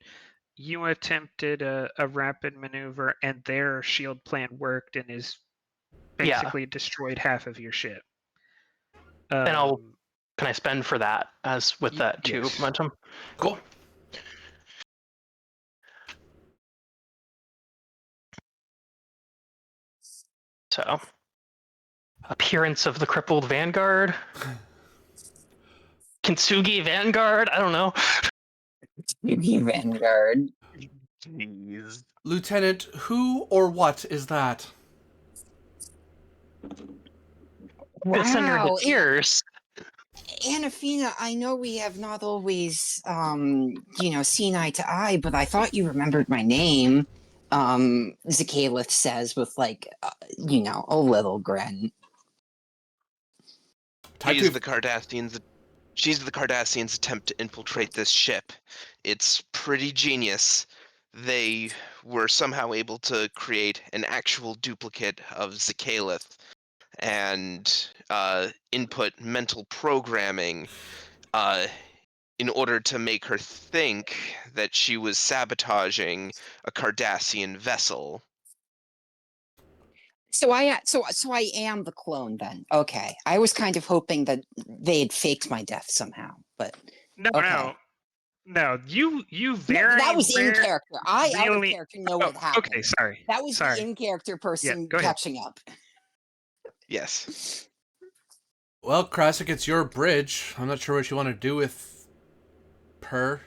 you attempted a rapid maneuver and their shield plan worked and is basically destroyed half of your ship. Then can I spend for that as with that 2 momentum? Cool. So, appearance of the crippled Vanguard. Kintsugi Vanguard. I don't know. Kintsugi Vanguard. Jeez. Lieutenant, who or what is that? It's under his ears. Anafina, I know we have not always, seen eye to eye, but I thought you remembered my name. Zakhalith says with a little grin. She's the Cardassians' attempt to infiltrate this ship. It's pretty genius. They were somehow able to create an actual duplicate of Zakhalith and input mental programming in order to make her think that she was sabotaging a Cardassian vessel. So I am the clone then. Okay. I was kind of hoping that they had faked my death somehow, but No, okay. no. You No, very that was in character. I out of really. character know Oh, what happened. okay. Sorry. That was the Sorry. in character Yeah. person Go ahead. catching up. Yes. Well, Krasik, it's your bridge. I'm not sure what you want to do with her.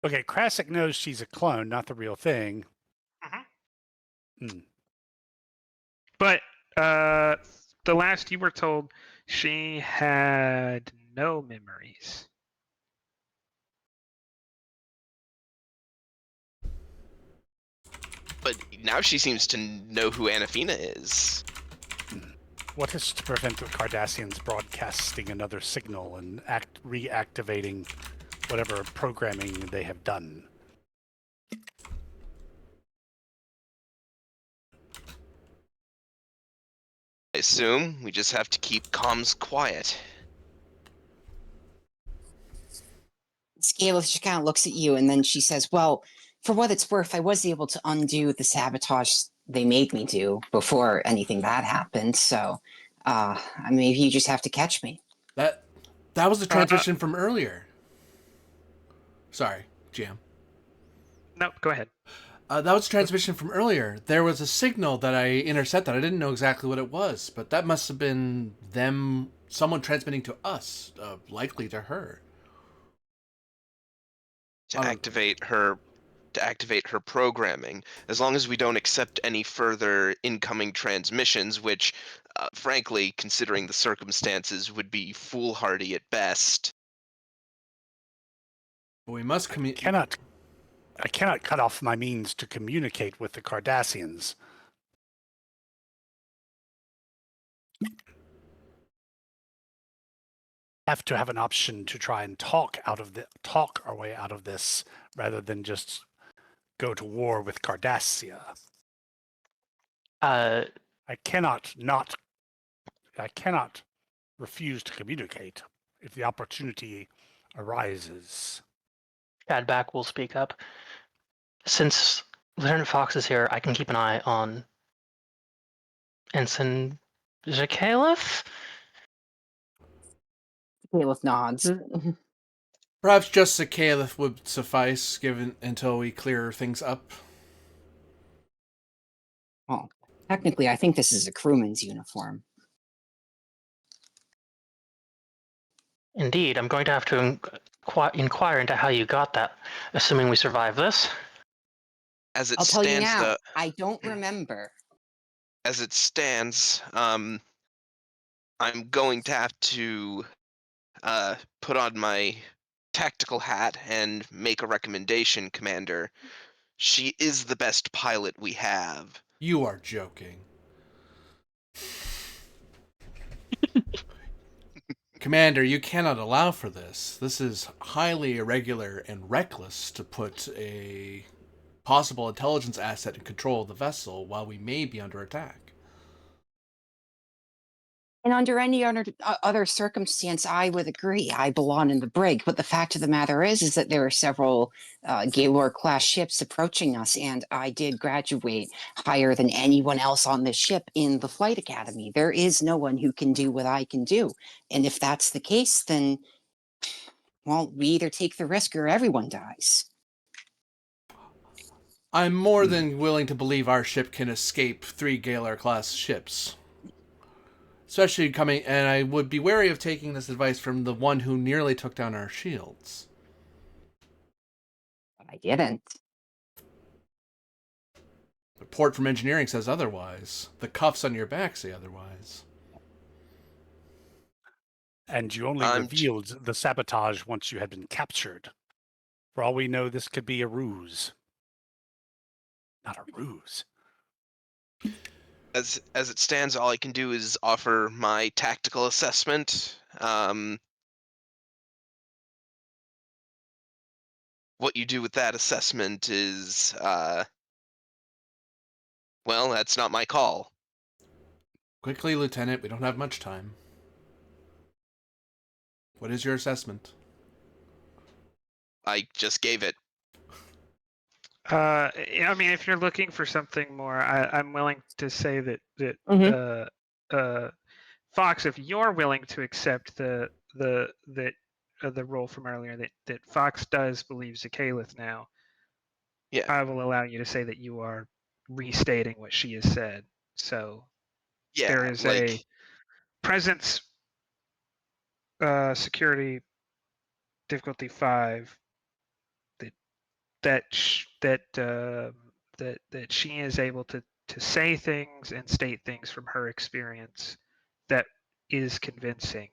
Okay, Krasik knows she's a clone, not the real thing. Mhm. Hmm. But the last you were told, she had no memories. But now she seems to know who Anafina is. What is to prevent the Cardassians broadcasting another signal and reactivating whatever programming they have done? I assume we just have to keep comms quiet. Scaleth just kind of looks at you and then she says, well, for what it's worth, I was able to undo the sabotage they made me do before anything bad happened. So maybe you just have to catch me. That was the transition from earlier. Sorry, Jam. No, go ahead. That was a transmission from earlier. There was a signal that I intercepted. I didn't know exactly what it was, but that must have been someone transmitting to us, likely to her. To activate her programming. As long as we don't accept any further incoming transmissions, which, frankly, considering the circumstances, would be foolhardy at best. But we must I cannot cut off my means to communicate with the Cardassians. Have to have an option to try and talk our way out of this rather than just go to war with Cardassia. Uh, I cannot refuse to communicate if the opportunity arises. Shadback will speak up. Since Lieutenant Fox is here, I can keep an eye on Ensign Jacalith? Scaleth nods. Perhaps just a Caliph would suffice, given until we clear things up. Well, technically, I think this is a crewman's uniform. Indeed, I'm going to have to inquire into how you got that, assuming we survive this. As it I'll tell you stands, now, though, I don't remember. as it stands, I'm going to have to put on my tactical hat and make a recommendation, Commander. She is the best pilot we have. You are joking. Commander, you cannot allow for this. This is highly irregular and reckless to put a possible intelligence asset in control of the vessel while we may be under attack. And under any other circumstance, I would agree. I belong in the brig. But the fact of the matter is that there are several Gaylord-class ships approaching us, and I did graduate higher than anyone else on this ship in the flight academy. There is no one who can do what I can do. And if that's the case, then, well, we either take the risk or everyone dies. I'm more than willing to believe our ship can escape 3 Gaylord-class ships. Especially coming, and I would be wary of taking this advice from the one who nearly took down our shields. But I didn't. The report from engineering says otherwise. The cuffs on your back say otherwise. And you only revealed the sabotage once you had been captured. For all we know, this could be a ruse. Not a ruse. As it stands, all I can do is offer my tactical assessment. What you do with that assessment is, well, that's not my call. Quickly, Lieutenant, we don't have much time. What is your assessment? I just gave it. I mean, if you're looking for something more, I'm willing to say that Mhm. Fox, if you're willing to accept the role from earlier that Fox does believe Zakalith now, Yeah. I will allow you to say that you are restating what she has said. So there Yeah. is a Like. presence security difficulty 5 that that she is able to say things and state things from her experience that is convincing.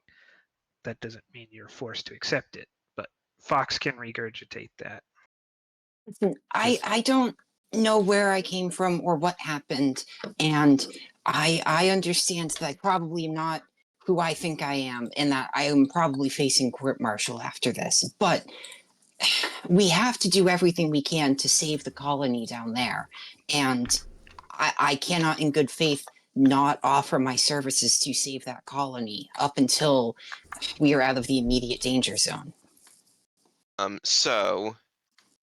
That doesn't mean you're forced to accept it, but Fox can regurgitate that. Listen, Is I don't know where I came from or what happened, and I understand that I probably am not who I think I am, and that I am probably facing court martial after this. But we have to do everything we can to save the colony down there, and I cannot, in good faith, not offer my services to save that colony up until we are out of the immediate danger zone. So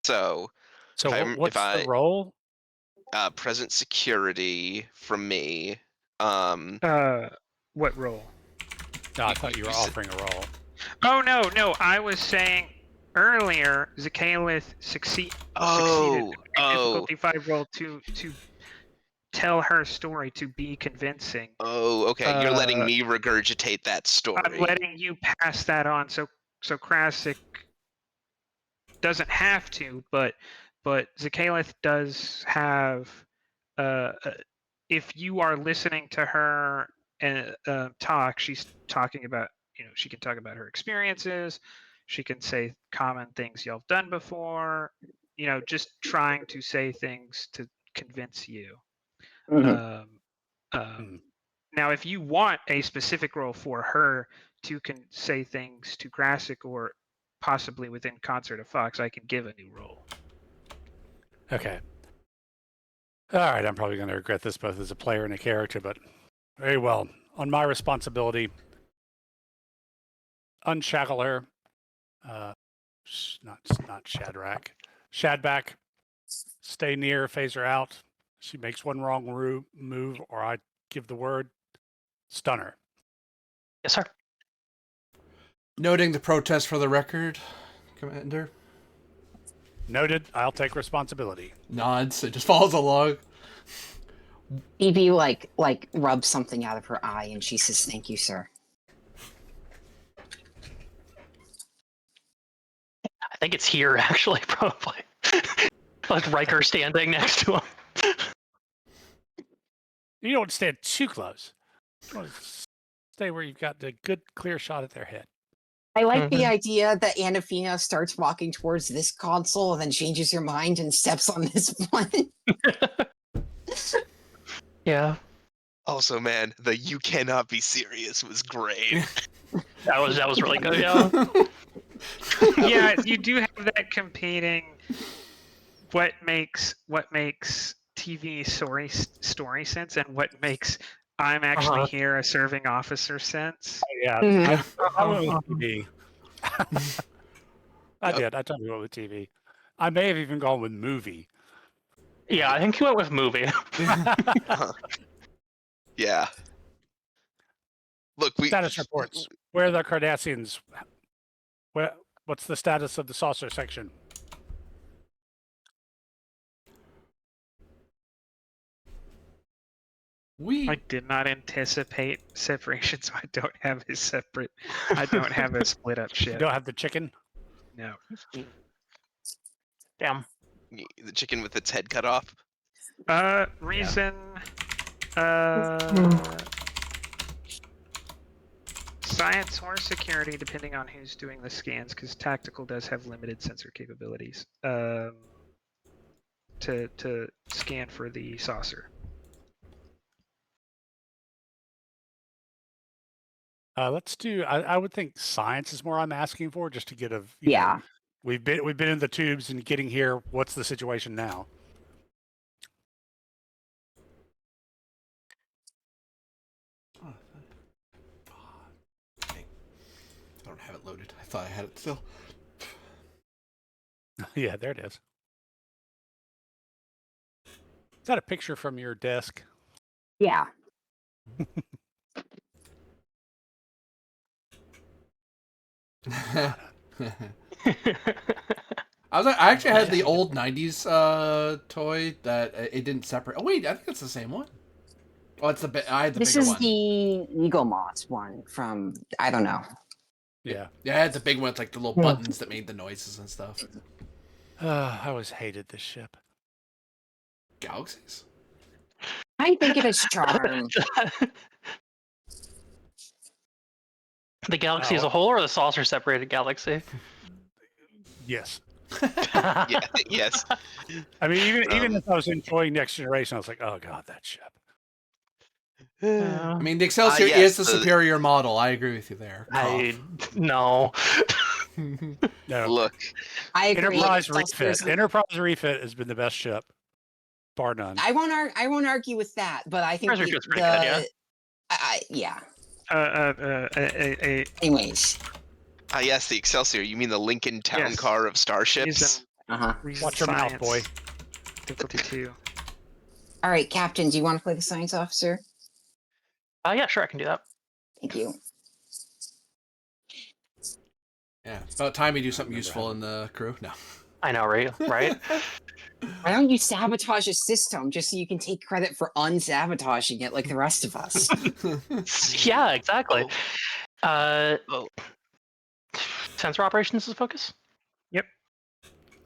so if what's the I role? present security from me, What role? No, I thought you were you said, offering a role. Oh no, I was saying earlier Zakalith succeeded oh, a difficulty 5 roll to tell her story, to be convincing. okay. You're letting me regurgitate that I'm story. letting you pass that on. So Krasik doesn't have to, but Zakalith does have. If you are listening to her talk, she's talking about, she can talk about her experiences. She can say common things y'all have done before. Just trying to say things to convince you. Mhm. Um, um, Hmm. Now, if you want a specific role for her to say things to Grassic or possibly within concert of Fox, I can give a new role. Okay. All right, I'm probably going to regret this both as a player and a character, but very well. On my responsibility, unshackle her. Not Shadrach. Shadback. Stay near, phase her out. She makes one wrong move, or I give the word. Stun her. Yes, sir. Noting the protest for the record, Commander. Noted. I'll take responsibility. Nods. It just follows along. Evie like rubs something out of her eye, and she says, "Thank you, sir." I think it's here, actually, probably. Like Riker standing next to him. You don't stand too close. You want to stay where you've got the good, clear shot at their head. I like the Mhm. idea that Anafina starts walking towards this console and then changes her mind and steps on this one. Yeah, Also, man, the "you cannot be serious" was great. that was really good. Yeah. Yeah, you do have that competing. What makes TV story sense, and what makes I'm actually Uh-huh. here a serving officer sense. Yeah, Mhm. Yeah. I went with Uh-huh. TV. I Yep. did. I totally went with TV. I may have even gone with movie. Yeah, I think you went with movie. Uh-huh. Yeah. Look, Status reports. Where are the Cardassians? What's the status of the saucer section? We I did not anticipate separation, so I don't have a separate. I don't have a split up You ship. don't have the chicken? No. Damn. the chicken with its head cut off. Reason. Science or security, depending on who's doing the scans, because tactical does have limited sensor capabilities. To scan for the saucer. Let's do. I would think science is more I'm asking for, just to get a. Yeah. We've been in the tubes and getting here. What's the situation now? Dang. I don't have it loaded. I thought I had it still. Yeah, there it is. Is that a picture from your desk? Yeah. I actually had the old '90s toy that it didn't separate. Oh wait, I think it's the same one. Oh, it's I had the This bigger is one. the Eagle Moss one from, I don't know. Yeah. Yeah, I had the big one with like the little buttons that made the noises and stuff. I always hated this ship. Galaxies? I think it is charm. The galaxy as a whole, or the saucer-separated galaxy? Yes. Yeah. Yes. I mean, even if I was enjoying Next Generation, I was like, oh god, that ship. I mean, the Excelsior yes, is the superior model. I agree with you there. No. No. Look, I agree. Enterprise Saucer's- refit. Enterprise refit has been the best ship, bar none. I won't argue with that, but I think Enterprise refit's pretty good, yeah. yeah. Anyways, yes, the Excelsior. You mean the Lincoln town Yes. car of starships? Reason, uh-huh. reason Watch your mouth, science, boy. Difficulty 2. All right, Captain, do you want to play the science officer? Yeah, sure, I can do that. Thank you. Yeah, it's about time you do something useful in the crew. No. I know, right? Right? Why don't you sabotage a system just so you can take credit for unsabotaging it like the rest of us? Yeah, exactly. Oh. Sensor operations is focus?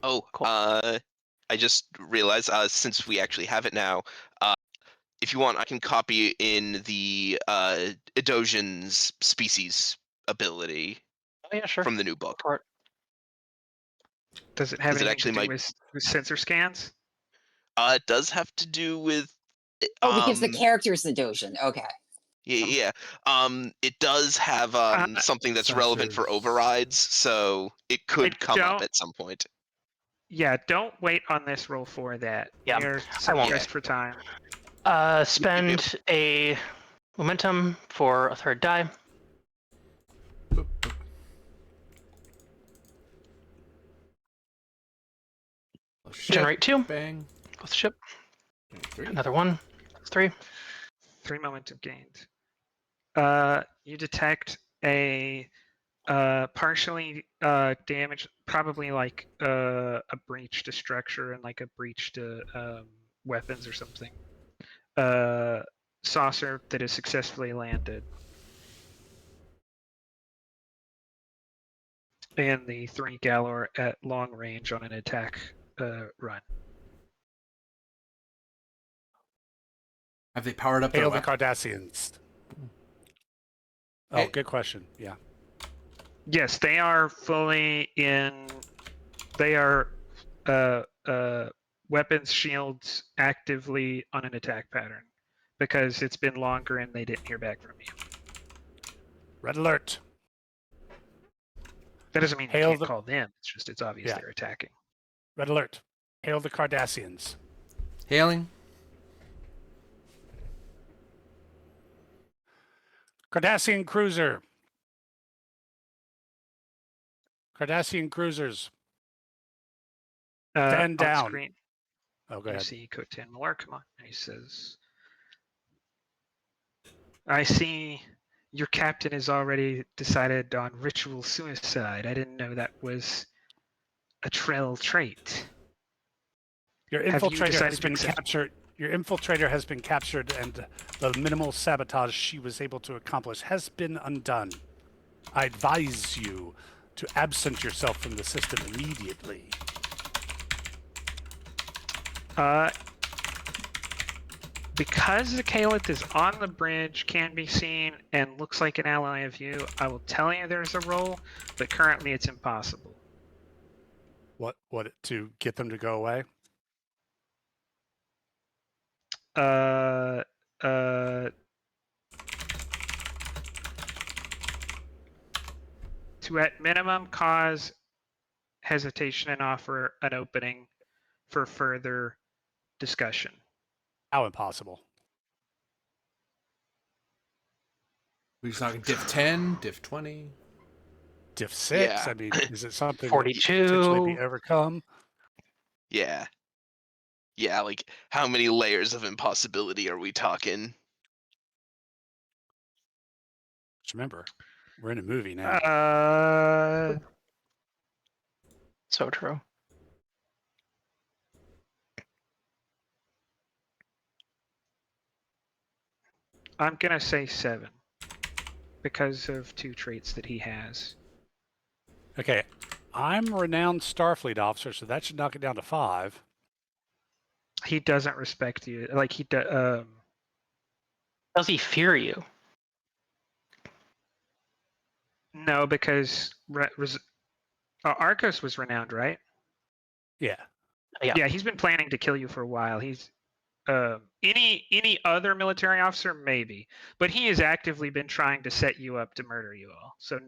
Oh, Cool. I just realized since we actually have it now, if you want, I can copy in the Edosian's species ability Oh, yeah, sure. from the new book. Or- Does it have Is it anything actually to do my- with sensor scans? It does have to do with. Oh, because the character's the Dojan. Okay. Yeah. It does have something that's relevant for Sensors. overrides, so it could come up don't- at some point. Yeah, don't wait on this roll for that. Yeah, You're I won't. pressed for time. Spend a momentum for a third die. Oh, shit. Generate 2 Bang. with the ship. 3. Another 1. That's 3. 3 momentum gained. You detect a partially damaged, probably like a breach to structure and like a breach to weapons or something. Saucer that is successfully landed. And the 3 Galor at long range on an attack run. Have they powered up their Hail the weapon? Cardassians. Oh, Hey. good question. Yeah. Yes, they are fully in. They are weapons shields actively on an attack pattern because it's been longer and they didn't hear back from you. Red alert. That doesn't mean you Hail can't the- call them. It's just it's obvious Yeah. they're attacking. Red alert. Hail the Cardassians. Hailing. Cardassian cruiser. Cardassian cruisers. Stand On down. screen, Oh, go you ahead. see Kotan Miller come on, and he says, "I see your captain has already decided on ritual suicide. I didn't know that was a Trell trait." Your Have you infiltrator has decided to been accept- captured. Your infiltrator has been captured, and the minimal sabotage she was able to accomplish has been undone. I advise you to absent yourself from the system immediately. Because the Caliph is on the bridge, can be seen, and looks like an ally of you, I will tell you there's a roll, but currently it's impossible. What to get them to go away? Uh, to at minimum cause hesitation and offer an opening for further discussion. How impossible? We're talking diff 10, diff 20. Diff 6? Yeah. I mean, is it something that 42. could potentially be overcome? Yeah. Yeah, like how many layers of impossibility are we talking? Just remember, we're in a movie now. So true. I'm gonna say 7 because of 2 traits that he has. Okay, I'm a renowned Starfleet officer, so that should knock it down to 5. He doesn't respect you. Like he does. Does he fear you? No, because Arcos was renowned, right? Yeah. Yeah. Yeah, he's been planning to kill you for a while. He's any other military officer maybe, but he has actively been trying to set you up to murder you all. So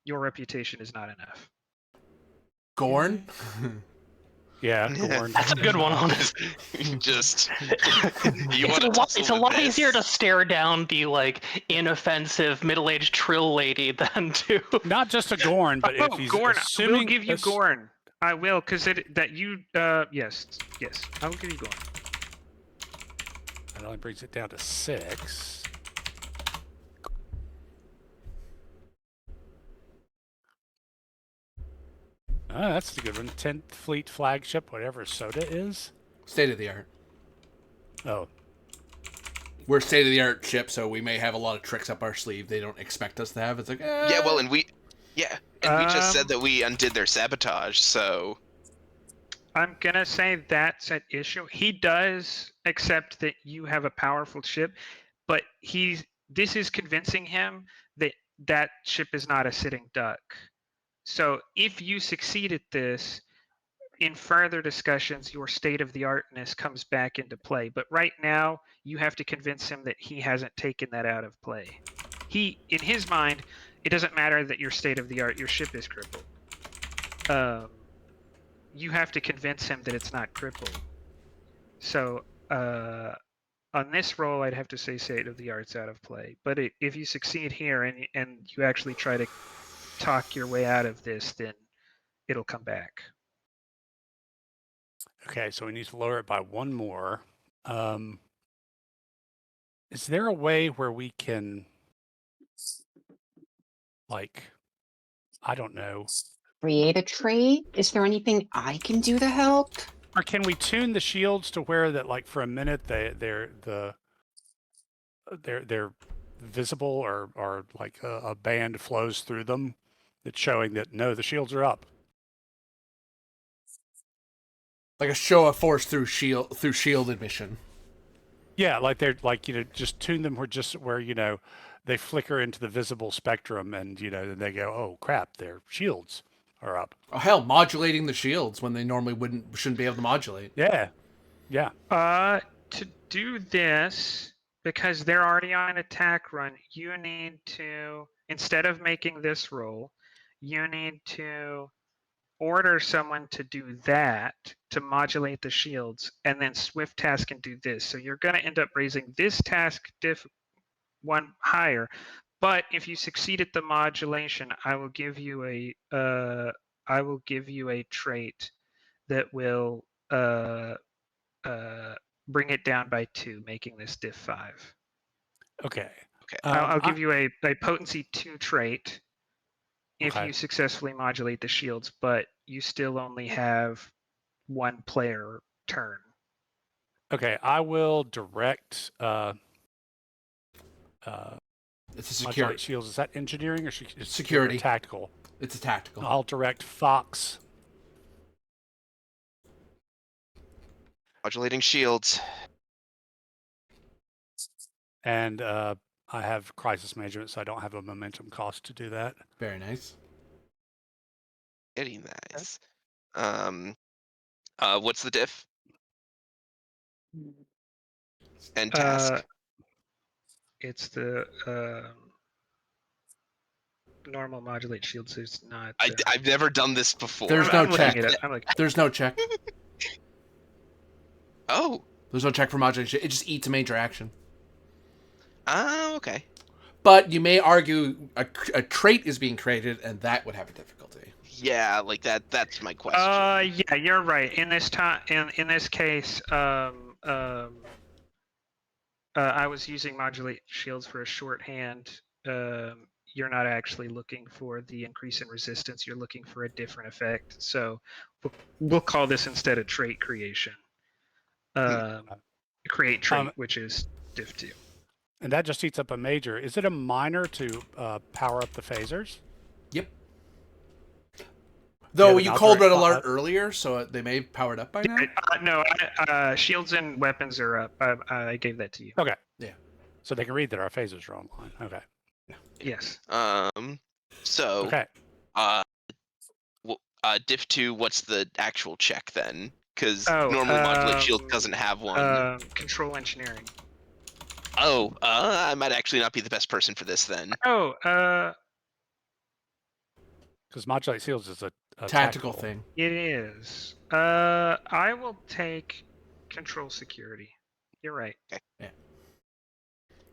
your reputation is not enough. Gorn? Yeah, Gorn. That's a good one, honestly. Just you want to It's a lot easier to stare down the like inoffensive middle-aged trill lady than to. Not just a Gorn, but if he's Gorn, assuming I will give you ass- Gorn. I will, because yes, I will give you Gorn. that only brings it down to 6. Oh, that's a good one. 10th Fleet flagship, whatever Soda is. State of the art. Oh, We're state of the art ship, so we may have a lot of tricks up our sleeve they don't expect us to have. It's like, Yeah, well, and we just said Um, that we undid their sabotage, so I'm gonna say that's an issue. He does accept that you have a powerful ship, but this is convincing him that that ship is not a sitting duck. So if you succeed at this, in further discussions, your state of the artness comes back into play. But right now, you have to convince him that he hasn't taken that out of play. In his mind, it doesn't matter that your state of the art, your ship is crippled. You have to convince him that it's not crippled. So on this roll, I'd have to say state of the art's out of play. But if you succeed here and you actually try to talk your way out of this, then it'll come back. okay. So we need to lower it by 1 more. Is there a way where we can, like, I don't know, Create a trait? Is there anything I can do to help? or can we tune the shields to where that, like, for a minute they're visible, or like a band flows through them that's showing that no, the shields are up. like a show of force through shield admission. Yeah, like they're like, just tune them where they flicker into the visible spectrum, and then they go, oh crap, their shields are up. Oh hell, modulating the shields when they normally shouldn't be able to modulate. Yeah. To do this, because they're already on an attack run, you need to, instead of making this roll, you need to order someone to do that, to modulate the shields, and then Swift Task can do this. So you're going to end up raising this task diff 1 higher. But if you succeed at the modulation, I will give you a trait that will bring it down by 2, making this diff 5. Okay. okay. I'll give you a potency 2 trait if Okay. you successfully modulate the shields, but you still only have 1 player turn. Okay, I will direct It's a modulate security. shields. Is that engineering or Security. tactical? It's a tactical. I'll direct Fox. Modulating shields. And I have crisis management, so I don't have a momentum cost to do that. Very nice. Very nice. What's the diff? And task. It's the normal modulate shields. It's not. I've never done this before. There's no I'm looking check. it up. I'm like, There's no check. Oh. There's no check for modulation. It just eats a major action. Oh, okay. But you may argue a trait is being created, and that would have a difficulty. Yeah, like that's my question. Yeah, you're right. In this time, in this case, I was using modulate shields for a shorthand. You're not actually looking for the increase in resistance. You're looking for a different effect. So we'll call this instead a trait creation. Create trait, which is diff.II. And that just eats up a major. Is it a minor to power up the phasers? Yep. you Though have an you called red outright- alert earlier, so they may have powered up by now. No, shields and weapons are up. I gave that to you. Okay. Yeah. So they can read that our phasers are online. Okay. Yes. So Okay. diff.II, what's the actual check then? Because Oh, normally modulate shield doesn't have one. Control engineering. I might actually not be the best person for this then. Oh, Because modulate shields is a Tactical thing. it is. I will take control security. You're right.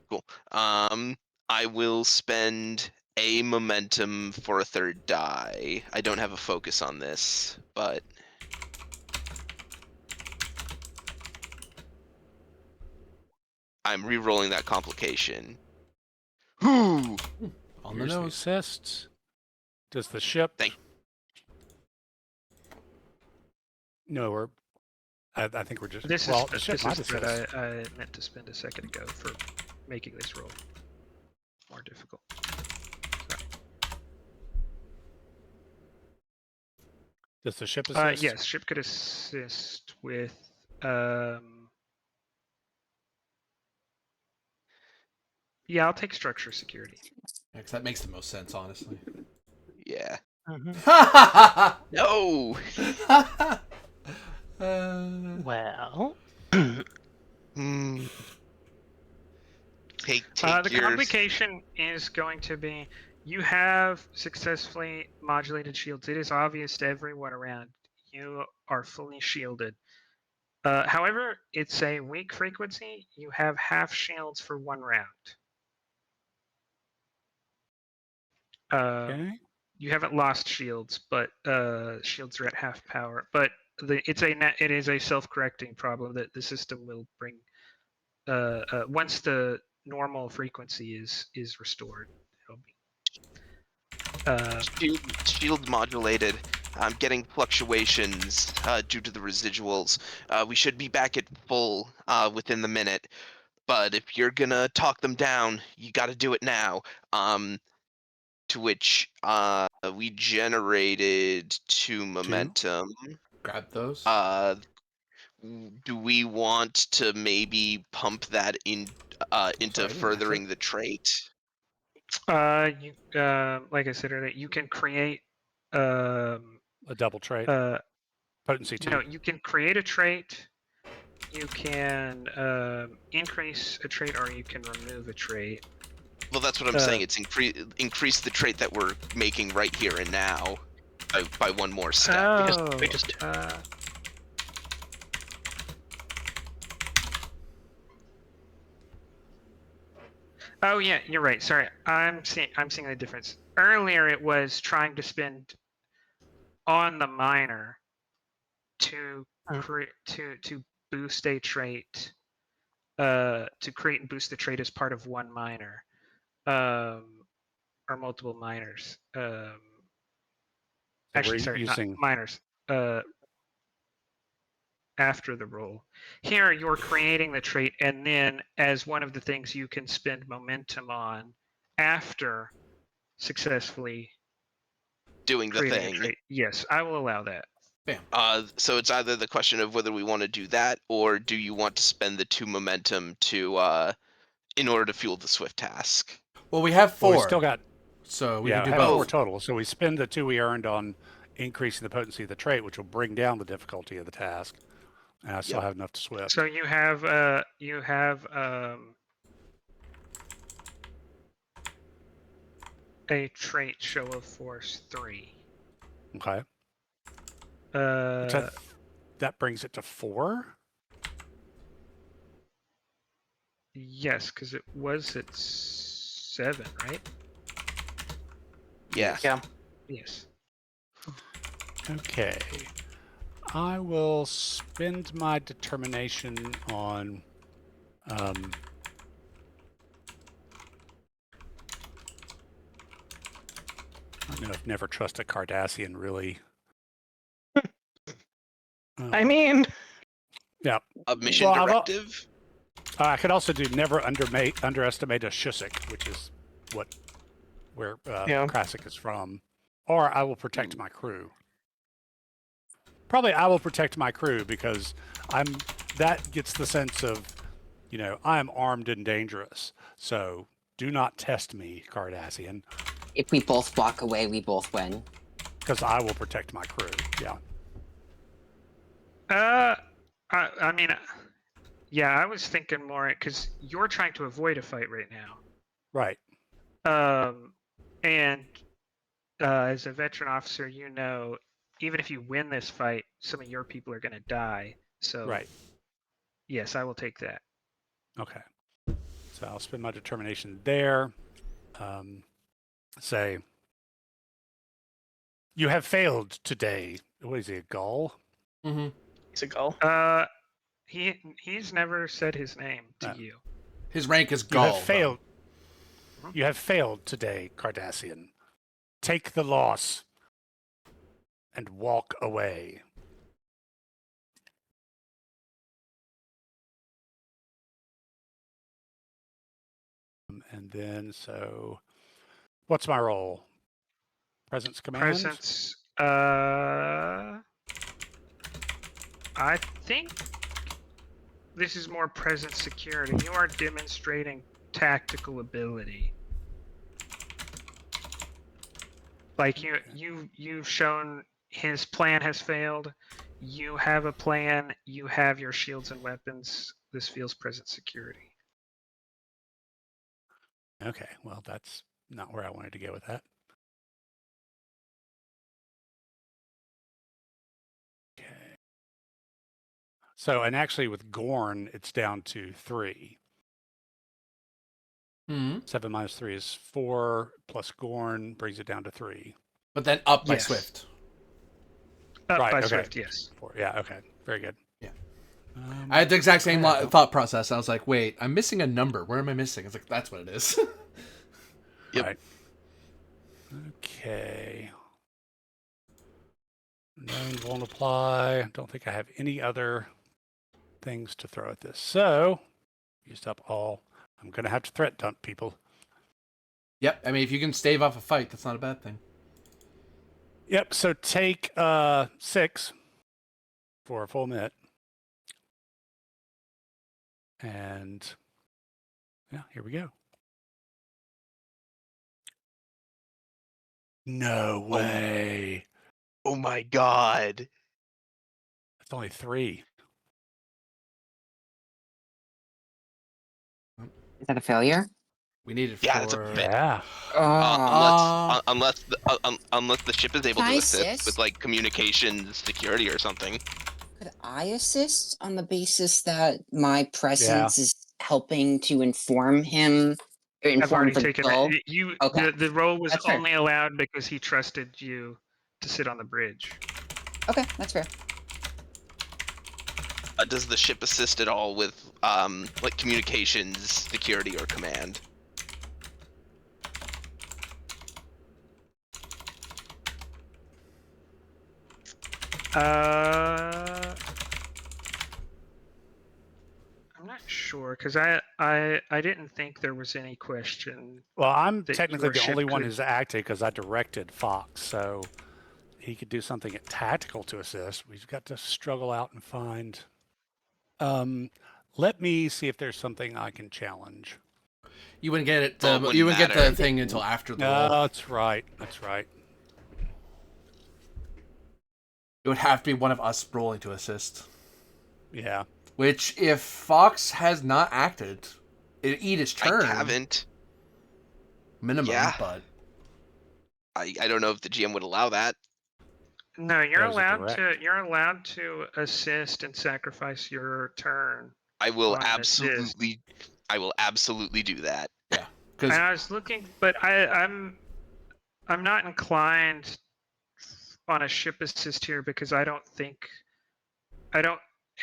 Cool. I will spend a momentum for a third die. I don't have a focus on this, but I'm re-rolling that complication. Whoo! On the Here's the nose. assist. Does the ship? Thank- No, we're. I think we're just. This well, is the ship this might is that assist. I meant to spend a second ago for making this roll more difficult. Does the ship assist? Yes, ship could assist with. Yeah, I'll take structure security. Yeah, 'cause that makes the most sense, honestly. Yeah. uh, No. Well, Take the your. complication is going to be you have successfully modulated shields. It is obvious to everyone around. You are fully shielded. However, it's a weak frequency. You have half shields for 1 round. Okay. You haven't lost shields, but shields are at half power. But it is a self-correcting problem that the system will bring once the normal frequency is restored. It'll be Shield modulated. I'm getting fluctuations due to the residuals. We should be back at full within the minute. But if you're gonna talk them down, you got to do it now. To which we generated 2 momentum. grab those. Do we want to maybe pump that in into Sorry, I didn't furthering the trait? you like I said earlier, you can create A double trait. Potency 2. no, you can create a trait. You can increase a trait, or you can remove a trait. Well, that's what I'm saying. It's increase the trait that we're making right here and now by 1 more step. we just Oh yeah, you're right. Sorry, I'm seeing the difference. Earlier, it was trying to spend on the minor to to boost a trait, to create and boost the trait as part of 1 minor, or multiple minors. Actually, sorry, not minors. After the roll. Here, you're creating the trait, and then as one of the things you can spend momentum on after successfully doing the creating thing. a trait. Yes, I will allow that. Bam. So it's either the question of whether we want to do that, or do you want to spend the 2 momentum to in order to fuel the swift task? Well, we have 4. Well, we still got. So we Yeah, can do I have 4 both. total. So we spend the 2 we earned on increasing the potency of the trait, which will bring down the difficulty of the task. And I still have enough to swift. So you have a trait show of force 3. Okay. That brings it to 4. Yes, because it was at 7, right? Yeah. yeah. Yes. Okay. I will spend my determination on I don't know if never trust a Cardassian really. I mean, Yeah. A mission Well, directive. I could also do never underestimate a Shusik, which is where Yeah. Krasik is from. Or I will protect my crew. Probably I will protect my crew because that gets the sense of, I am armed and dangerous. So do not test me, Cardassian, If we both walk away, we both win. because I will protect my crew. Yeah. I mean, yeah, I was thinking more because you're trying to avoid a fight right now. Right. And as a veteran officer, even if you win this fight, some of your people are going to die. So, Right. yes, I will take that. Okay. So I'll spend my determination there. Say, you have failed today. What is he, a Gull? Mm-hmm. He's a gull. He's never said his name to you. His rank is You Gull. have failed. though. You have failed today, Cardassian. Take the loss and walk away. And then, so what's my role? Presence command? Presence. I think this is more presence security. You are demonstrating tactical ability. Like you've shown his plan has failed. You have a plan. You have your shields and weapons. This feels presence security. Okay, well, that's not where I wanted to go with that. Okay. So, and actually with Gorn, it's down to 3. Mm-hmm. 7 minus 3 is 4, plus Gorn brings it down to 3. But then up by Yes. Swift. Up Right, by okay. Swift, yes. 4. Yeah, okay. Very good. Yeah. I had the exact same thought process. I was like, wait, I'm missing a number. Where am I missing? It's like, that's what it is. Yep. Right. Okay. Known won't apply. Don't think I have any other things to throw at this. So, used up all. I'm going to have to threat dump people. Yep. I mean, if you can stave off a fight, that's not a bad thing. Yep. So take 6 for a full minute. And yeah, here we go. No way. Oh my god. That's only 3. Is that a failure? We need it Yeah, for... that's a fit. Yeah. Unless the ship is able Can to I assist assist? with like communications security or something. Could I assist on the basis that my presence is helping to inform him? Or I've inform already the taken goal? it. You Okay. the role was That's fair. only allowed because he trusted you to sit on the bridge. Okay, that's fair. Does the ship assist at all with like communications security or command? I'm not sure because I didn't think there was any question. Well, I'm that technically your the only ship one could- who's acted because I directed Fox. So he could do something at tactical to assist. We've got to struggle out and find. Let me see if there's something I can challenge. You wouldn't get it. Well, it wouldn't You wouldn't get the matter. thing until after the No, roll. that's right. That's right. It would have to be one of us rolling to assist. Yeah. Which, if Fox has not acted, it'd eat its turn. I haven't. Minimum, Yeah. but... I don't know if the GM would allow that. No, you're There's a allowed to. direct. You're allowed to assist and sacrifice your turn. I will On an assist. absolutely do that. Yeah. And Because I was looking, but I'm not inclined on a ship assist here because I don't.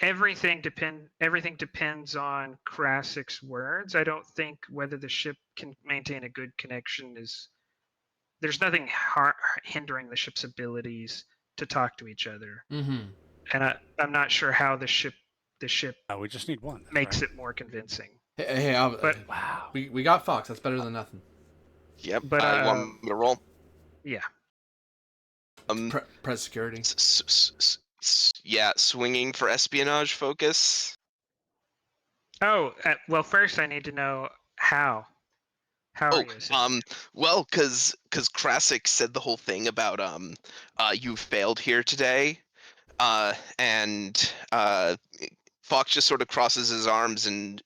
Everything depends on Krasik's words. I don't think whether the ship can maintain a good connection is. There's nothing hindering the ship's abilities to talk to each other, Mm-hmm. and I'm not sure how the ship We just need one. That's makes right. it more convincing. Hey, But Wow. we got Fox. That's better than nothing. Yep. But, You want me to roll? yeah, Press security. Yeah, swinging for espionage focus. oh well, first I need to know how. How Oh, are you assisting? well, cause Krasik said the whole thing about you failed here today, and Fox just sort of crosses his arms and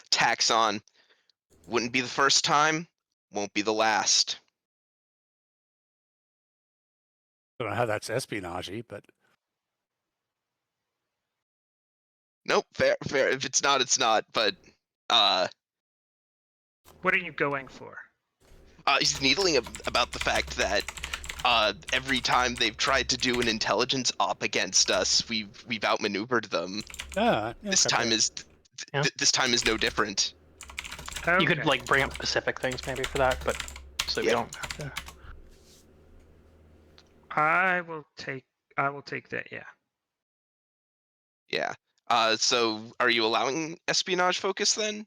tacks on. Wouldn't be the first time, won't be the last. Don't know how that's espionage, but Nope, fair. If it's not, it's not. But What are you going for? he's needling about the fact that every time they've tried to do an intelligence op against us, we've outmaneuvered them. yeah, This okay, time yeah. is Yeah. this time is no different. You could Okay. like bring up specific things maybe for that, but so we Yeah. don't have to. I will take that. Yeah. Yeah. So are you allowing espionage focus then?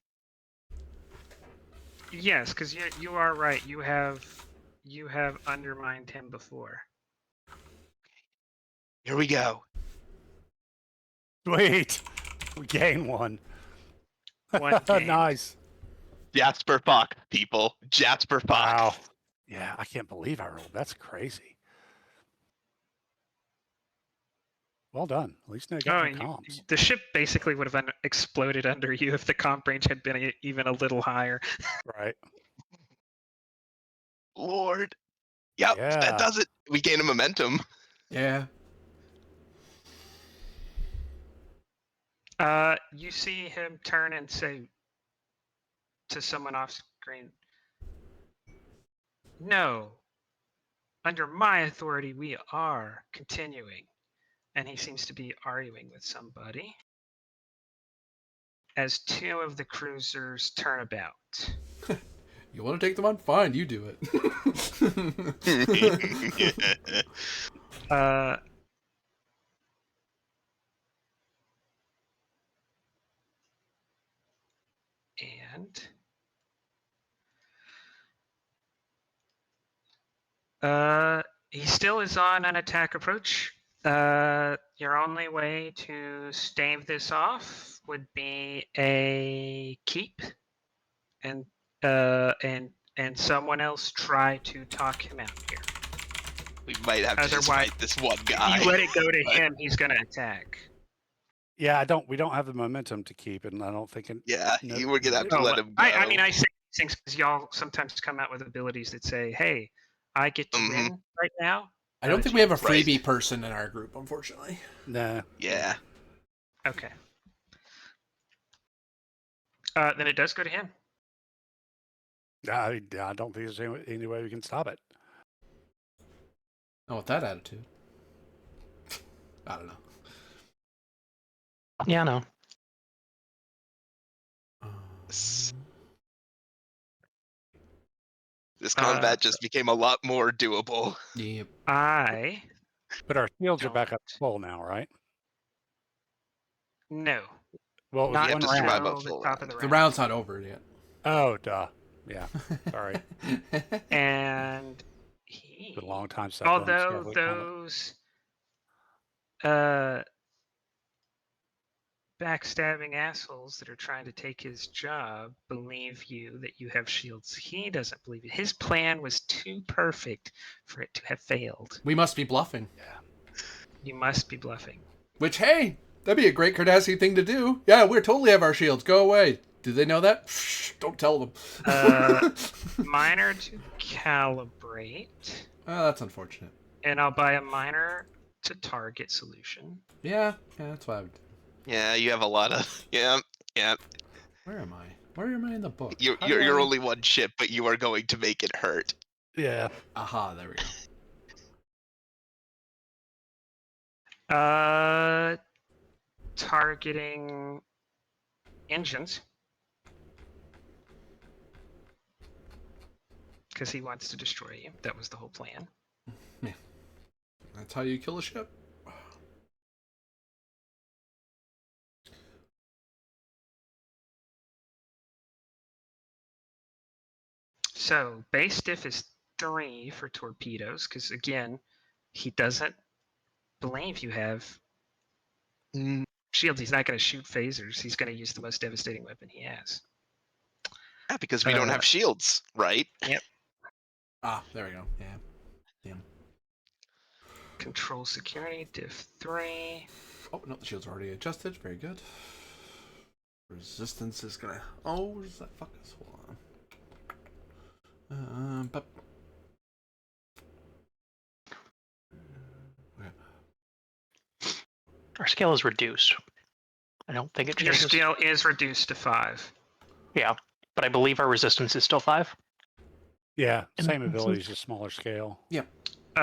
Yes, because you are right. You have undermined him before. Here we go. Sweet. We gain one. One game. Nice. Jasper Fox, people. Jasper Fox. Wow. Yeah, I can't believe I rolled. That's crazy. Well done. At least I got and no comms. the ship basically would have exploded under you if the comp range had been even a little higher. Right. Lord. Yep, Yeah. that does it. We gain a momentum. Yeah. You see him turn and say to someone off screen, "No, under my authority, we are continuing." And he seems to be arguing with somebody as two of the cruisers turn about. You want to take them on? Fine, you do it. And he still is on an attack approach. Your only way to stave this off would be a keep, and someone else try to talk him out here. We might have to just Otherwise, fight this one guy. If you let it go to but- him, he's going to attack. Yeah, we don't have the momentum to keep, and I don't think it. Yeah, No- you were gonna have to Oh, let him go. I mean, I say these things because y'all sometimes come out with abilities that say, "Hey, I get to win right now." I don't think we have a Right. freebie person in our group, unfortunately. Nah. Yeah. Okay. Then it does go to him. I don't think there's any way we can stop it. Oh, with that attitude. I don't know. Yeah, no. This combat just became a lot more doable. Yep. But our shields are back up Don't. full now, right? No. Well, it was Not one to survive round. a until the full top of the The round. round's not over yet. Oh, duh. Yeah. Sorry. And It's been a long time since I've done although Starfleet combat. those backstabbing assholes that are trying to take his job believe you that you have shields, he doesn't believe it. His plan was too perfect for it to have failed. We must be bluffing. You must be bluffing. Which, hey, that'd be a great Cardassi thing to do. Yeah, we totally have our shields. Go away. Do they know that? Shh, don't tell them. Minor to calibrate. Oh, that's unfortunate. And I'll buy a minor to target solution. Yeah, that's what I would do. Yeah, you have a lot of yeah. Where am I? Where am I in the book? You're How do you're I- only one ship, but you are going to make it hurt. Yeah. Aha, there we go. Targeting engines. Because he wants to destroy you. That was the whole plan. Yeah. That's how you kill a ship. So base diff is 3 for torpedoes, because again, he doesn't believe you have shields. He's not going to shoot phasers. He's going to use the most devastating weapon he has. Yeah, because we don't have shields, right? Yep. Ah, there we go. Yeah. Damn. Control security, diff 3. Oh, no, the shield's already adjusted. Very good. Resistance is gonna... Oh, where's that focus? Hold on. But... Okay. Our scale is reduced. I don't think it Your changes. scale is reduced to 5. Yeah, but I believe our resistance is still 5. Yeah, In same that abilities, just smaller scale. Yep. Uh,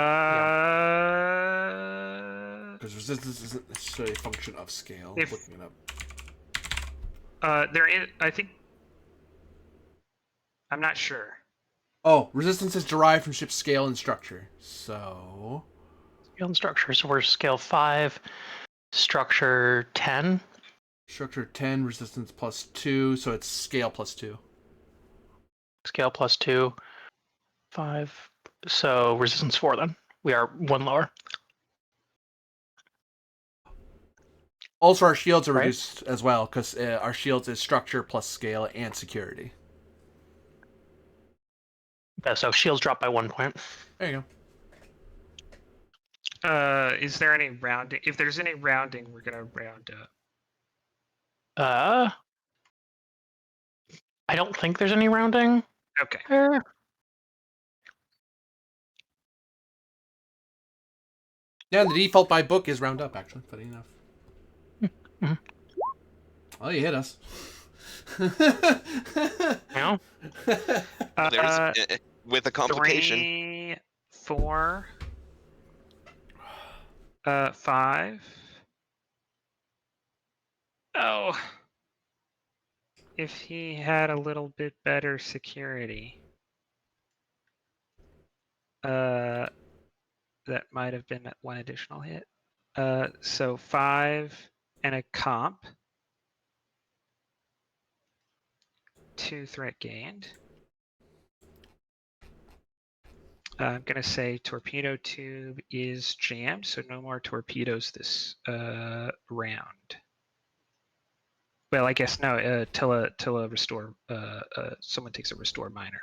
Because resistance isn't necessarily a function of scale. If- Looking it up. there is, I think, I'm not sure. Oh, resistance is derived from ship scale and structure. So... Scale and structure. So we're scale 5, structure 10. Structure 10, resistance plus 2, so it's scale plus 2. Scale plus 2, 5. So resistance 4 then. We are 1 lower. Also, our shields are Right. reduced as well, because our shields is structure plus scale and security. Okay, so shields drop by 1 point. There you go. Is there any rounding? If there's any rounding, we're gonna round up. I don't think there's any rounding. Okay. Yeah, the default by book is round up, actually. Funny enough. Mhm. Well, you hit us. No? There's with a complication. 3, 4, 5. Oh. If he had a little bit better security, that might have been 1 additional hit. So 5 and a comp. 2 threat gained. I'm gonna say torpedo tube is jammed, so no more torpedoes this round. Well, I guess no. Till a restore. Someone takes a restore minor.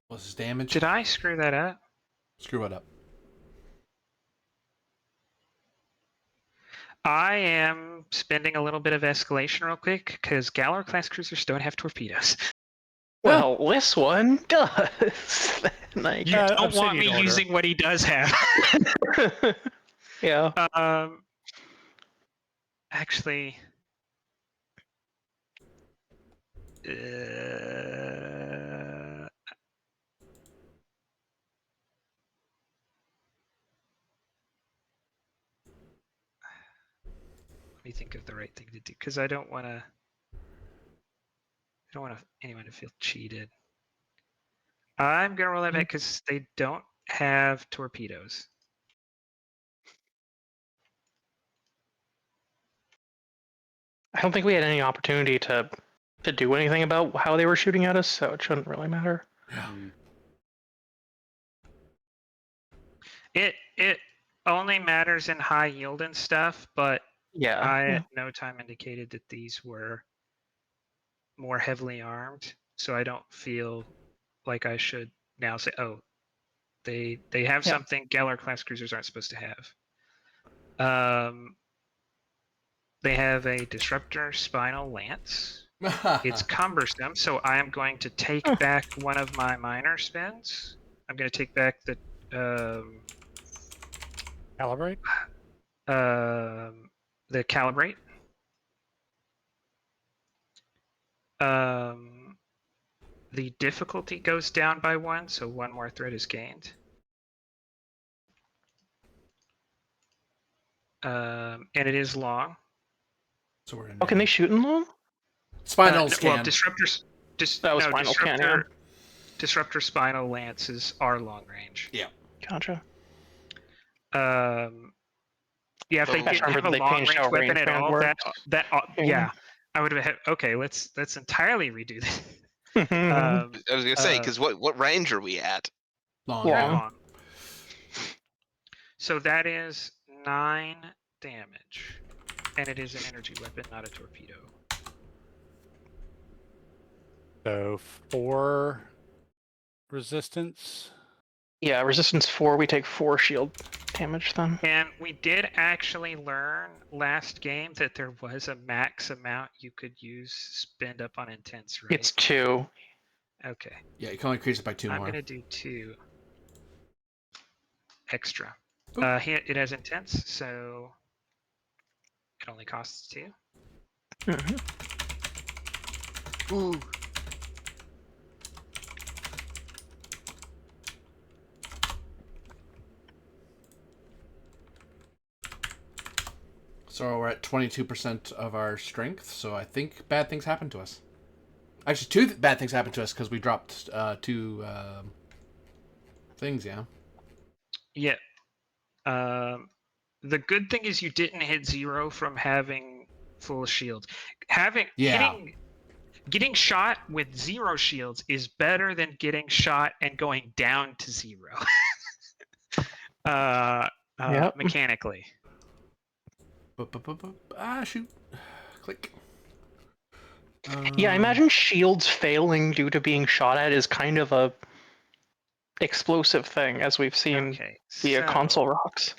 What's his damage? Did I screw that up? Screw it up. I am spending a little bit of escalation real quick because Galor class cruisers don't have torpedoes. Well, this one does. Like, You don't want me Obsidian order. using what he does have. yeah. Actually, let me think of the right thing to do because I don't want anyone to feel cheated. I'm gonna roll that back because they don't have torpedoes. I don't think we had any opportunity to do anything about how they were shooting at us, so it shouldn't really matter. It only matters in high yield and stuff, but Yeah. I at no time indicated that these were more heavily armed, so I don't feel like I should now say, oh, they have something Geller class cruisers aren't supposed to have. They have a disruptor spinal lance. It's cumbersome, so I am going to take back one of my minor spins. I'm going to take back the Calibrate. Calibrate. The difficulty goes down by 1, so 1 more threat is gained. And it is long. So we're in. Oh, can they shoot in long? Spinal Well, scan. disruptors. That was spinal scan, yeah. Disruptor spinal lances are long range. Yeah. Gotcha. Yeah, if Oh. they I didn't remember have a they long changed range how weapon range at band all, worked. yeah, I would have. Okay, let's entirely redo this. I was gonna say, uh, because what range are we at? Long. Long. Yeah. long. So that is 9 damage, and it is an energy weapon, not a torpedo. So 4 resistance. Yeah, resistance 4, we take 4 shield damage then. And we did actually learn last game that there was a max amount you could spend up on intense, right? It's 2. Okay. Yeah, you can only increase it by 2 I'm more. gonna do 2 extra. Oop. It has intense, so it only costs 2. Mhm. Ooh. So we're at 22% of our strength. So I think bad things happen to us. Actually, 2 bad things happened to us because we dropped 2 things. Yeah. Yeah. The good thing is you didn't hit 0 from having full shields. Yeah. Getting shot with 0 shields is better than getting shot and going down to 0. Yep. Mechanically. Ah, shoot. Click. Yeah, I imagine shields failing due to being shot at is kind of a explosive thing, as we've seen Okay. via So, console rocks.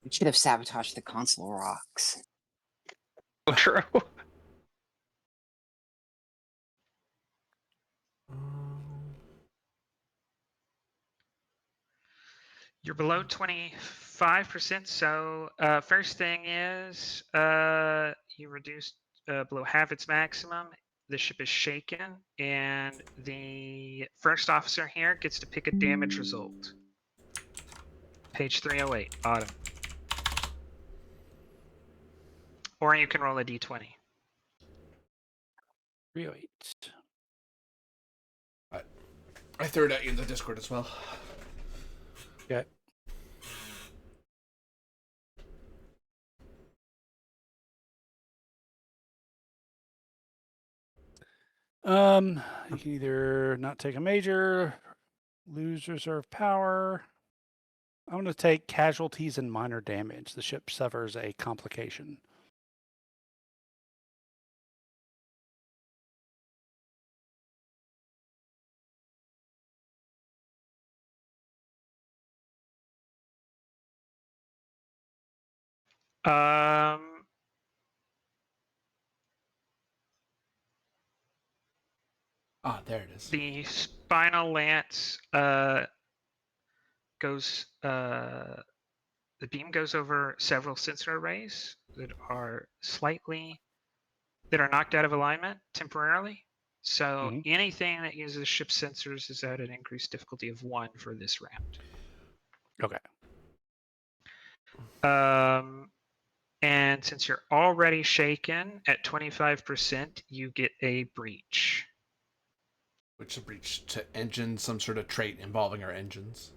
We should have sabotaged the console rocks. True. you're below 25%. So first thing is you reduced below half its maximum. The ship is shaken, and the first officer here gets to pick a damage result. Page 308, bottom. Or you can roll a d20. 308. I threw it at you in the Discord as well. Okay. You can either not take a major, lose reserve power. I'm going to take casualties and minor damage. The ship suffers a complication. Ah, there it is. The spinal lance goes. The beam goes over several sensor arrays that are knocked out of alignment temporarily. So anything that uses the ship sensors is at an increased difficulty of 1 for this round. Okay. And since you're already shaken at 25%, you get a breach. Which is a breach to engine, some sort of trait involving our engines.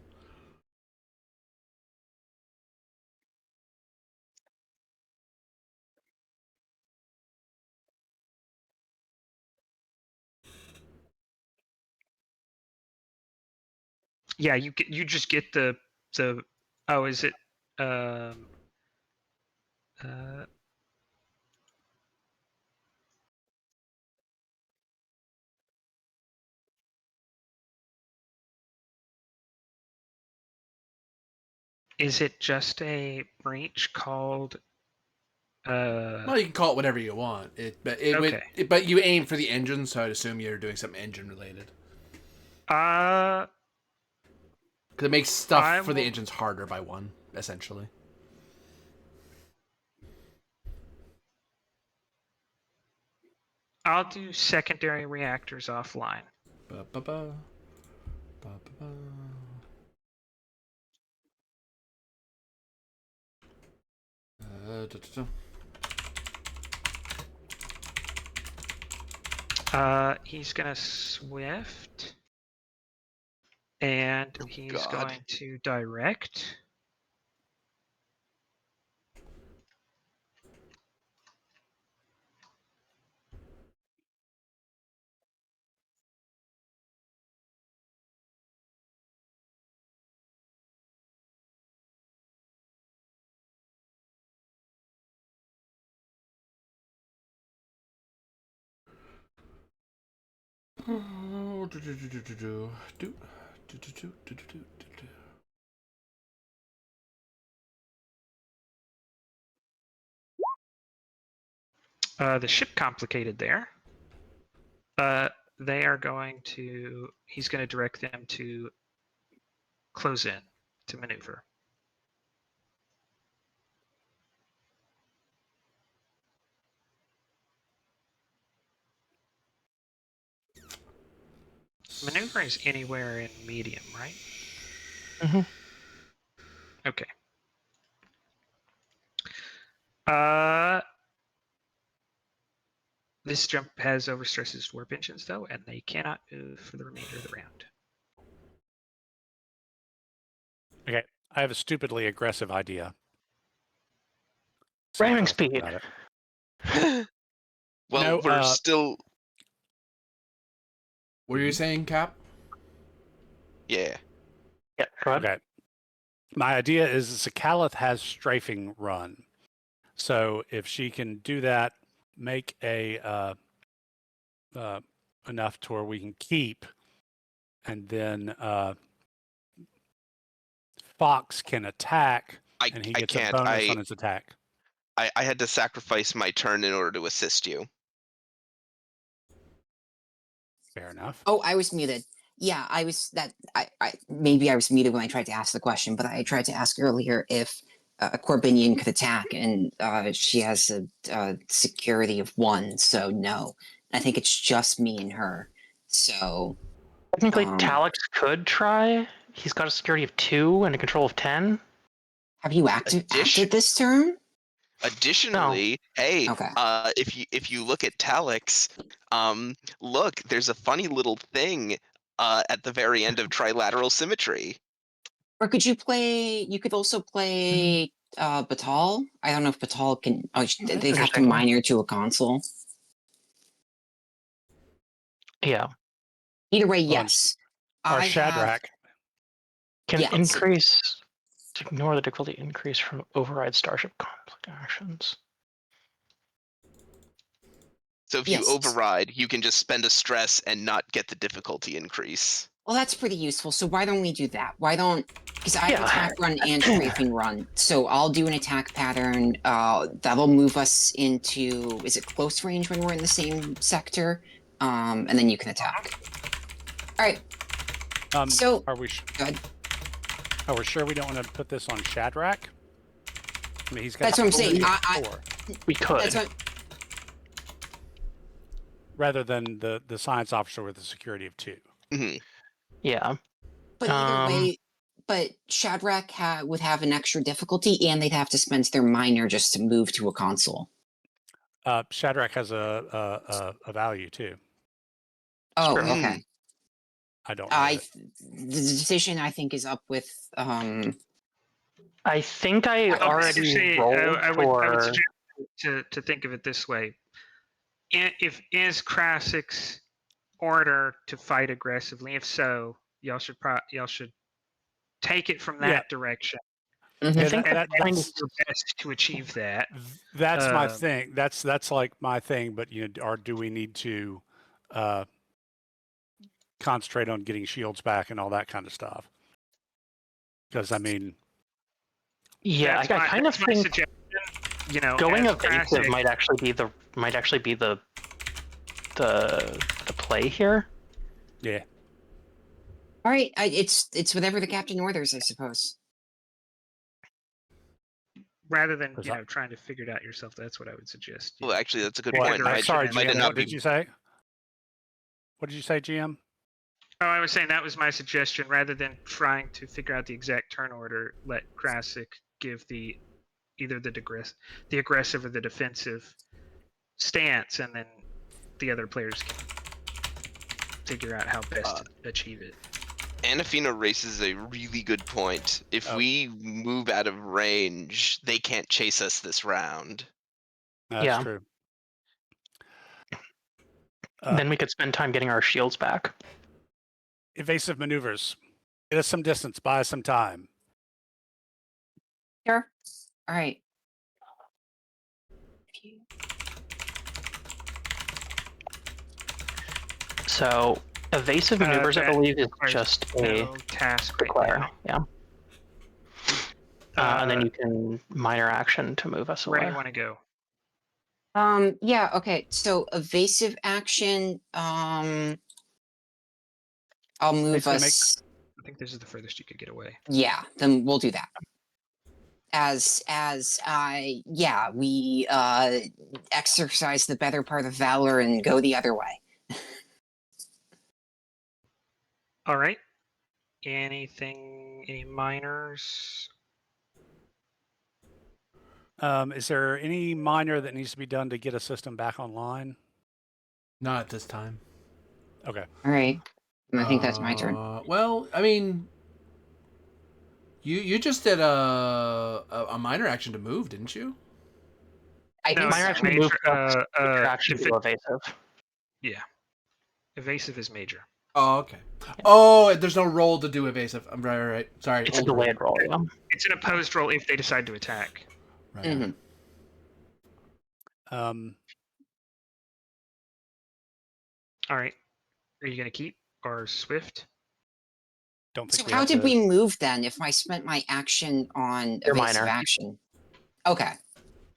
Yeah, you just get the oh, is it Is it just a branch called? Well, you can call it whatever you want. But you aim for the engine, so I'd assume you're doing something engine related. Uh, Because it makes stuff I for the will- engines harder by one, essentially. I'll do secondary reactors offline. Ba-ba-ba. Ba-ba-ba. Da-da-da. He's gonna swift, and he's God. going to direct. Oh, do-do-do-do-do-do. Do-do-do-do-do-do-do. The ship complicated there. They are going to. He's going to direct them to close in to maneuver. Maneuver is anywhere in medium, right? Mhm. Okay. This jump has overstresses warp engines though, and they cannot move for the remainder of the round. Okay, I have a stupidly aggressive idea. See Ramming what y'all think speed. about it. Well, No, we're still. What are you saying, Cap? Yeah. Yeah, go ahead. Okay. My idea is Zakalith has strafing run. So if she can do that, make a enough to where we can keep, and then Fox can attack, and he I gets a can't. bonus on his attack. I had to sacrifice my turn in order to assist you. Fair enough. Oh, I was muted. Yeah, I was that. I maybe I was muted when I tried to ask the question, but I tried to ask earlier if a Corbinian could attack, and she has a security of 1, so no. I think it's just me and her. So Technically, Um, Talix could try. He's got a security of 2 and a control of 10. have you acted this turn? Additionally, hey, Okay. if you look at Talix, look, there's a funny little thing at the very end of Trilateral Symmetry. Or could you play? You could also play Batal. I don't know if Batal can. Oh, they'd have to Interesting. minor to a console. Yeah. Either way, Well, yes. Or I have. Shadrach. Can Yeah, so- increase. To ignore the difficulty increase from override starship conflict actions. So if Yes. you override, you can just spend a stress and not get the difficulty increase. Well, that's pretty useful. So why don't we do that? Why don't? Because I have Yeah. attack run and strafing run. So I'll do an attack pattern. That'll move us into. Is it close range when we're in the same sector? And then you can attack. All right. So Are we? good. Are we sure we don't want to put this on Shadrach? I mean, he's got. That's what I'm saying. Four, We could. That's what. rather than the science officer with a security of 2. Mm-hmm. Yeah. But either way, but Shadrach would have an extra difficulty, and they'd have to spend their minor just to move to a console. Shadrach has a value too. Oh, Sure. okay. I don't know. The decision I think is up with. I think I already Actually, rolled I would for. suggest to think of it this way: if is Krasik's order to fight aggressively? If so, y'all should take it from that direction. Mhm. I think And that's do your best to achieve that. That's my thing. That's like my thing. But or do we need to concentrate on getting shields back and all that kind of stuff? Because I mean, Yeah, I kind of that's my think suggestion. You know, going as evasive classic- might actually be the play here. Yeah. All right, it's whatever the captain orders, I suppose. rather than Was that- trying to figure it out yourself. That's what I would suggest. Well, actually, that's a good Pick a point. direction sorry, and Might it GM. not What did be? you say? What did you say, GM? Oh, I was saying that was my suggestion. Rather than trying to figure out the exact turn order, let Krasik give either the aggressive or the defensive stance, and then the other players can figure out how best to achieve it. Anafina raises a really good point. If we move out of range, they can't chase us this round. That's Yeah. true. Then we could spend time getting our shields back. Evasive maneuvers. Get us some distance. Buy us some time. Sure. All right. So evasive maneuvers, I that believe, is requires just a no task right declare. now. Yeah. And then you can minor action to move us Where do away. you want to go? Yeah, okay. So evasive action, I'll move Basically us. I think this is the furthest you could get away. Yeah, then we'll do that. We exercise the better part of valor and go the other way. All right. Any minors? Is there any minor that needs to be done to get a system back online? Not at this time. Okay. All right. I think that's my turn. Well, I mean, you just did a minor action to move, didn't you? I No, think Minor so. action major, move major action to evasive. Yeah. Evasive is major. Oh, okay. Oh, there's no roll to do evasive. I'm right. Sorry. It's a old roll. delayed roll. Yeah. It's an opposed roll if they decide to attack. Right. Mhm. All right. Are you going to keep or swift? Don't So think how have did the- we move then if I spent my action on Your evasive minor. action? Okay.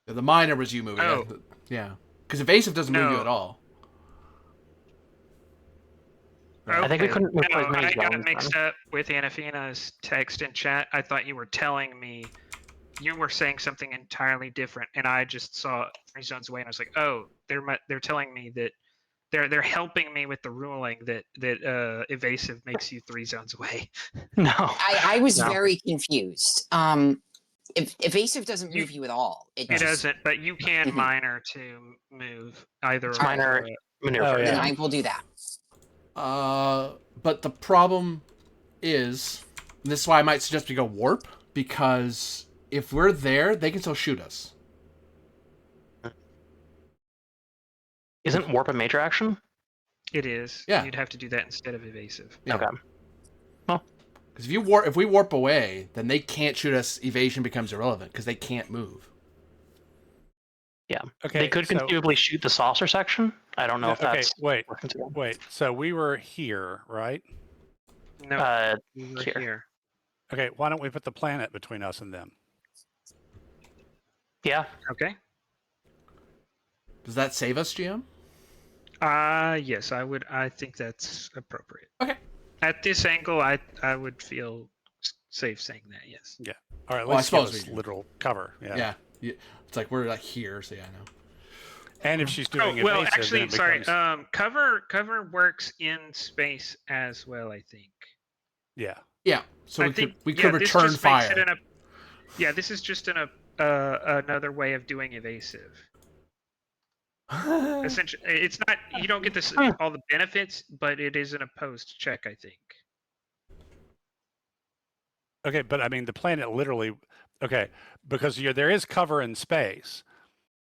The minor was you moving. Oh. Yeah. Because evasive doesn't move you No. at all. I think we Okay. couldn't move No, as many I got zones mixed then. up with Anafina's text in chat. I thought you were telling me you were saying something entirely different, and I just saw 3 zones away, and I was like, "Oh, they're telling me that they're helping me with the ruling that evasive makes you 3 zones away." No. I was No. very confused. If evasive doesn't You- move you at all, it It just, doesn't, but you can Mhm. minor to move either. It's minor maneuver. Oh, yeah. then I will do that. But the problem is, and this is why I might suggest we go warp, because if we're there, they can still shoot us. Isn't warp a major action? It is. Yeah. You'd have to do that instead of evasive. Yeah. Okay. Because if we warp away, then they can't shoot us. Evasion becomes irrelevant because they can't move. Yeah. Okay. They could so- conceivably shoot the saucer section. I don't know No, if that's wait. working together. Wait. So we were here, right? No, we were here. here. Okay. Why don't we put the planet between us and them? Yeah. Okay. Does that save us, GM? Yes, I would. I think that's appropriate. Okay. At this angle, I would feel safe saying that. Yes. All right. Well, I Let's give suppose us we do. literal cover. Yeah. It's like we're like here, so yeah, I know. And if she's doing Oh, well, evasive, actually, then it sorry. becomes- Cover works in space as well. I think. yeah. Yeah. So I we think, could this return just makes it fire. yeah, this is just another way of doing evasive. Essentially, it's not. You don't get this all the benefits, but it is an opposed check. I think. Okay, but I mean the planet literally. Okay, because there is cover in space,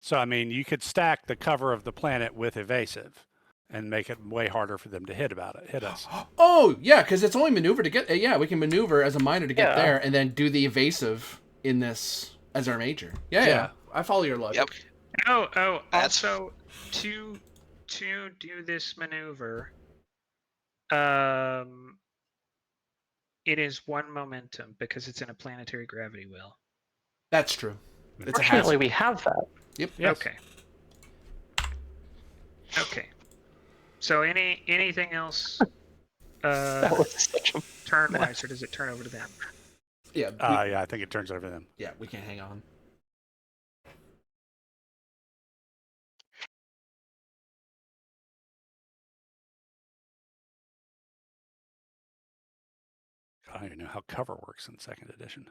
so I mean you could stack the cover of the planet with evasive, and make it way harder for them to hit us. Oh yeah, because it's only maneuver to get. Yeah, we can maneuver as a minor to get Yeah. there, and then do the evasive in this as our major. Yeah. I follow your logic. Yep. Oh. That's- Also, to do this maneuver, it is 1 momentum because it's in a planetary gravity well. That's true. It's a Fortunately, hazard. we have that. Yep. Yes. Okay. Okay. So anything else That was such a turn wise, or does it turn over to them? Yeah. Yeah, I think it turns over to them. Yeah, we can hang on. I don't even know how cover works in second edition.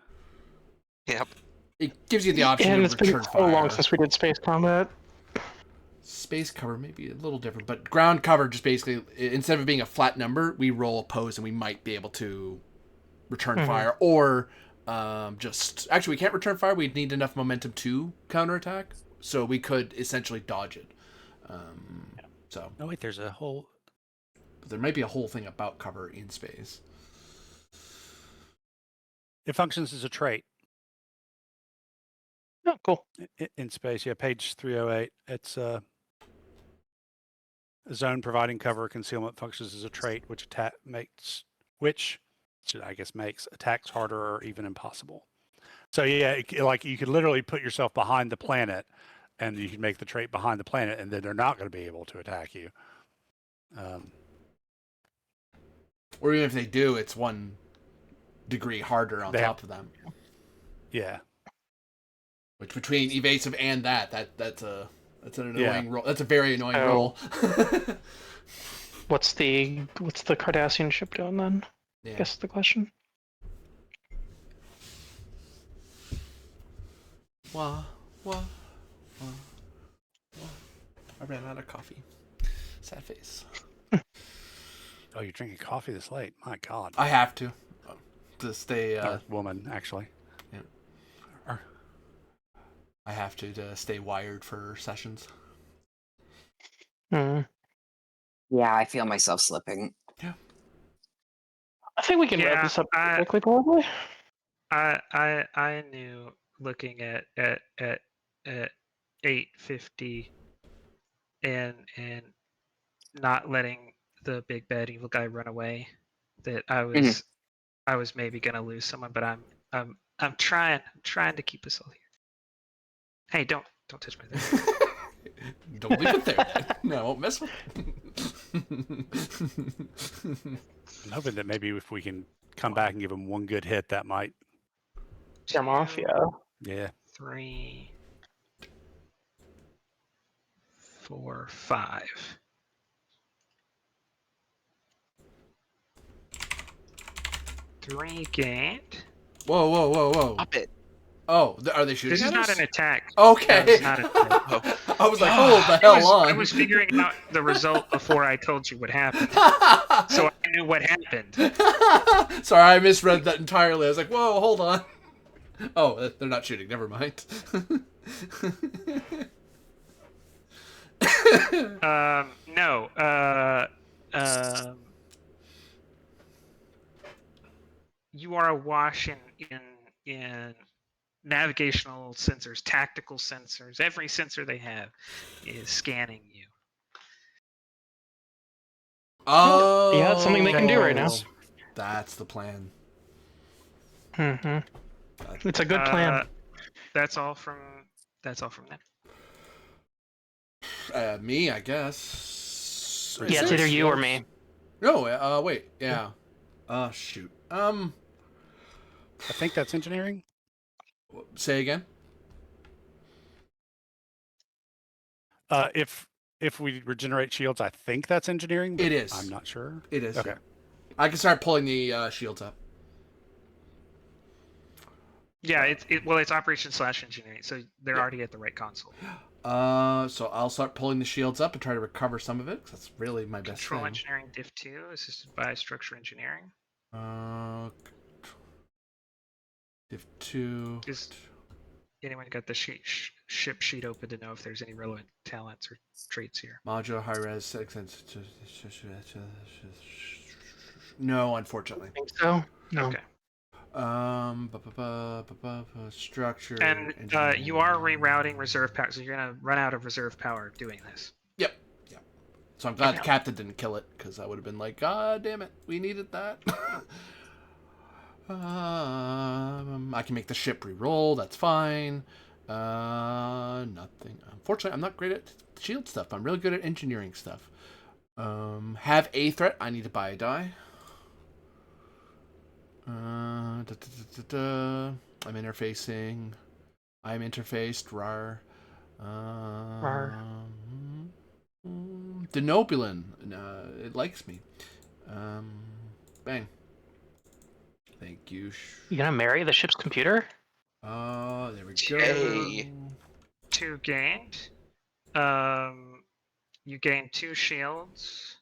Yep. It gives you the option And to it's been return so long fire. since we did space combat. Space cover may be a little different, but ground cover just basically, instead of it being a flat number, we roll opposed and we might be able to return fire, or just actually we can't return fire. We'd need enough momentum to counterattack, so we could essentially dodge it. So No, wait, there's a whole. there might be a whole thing about cover in space. It functions as a trait Oh, cool. in space. Yeah, page 308. It's a zone providing cover concealment functions as a trait which makes attacks harder or even impossible. So yeah, like you could literally put yourself behind the planet, and you can make the trait behind the planet, and then they're not going to be able to attack you. Or even if they do, it's 1 degree harder on They have- top of them. Yeah. Which between evasive and that's an annoying Yeah. roll. That's a very annoying Oh. roll. What's the Cardassian ship doing then? Yeah. I guess is the question. Wah, wah, wah, wah. I ran out of coffee. Sad face. Oh, you're drinking coffee this late? My God. I have to stay. Woman, actually. Yeah. I have to stay wired for sessions. Hmm. Yeah, I feel myself slipping. I think we can wrap Yeah, this up pretty quickly, probably. I knew looking at 850 and not letting the big bad evil guy run away that I was maybe gonna lose someone, but I'm trying to keep us all here. Hey, don't touch my thing. Don't leave it there. Then. No, I won't mess with it. I'm hoping that maybe if we can come back and give him one good hit, that might. Come off, yeah. Yeah. 3, 4, 5. Three gained. Whoa, whoa, whoa, whoa. Stop it. Oh, are they shooting This is at not us? an attack. Okay. No, it's not an attack. I was like, hold the hell on. I was figuring out the result before I told you what happened. So I knew what happened. Sorry, I misread that entirely. I was like, whoa, hold on. Oh, they're not shooting. Never mind. No. You are awash in navigational sensors, tactical sensors. Every sensor they have is scanning you. Oh. Yeah, it's something they can do right now. That's the plan. Mm-hmm. It's a good plan. That's all from them. Me, I guess. Yeah, it's either you or me. No, wait, yeah. Shoot. I think that's engineering. Say again? If we regenerate shields, I think that's engineering. It is. I'm not sure. It is. Okay. I can start pulling the shields up. Yeah, it's operation/engineering, so they're already at the right console. So I'll start pulling the shields up and try to recover some of it, 'cause that's really my best Control thing. engineering Div 2, assisted by structure engineering. Div 2. Is anyone got the ship sheet open to know if there's any relevant talents or traits here? Modular high res. No, unfortunately. I think so. No. Okay. Structure. And engineering. you are rerouting reserve power, so you're gonna run out of reserve power doing this. Yep. So I'm glad the captain didn't kill it, because I would have been like, God damn it, we needed that. I can make the ship re-roll. That's fine. Nothing. Unfortunately, I'm not great at shield stuff. I'm really good at engineering stuff. Have a threat. I need to buy a die. I'm interfacing. I'm interfaced. Rar. Denobulin. It likes me. Bang. Thank you. You gonna marry the ship's computer? There we Hey. go. 2 gained. You gain 2 shields.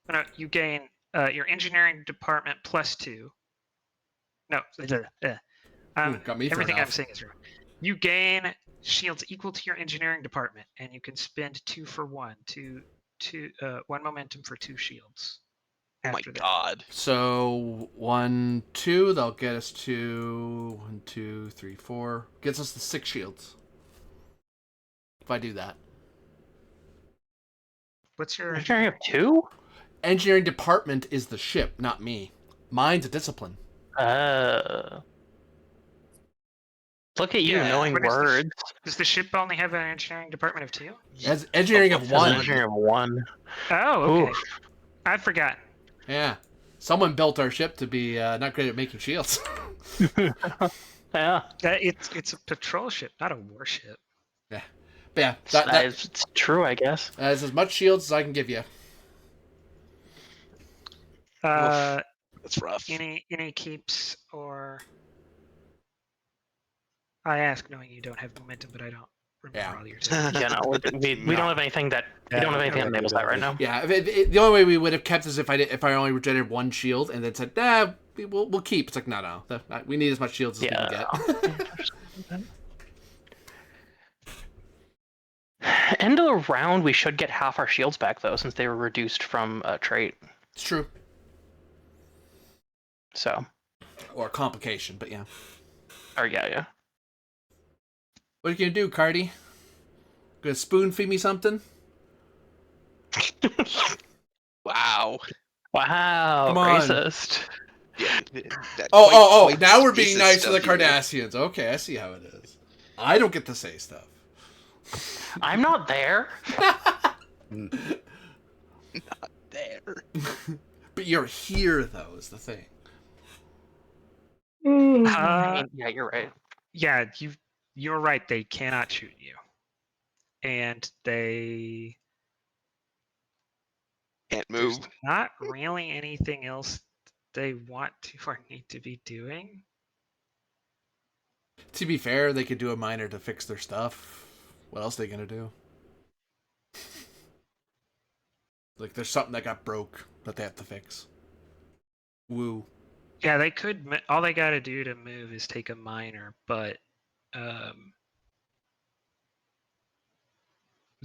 Oh, no, you gain your engineering department +2. No, Got me thrown everything I'm off. saying is wrong. You gain shields equal to your engineering department, and you can spend 2 for 1, 1 momentum for 2 shields. Oh my After that. god. So 1, 2. That'll get us to 1, 2, 3, 4. Gets us to 6 shields. If I do that. What's your Engineering of 2? Engineering department is the ship, not me. Mine's a discipline. Look at you Yeah. knowing What is the words. Does the ship only have an engineering department of 2? It has engineering of As 1. engineering of 1. Oh, okay. Oof. I'd forgotten. Yeah. Someone built our ship to be not great at making shields. Yeah. It's a patrol ship, not a warship. Yeah. But yeah, It's true, I guess. that's as much shields as I can give you. That's rough. Any keeps or I ask knowing you don't have momentum, but I don't remember all your stuff. Yeah, no, we don't have anything that we don't have anything that enables that right now. Yeah, the only way we would have kept is if I only regenerated 1 shield and then said, we'll keep. It's like, no. We need as much shields as we can get. End of the round, we should get half our shields back though, since they were reduced from a trait. It's true. So. Or a complication, but yeah. Or yeah. What are you gonna do, Cardi? Gonna spoon feed me something? Wow. Wow, Come on. racist. Yeah. Quite now we're being racist nice to the of you. Cardassians. Okay, I see how it is. I don't get to say stuff. I'm not there. Not there. But you're here, though, is the thing. Yeah, you're right. Yeah, you're right. They cannot shoot you, and they Can't move. there's not really anything else they want to or need to be doing. To be fair, they could do a miner to fix their stuff. What else are they gonna do? Like, there's something that got broke that they have to fix. Woo. Yeah, they could. All they got to do to move is take a miner, but the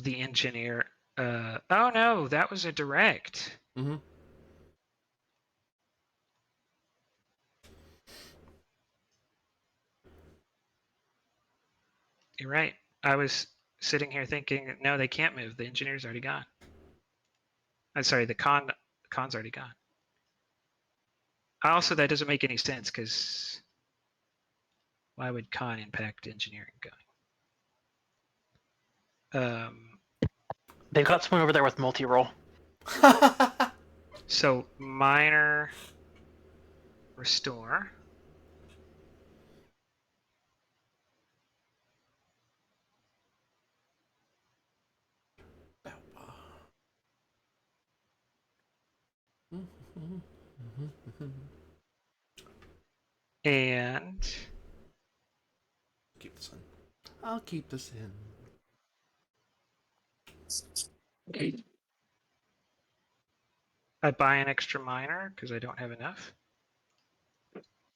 engineer. Oh no, that was a direct. Mm-hmm. You're right. I was sitting here thinking, no, they can't move. The engineer's already gone. I'm sorry, the con's already gone. Also, that doesn't make any sense because why would con impact engineering going? They've got someone over there with multi-roll. So minor restore. And Keep this in. I'll keep this in. I buy an extra miner because I don't have enough.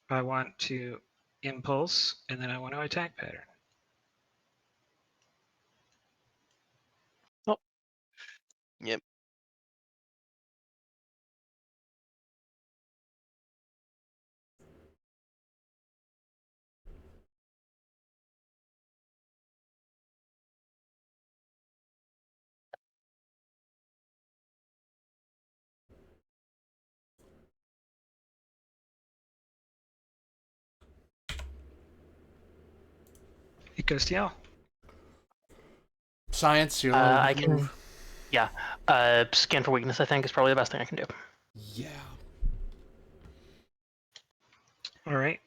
I want to impulse, and then I want to attack pattern. Yep. goes to y'all. Science, you're I the can, move. yeah. Scan for weakness, I think, is probably the best thing I can do. Yeah. All right.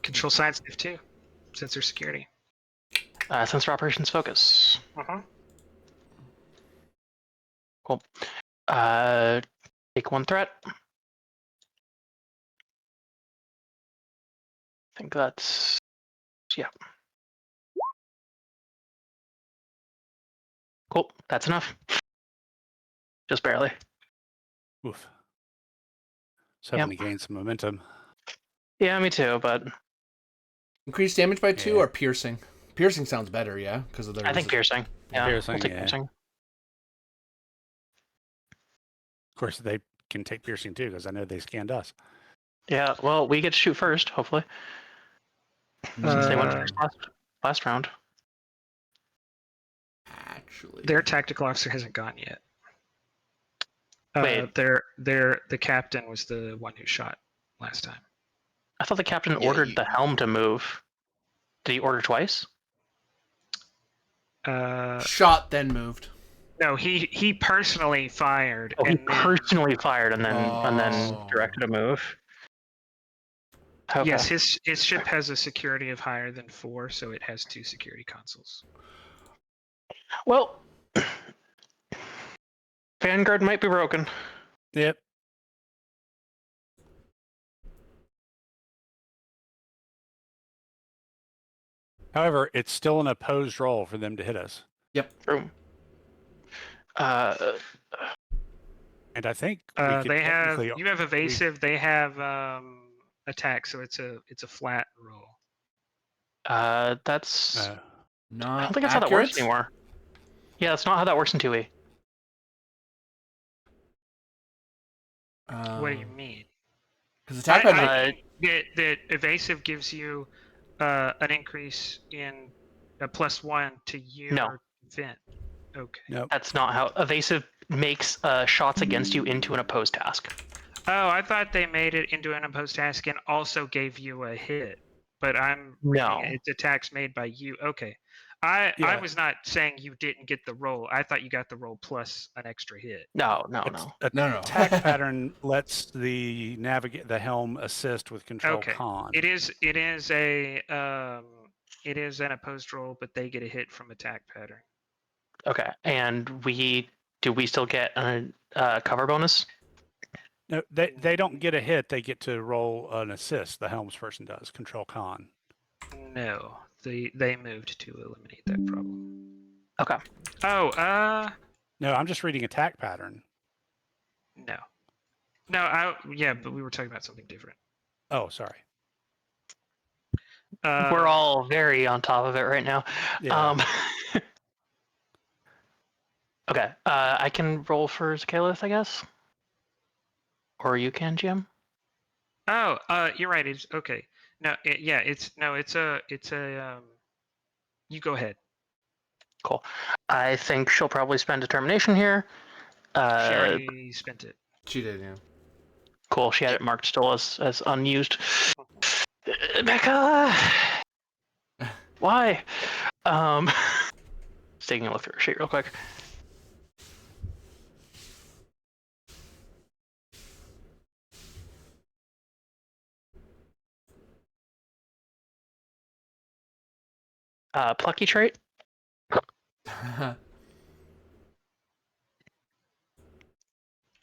Control science div 2. Sensor security. Sensor operations focus. Cool. Take 1 threat. I think that's, yeah. Cool, that's enough. Just barely. Oof. Just hoping to gain some momentum. Yeah, me too, but Increased damage by 2 Yeah. or piercing? Piercing sounds better, yeah? Because of the I think piercing. Yeah, Piercing, we'll take yeah. piercing. Of course, they can take piercing too, because I know they scanned us. Yeah, well, we get to shoot first, hopefully. Since they went Uh, first last round. Actually. Their tactical officer hasn't gone yet. Wait. The captain was the one who shot last time. I thought the captain Yeah, ordered the helm to move. Did he order twice? Shot, then moved. No, he personally fired. Oh, he and then, personally fired and then Oh. directed a move. Okay. Yes, his ship has a security of higher than 4, so it has 2 security consoles. Well, Vanguard might be broken. Yep. However, it's still an opposed roll for them to hit us. Yep. True. And I think we could They have technically. you have evasive. They have attack, so it's a flat roll. That's. I Not don't think that's how that works accurate? anymore. Yeah, that's not how that works in 2E. What do you mean? Because attack by The evasive gives you an increase in a +1 to your event. Okay. Nope. That's not how evasive makes shots against you into an opposed task. Oh, I thought they made it into an opposed task and also gave you a hit. But I'm reading No. it's attacks made by you. Okay. I Yeah. was not saying you didn't get the roll. I thought you got the roll plus an extra hit. No. No. Attack pattern lets the helm assist with control Okay. con. It is an opposed roll, but they get a hit from attack pattern. Okay. And do we still get a cover bonus? No, they don't get a hit. They get to roll an assist. The helms person does. Control con. No. They moved to eliminate that problem. Okay. Oh, No, I'm just reading attack pattern. no. Yeah, but we were talking about something different. Oh, sorry. We're all very on top of it right now. Yeah. Okay. I can roll for Zachalith, I guess. Or you can, Jim. Oh, you're right. It's okay. No, it's a. You go ahead. Cool. I think she'll probably spend determination here. She already spent it. She did, yeah. Cool. She had it marked still as unused. Becca, why? Just taking a look through her sheet real quick. Plucky trait.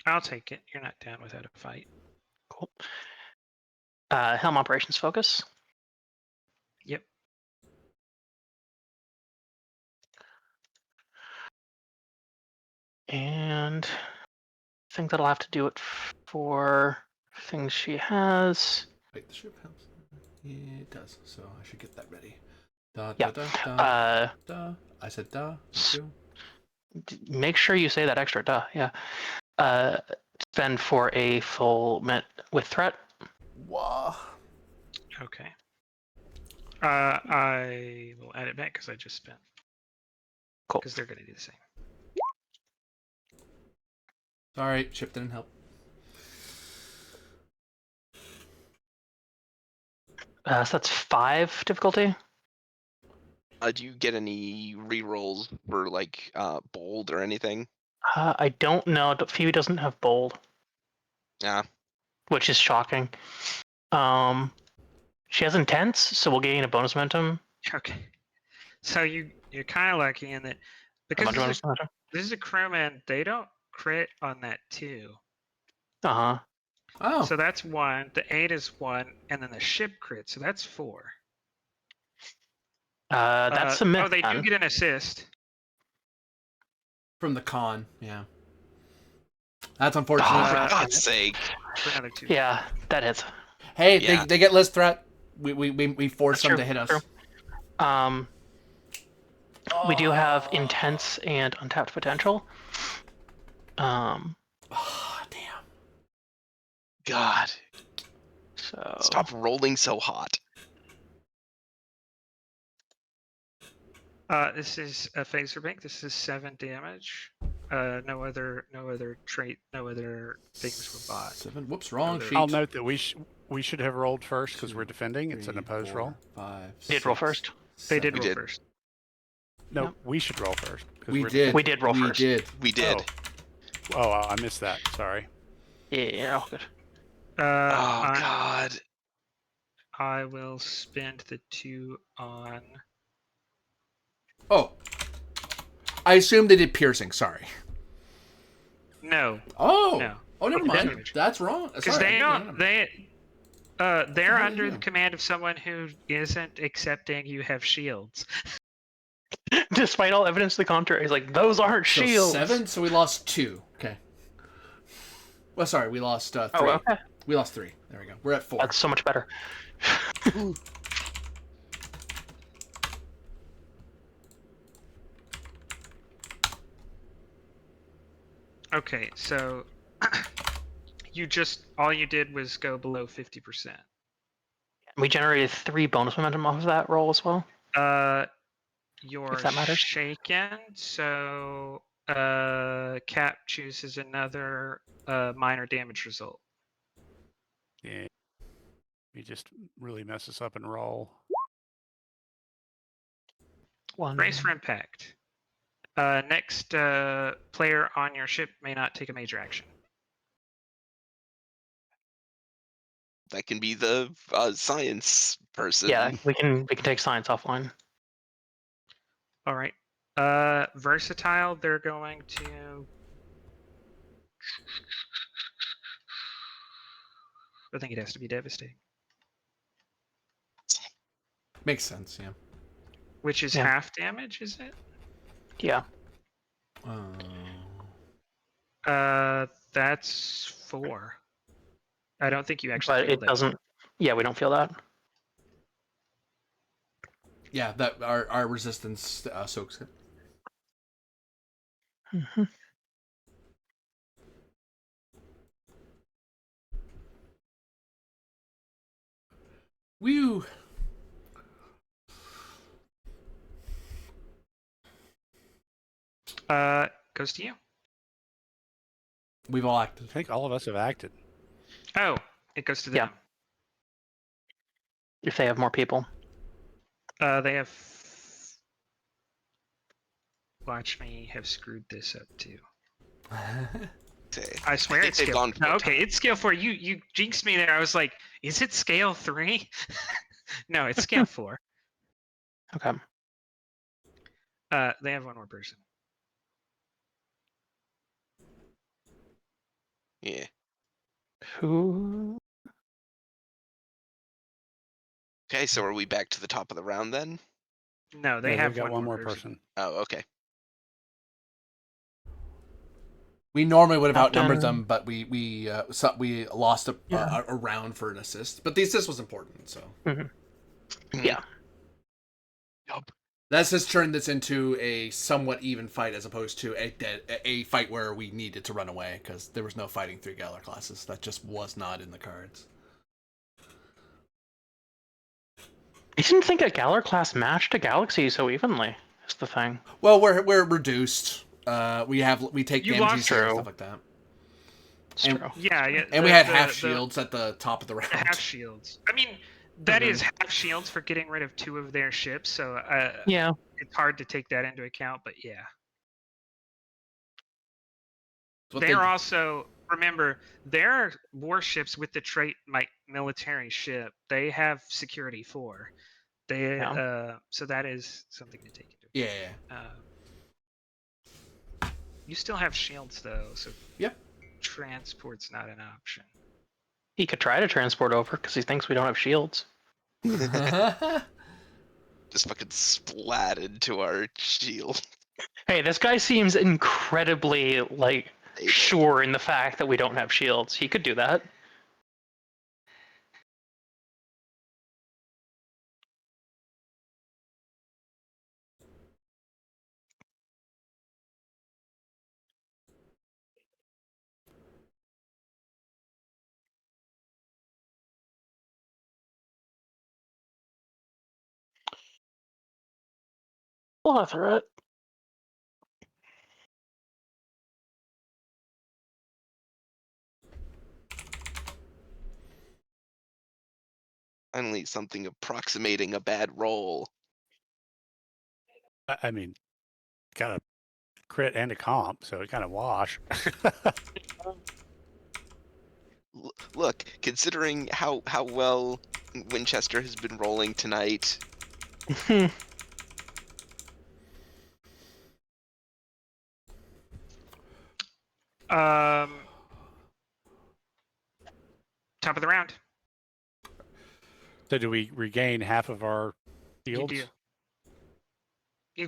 I'll take it. You're not down without a fight. Cool. Helm operations focus. Yep. And I think that'll have to do it for things she has. Wait, the ship helps. It does, so I should get that ready. Da, Yeah. da, da, da. I said da. Thank you. Make sure you say that extra duh. Yeah. Spend for a full minute with threat. Whoa. Okay. I will add it back because I just spent. Cool. Because they're going to do the same. Sorry, ship didn't help. So that's 5 difficulty. Do you get any rerolls for like bold or anything? I don't know. Phoebe doesn't have bold, Yeah. which is shocking. She has intense, so we'll gain a bonus momentum. Okay. So you're kind of lucky in that A because bunch of bonus momentum. this is a crewman. They don't crit on that 2. Uh huh. Oh, So that's 1. The 8 is 1, and then the ship crit. So that's 4. That's a myth. Oh, they do then. get an assist. from the con. Yeah. That's Oh, unfortunate. For damn God's it. sake. For another 2. Yeah, that hits. Hey, Yeah. they get less threat. We force That's them true, to hit us. true. We do have intense and untapped potential. Oh, damn. God. So Stop rolling so hot. This is a phaser bank. This is 7 damage. No other trait, no other things were bought. 7. Whoops, wrong Other- sheet. I'll note that we should have rolled first because we're 2, defending. It's an 3, opposed 4, roll. 5, did roll 6, first. They did We roll did. first. No, Yep. we should roll first. 'cause We we're did. We did roll we first. did. We did. Oh, I missed that. Sorry. Yeah, all good. Oh God. I will spend the 2 on. Oh. I assumed they did piercing. Sorry. No, Oh. No. Oh, never Okay, mind. damage. That's wrong. because Sorry, they I don't. didn't- They're What are under you the doing? command of someone who isn't accepting you have shields. Despite all evidence to the contrary, he's like, those aren't So shields. 7, so we lost 2. Okay. Well, sorry, we lost 3. Oh, okay. We lost 3. There we go. We're at 4. That's so much better. Okay, so all you did was go below 50%. We generated 3 bonus momentum off of that roll as well. You're If that matters. shaken, so Cap chooses another minor damage result. Yeah. You just really mess us up and roll. Brace for impact. Next player on your ship may not take a major action. That can be the science person. Yeah, we can take science offline. All right. Versatile, they're going to. I think it has to be devastating, Makes sense, yeah. which is Yeah. half damage, is it? Yeah. That's 4. I don't think you actually. But feel it that. doesn't. Yeah, we don't feel that. Yeah, that our resistance soaks it. Mhm. Woo! Goes to you. We've all I acted. think all of us have acted. Oh, it goes to Yeah. them. If they have more people. They have. Watch me have screwed this up too. Say, I swear think it's they've scale. gone for No, a okay, it's scale 4. You jinxed me there. I was like, is it scale 3? No, it's scale 4. Okay. They have one more person. Yeah. Who? Okay, so are we back to the top of the round then? No, they Yeah, have they've got one more person. person. Oh, okay. We normally would have Captain. outnumbered them, but we lost Yeah. a round for an assist. But the assist was important, so Yeah. that's just turned this into a somewhat even fight as opposed to a fight where we needed to run away because there was no fighting 3 Galar classes. That just was not in the cards. I didn't think a Galar class matched a Galaxy so evenly. Is the thing. Well, we're reduced. We take You damage lost and True. stuff like that. It's And- true. Yeah, And we had half shields at the top of the round. The half shields. I mean, That is half shields for getting rid of 2 of their ships, so Yeah. it's hard to take that into account, but yeah. What They're they- also, remember, their warships with the trait military ship, they have security 4. They Yeah. so that is something to take into Yeah. you still have shields though, so Yep. transport's not an option. He could try to transport over because he thinks we don't have shields. Just fucking splat into our shield. Hey, this guy seems incredibly sure in the fact that we don't have shields. He could do that. Well, through it. Finally, something approximating a bad roll. I mean, got a crit and a comp, so it kind of wash. Look, considering how well Winchester has been rolling tonight, Top of the round. So do we regain half of our shields? You do.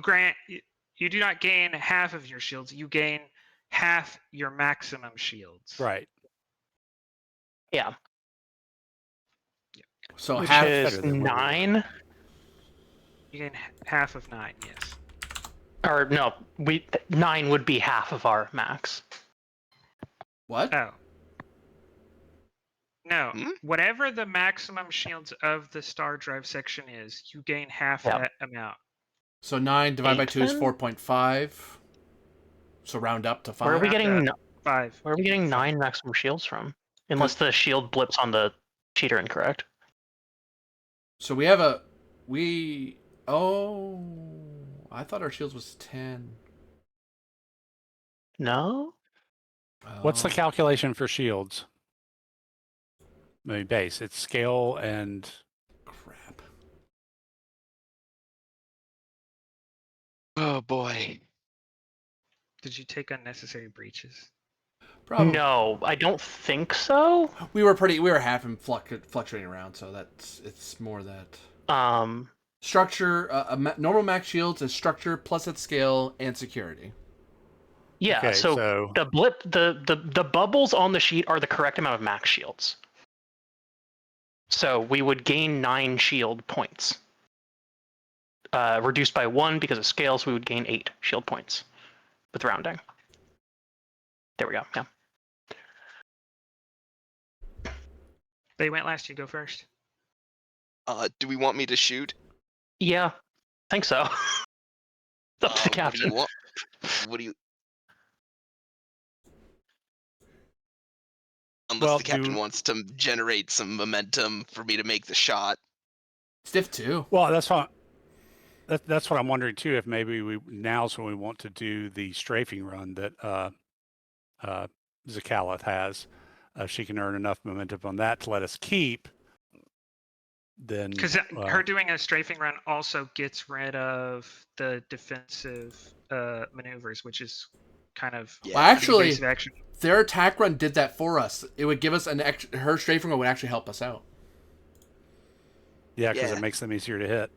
You do not gain half of your shields. You gain half your maximum shields. Right. Yeah. So Which half is better than what we were. 9. You gain half of 9. Yes. Or no, 9 would be half of our max. what? Oh. No. Hmm? Whatever the maximum shields of the star drive section is, you gain half Yeah. that amount. So 9 divided by 8 2 is then? 4.5. So round up to 5. Where are we getting? 5. Where are we getting 9 maximum shields from? Unless the shield blips on the cheater incorrect. So we have a I thought our shields was 10. No. What's the Oh. calculation for shields? I mean, base. It's scale and Crap. oh boy. Did you take unnecessary breaches? Probably. No, I don't think so. We were half and fluctuating around, so it's more that structure. Normal max shields is structure plus its scale and security. Yeah, okay, so the blip, the bubbles on the sheet are the correct amount of max shields. So we would gain 9 shield points. Reduced by 1 because of scales, we would gain 8 shield points with rounding. There we go. Yeah. They went last. You go first. Do we want me to shoot? Yeah, I think so. It's up to the What do captain. you want? What do you? Unless the captain wants to generate some momentum for me to make the shot. Stiff 2. Well, that's what I'm wondering too. If maybe now's when we want to do the strafing run that Zakalith has. She can earn enough momentum on that to let us keep. Then Because her doing a strafing run also gets rid of the defensive maneuvers, which is kind of Yeah. Well, actually, evasive action. their attack run did that for us. It would give us her strafing run would actually help us out yeah, because Yeah. it makes them easier to hit.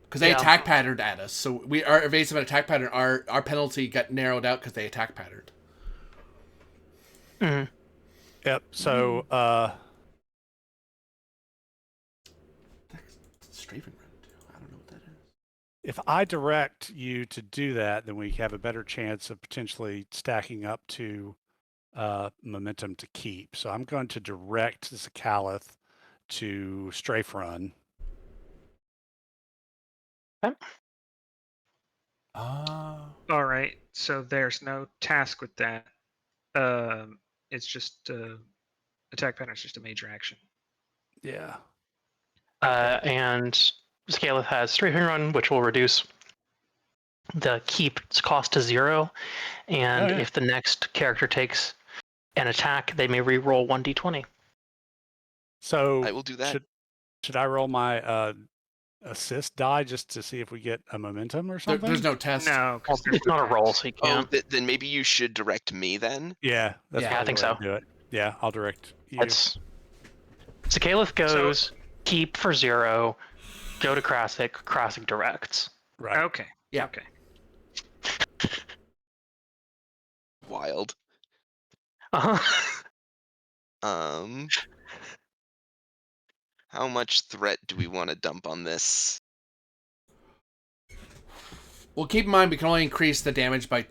because they Yeah. attack patterned at us. So our evasive and attack pattern, our penalty got narrowed out because they attack patterned. Mhm. Yep. So Strafing run too. I don't know what that is. if I direct you to do that, then we have a better chance of potentially stacking up to momentum to keep. So I'm going to direct Zakalith to strafe run. All right, so there's no task with that. It's just attack pattern is just a major action. Yeah. And Scaleth has 3 run, which will reduce the keep's cost to 0. And Oh, yeah. if the next character takes an attack, they may re-roll 1d20. So I will do that. Should I roll my assist die just to see if we get a momentum or something? There's no test. No, Well, because it's not a roll, so you Oh, can't. then maybe you should direct me then. Yeah, that's Yeah, probably I think the way so. to do it. Yeah, I'll direct you. That's Caliph goes keep for 0, go to Krasik directs. Right. Okay. Yeah. Okay. Wild. Uh-huh. How much threat do we want to dump on this? Well, keep in mind we can only increase the damage by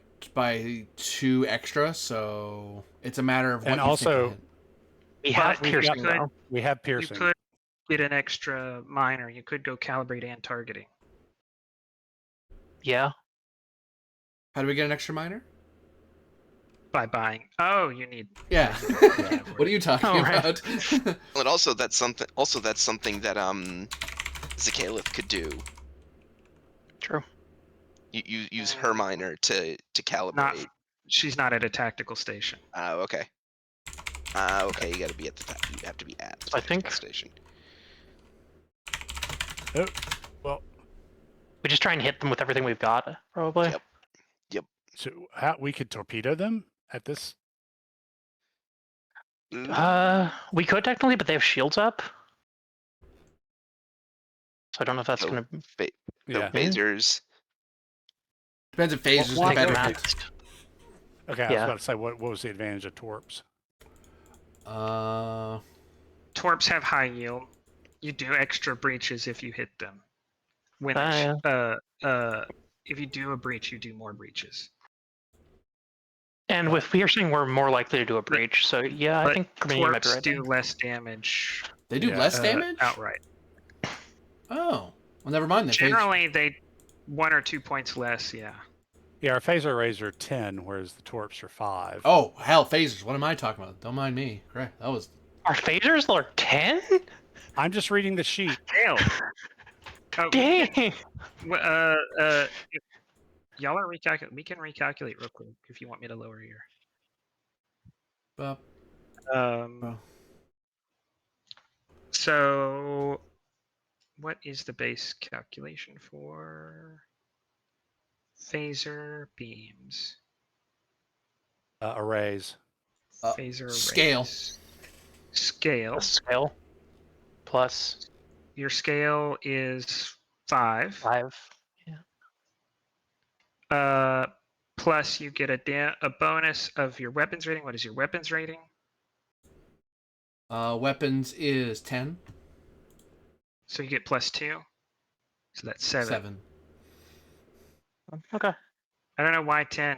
2 extra, so it's a matter of what And you also- think. We have But piercing could- now. We have You piercing. could get an extra minor. You could go calibrate and targeting. Yeah. How do we get an extra minor? By buying. Oh, you need. Yeah. Yeah. What are you talking Oh, right. about? And also that's something. Also, that's something that Zakalith could do. True. You use her minor to calibrate. She's not at a tactical station. Oh, okay. Okay, you gotta be at the. You have to be at the I think- tactical station. Oh, well, We just try and hit them with everything we've got, probably. Yep. so we could torpedo them at this? We could technically, but they have shields up. So I don't know if that's So- gonna So Yeah. phasers. Depends if phasers Well, is better. take hit. maxed. Okay, I was Yeah. about to say, what was the advantage of torps? Torps have high yield. You do extra breaches if you hit them. When if you do a breach, you do more breaches. And with piercing, we're more likely to do a breach. So yeah, I But think Grenadier might be torps right. do there. less damage They do Yeah, less damage? outright. Oh. Well, never mind then. Generally, they 1 or 2 points less. Yeah. Yeah, our phaser arrays are 10, whereas the torps are 5. Oh, hell, phasers. What am I talking about? Don't mind me. Correct. That was... Our phasers are 10? I'm just reading the sheet. Damn. Oh, Dang! if y'all are recalculating, we can recalculate real quick if you want me to lower your. Oh. So, what is the base calculation for phaser beams? Arrays. Phaser scale. arrays. Scale. A scale plus Your scale is 5. 5. Plus you get a bonus of your weapons rating. What is your weapons rating? Weapons is 10. So you get +2. So that's 7. Okay. I don't know why 10.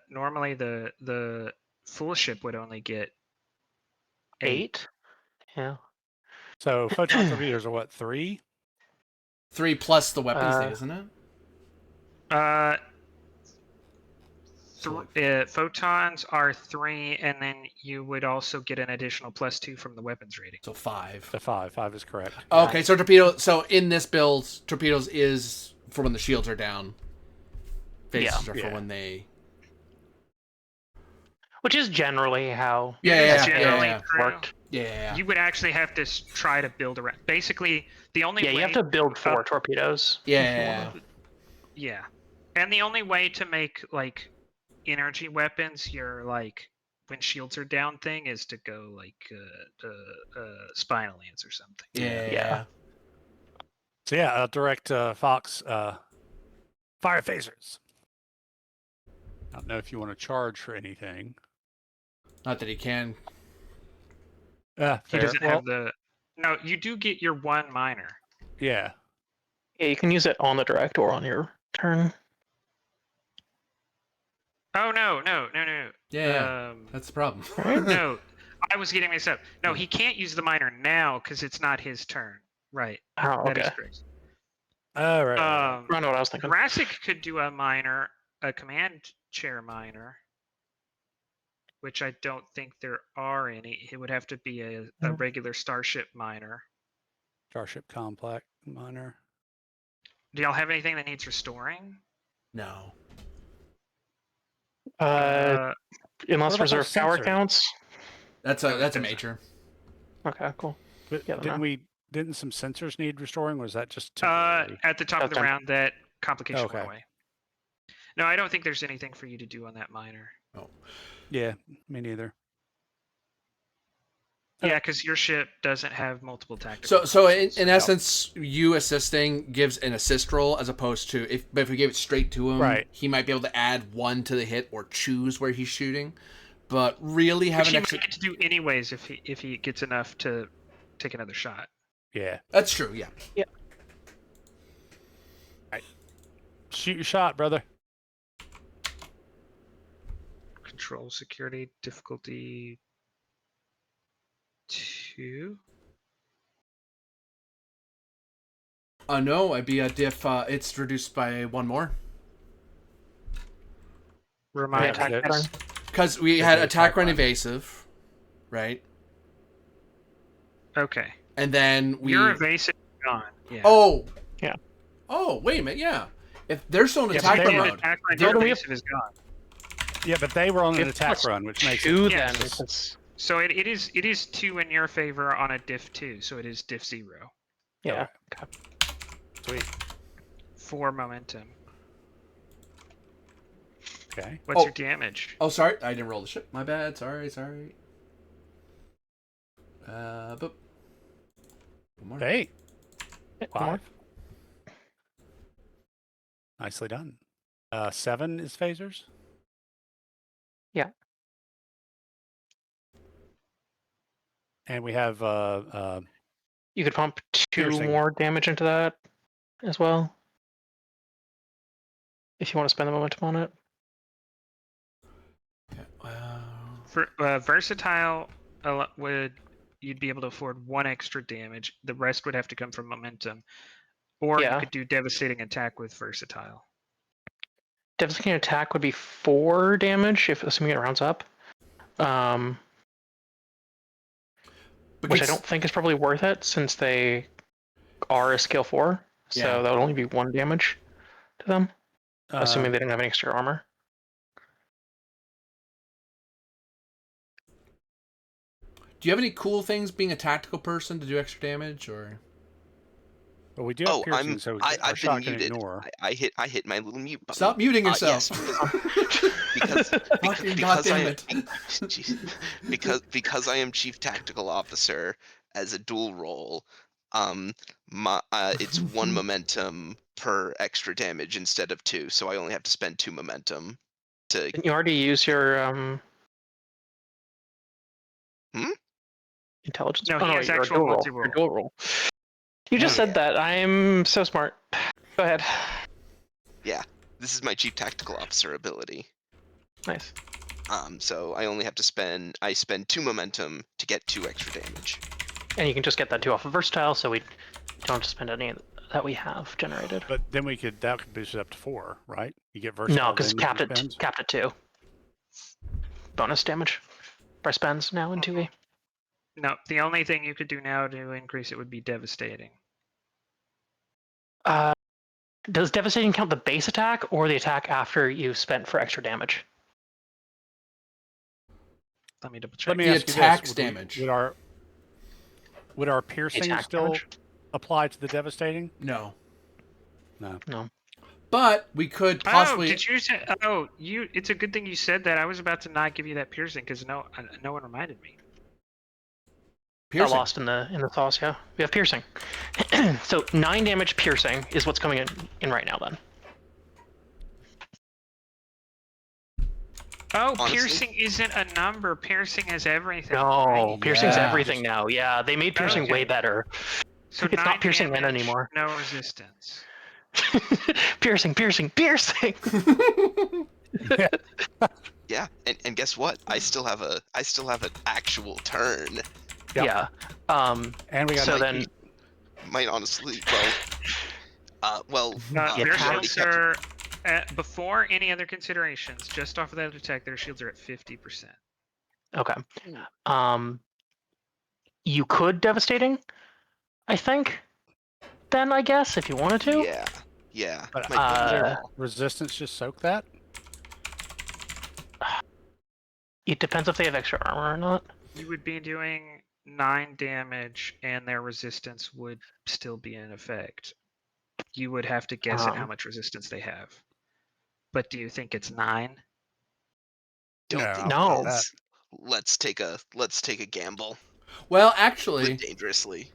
Normally the full ship would only get 8. Yeah. So photon torpedoes are what, 3? 3 plus the weapons thing, isn't it? Photons are 3, and then you would also get an additional +2 from the weapons rating. So 5. The 5. 5 is correct. Okay, so so in this build, torpedoes is for when the shields are down. Phasers are for Yeah. when they... Which is generally how Yeah, Generally yeah. true. worked. Yeah. You would actually have to try to build around. Basically, the only Yeah, way you have to build 4 torpedoes. Yeah. Yeah, and the only way to make like energy weapons, your like when shields are down thing, is to go like spinal lance or something. Yeah. So yeah, I'll direct Fox fire phasers. I don't know if you want to charge for anything. Not that he can. He Fair. doesn't Well, have the. No, you do get your 1 minor. Yeah. Yeah, you can use it on the direct or on your turn. Oh no. Yeah. That's the problem. No, I was getting mixed up. No, he can't use the minor now because it's not his turn. Right. Oh, That is okay. correct. All right. I don't know what I was thinking. Rassic could do a minor, a command chair minor, which I don't think there are any. It would have to be a regular starship minor. Starship Complex Miner. Do y'all have anything that needs restoring? No. Unless about those reserve power sensors? counts. That's No, a it that's a doesn't. major. Okay, cool. But Yeah, didn't some sensors need restoring? Or was that just temporary? At the top of the That's round, that complication Okay. went away. No, I don't think there's anything for you to do on that miner. Oh. Yeah, me neither. Yeah, Okay. because your ship doesn't have multiple tactical. So functions. in essence, you assisting gives an assist roll as opposed to if we gave it straight to him, Right. he might be able to add 1 to the hit or choose where he's shooting. But really Which having he extra. might get to do anyways if he gets enough to take another shot. Yeah. That's true. Yeah. Shoot your shot, brother. Control security difficulty 2. No, I'd be a diff. It's reduced by 1 more Remind Yeah, me, that- because because we Yeah, had the attack attack run run. evasive, right? okay, And then we. your evasive is gone. Yeah. Oh. Yeah. Oh, wait a minute. Yeah. If they're still in Yeah, attack but run they- mode, attack run, they're- your evasive is gone. Yeah, but they were on an If attack plus run, which makes it 2 Yes. then. Because, So it is 2 in your favor on a diff 2, so it is diff 0 yeah. sweet. for momentum. Okay. What's Oh. your damage? Oh, sorry, I didn't roll the ship. My bad. Sorry. But one more. Hey, Yeah, one more. 5. Nicely done. 7 is phasers. Yeah. And we have You could pump 2 Piercing. more damage into that as well. If you want to spend the momentum on it. For versatile, you'd be able to afford 1 extra damage. The rest would have to come from momentum, or you Yeah. could do devastating attack with versatile. Devastating attack would be 4 damage, if assuming it rounds up. Which I don't think is probably worth it since they are a skill 4. So Yeah. that would only be 1 damage to them, assuming uh, they didn't have any extra armor. Do you have any cool things being a tactical person to do extra damage, or? but we do have Oh, piercing, so our I've shot been can muted. ignore. I hit my little mute button. Stop muting yourself. Yes, because Fucking because I goddamn am it. jeez, because I am chief tactical officer as a dual role. It's 1 momentum per extra damage instead of 2, so I only have to spend 2 momentum to. Didn't you already use your intelligence? No, Oh, he has your actual dual roll. multi-roll. Your dual roll. You just Oh, said that. I'm so smart. Go ahead. Yeah, this is my chief tactical officer ability. Nice. So I spend 2 momentum to get 2 extra damage. And you can just get that 2 off of versatile, so we don't have to spend any that we have generated. But then that could boost it up to 4, right? You get versatile. No, because then you can capped spend? at 2. Bonus damage by spends now in 2e. No, the only thing you could do now to increase it would be devastating. Does devastating count the base attack or the attack after you've spent for extra damage? Let me double check. Let me The ask you attack's this: damage. Would our piercing Attack still damage? apply to the devastating? No. No. But we could possibly. Oh, did you say? Oh, It's a good thing you said that. I was about to not give you that piercing because no one reminded me. Got lost in the sauce, yeah. We have piercing. So 9 damage piercing is what's coming in right now then. Oh, Honestly? piercing isn't a number. Piercing has everything. No, right? piercing's Yeah. everything now. Yeah, they made piercing Okay. way better. So It's not 9 piercing then damage, anymore. No resistance. piercing. Yeah, and guess what? I still have an actual turn. Yep. Yeah. And we got So might then Might honestly, well, Their attack- shields are before any other considerations. Just off of that attack, their shields are at 50%. okay. You could devastating. I think. Then I guess if you wanted to. Yeah. But Might be a good Uh, call. resistance just soak that? It depends if they have extra armor or not. You would be doing 9 damage, and their resistance would still be in effect. You would have to guess at how much resistance they have. But do you think it's 9? Don't No, think No. it is. Let's take a gamble. Well, Live actually, dangerously.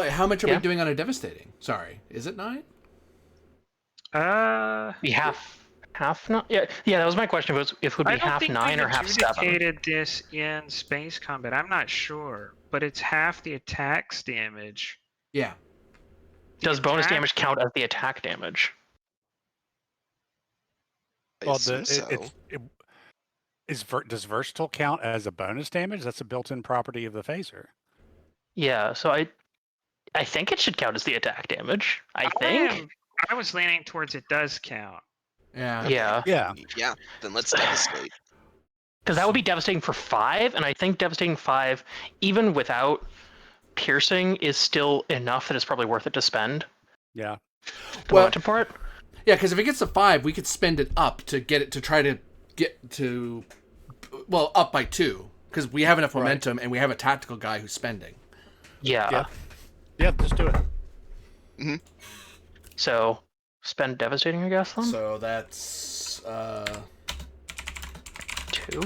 how much are we Yeah. doing on a devastating? Sorry, is it 9? Be half not. Yeah, that was my question. Was if it would I be don't half think 9 we've or half 7? adjudicated this in space combat. I'm not sure, but it's half the attack's damage. Yeah. The Does bonus attack- damage count as the attack damage? I Well, assume so. does versatile count as a bonus damage? That's a built-in property of the phaser. Yeah, so I think it should count as the attack damage. I think. I was leaning towards it does count. Yeah. Yeah, Yeah. Then let's devastate. because that would be devastating for 5, and I think devastating 5, even without piercing, is still enough that it's probably worth it to spend Yeah. the Well- momentum for it. Yeah, because if it gets to 5, we could spend it up to get it to try to get to, well, up by 2, because we have enough momentum and we have a tactical guy who's spending. Yeah. Yeah, just do it. So spend devastating, I guess. Then So that's 2.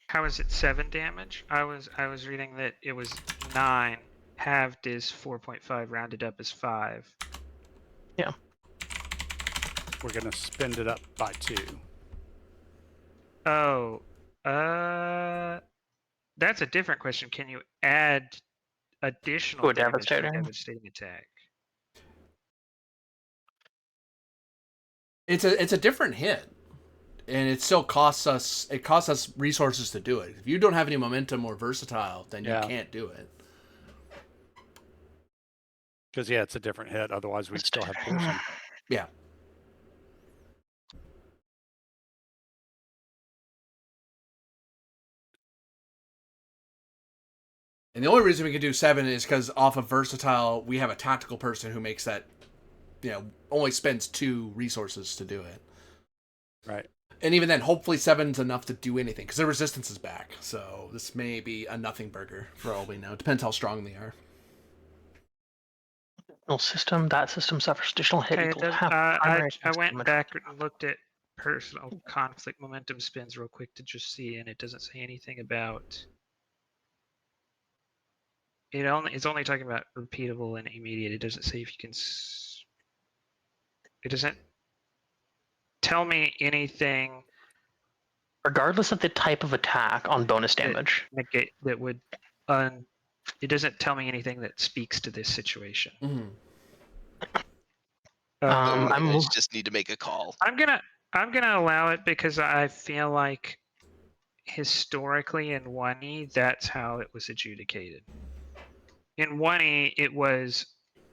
How is it 7 damage? I was reading that it was 9. Halved is 4.5, rounded up is 5. We're gonna spend it up by 2. Oh, that's a different question. Can you add additional To a damage for devastating? devastating attack? it's a different hit, and it still costs us. It costs us resources to do it. If you don't have any momentum or versatile, then Yeah. you can't do it. Because it's a different hit. Otherwise, we'd still have piercing. Yeah. And the only reason we can do 7 is because off of versatile, we have a tactical person who makes that, only spends 2 resources to do it. Right. And even then, hopefully 7's enough to do anything, because their resistance is back. So this may be a nothing burger, for all we know. Depends how strong they are. System. That system suffers additional hit Okay, equal to half the I primary went damage. back and looked at personal conflict momentum spins real quick to just see, and it doesn't say anything about. It's only talking about repeatable and immediate. It doesn't say if you can. It doesn't tell me anything Regardless of the type of attack on bonus damage. that would. It doesn't tell me anything that speaks to this situation. Mm-hmm. I just need to make a call. I'm gonna allow it because I feel like historically in 1E that's how it was adjudicated. In 1E it was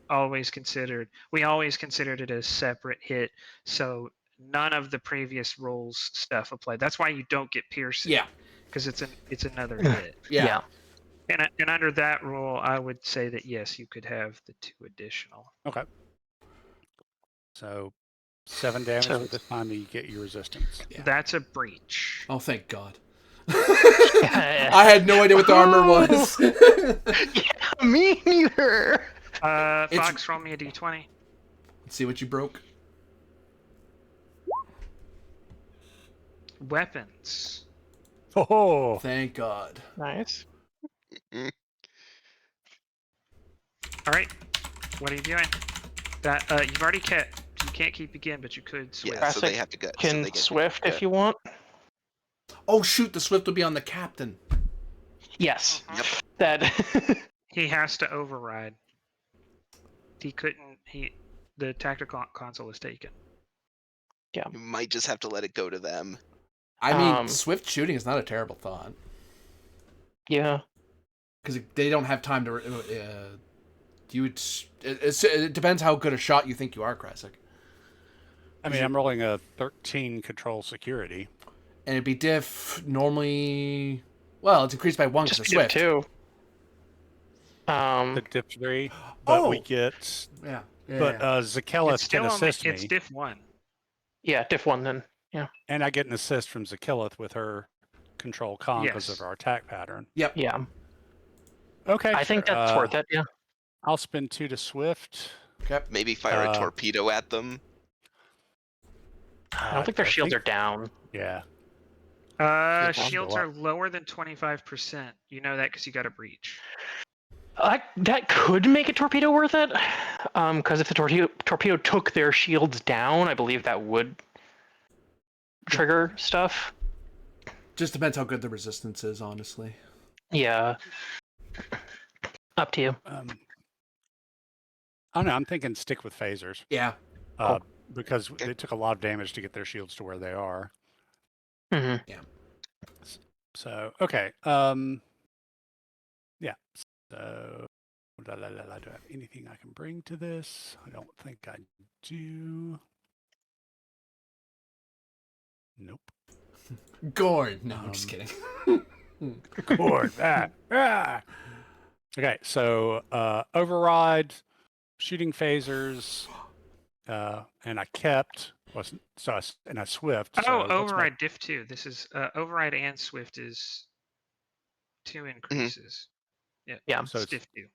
always considered it a separate hit, so none of the previous rolls stuff applied. That's why you don't get piercing. Yeah. Because it's another hit. Yeah. And under that rule, I would say that yes, you could have the 2 additional. Okay. So 7 damage So- for this time you get your resistance. Yeah. That's a breach. Oh, thank God. Yeah. I had no idea what the armor was. Me neither. Fox, roll me a d20. Let's see what you broke. Weapons. Oh, Thank God. Nice. All right. What are you doing? That you've already kept. You can't keep again, but you could switch. Yeah, so they Classic have to go. So Can they get, Swift if yeah. you want. Oh, shoot. The Swift will be on the captain. Yes. Yep. That. He has to override. He couldn't. The tactical console is taken. You might just have to let it go to them. I mean, Swift shooting is not a terrible thought. Yeah. Because they don't have time to... it depends how good a shot you think you are, Krasik. I mean, I'm rolling a 13 control security. And it'd be diff normally. Well, it's increased by 1 because Just of Swift. two. The diff 3, but we Oh! get. Yeah. But It's Zakillith still can only assist it's me, diff 1. Yeah, diff 1 then. and I get an assist from Zakillith with her control con because of Yes. our attack pattern. Yep. Yeah. Okay, I think that's worth it, yeah. I'll spend 2 to Swift. Okay. Maybe fire a torpedo at them. I don't think their shields are down. Yeah. Shields go are up. lower than 25%. You know that because you got a breach. That could make a torpedo worth it. Because if the torpedo took their shields down, I believe that would trigger stuff. Just depends how good the resistance is, honestly. Yeah. Up to you. I don't know. I'm thinking stick with phasers. Yeah. Because they took a lot of damage to get their shields to where they are. Mm-hmm. So okay. Yeah. So do I have anything I can bring to this? I don't think I do. Nope. Gorn. No, I'm just kidding. Cord. Okay, so override, shooting phasers, and I kept and I swift. Oh, so what's my- override diff 2. This is override and swift is 2 increases. Yeah. So It's it's diff 2.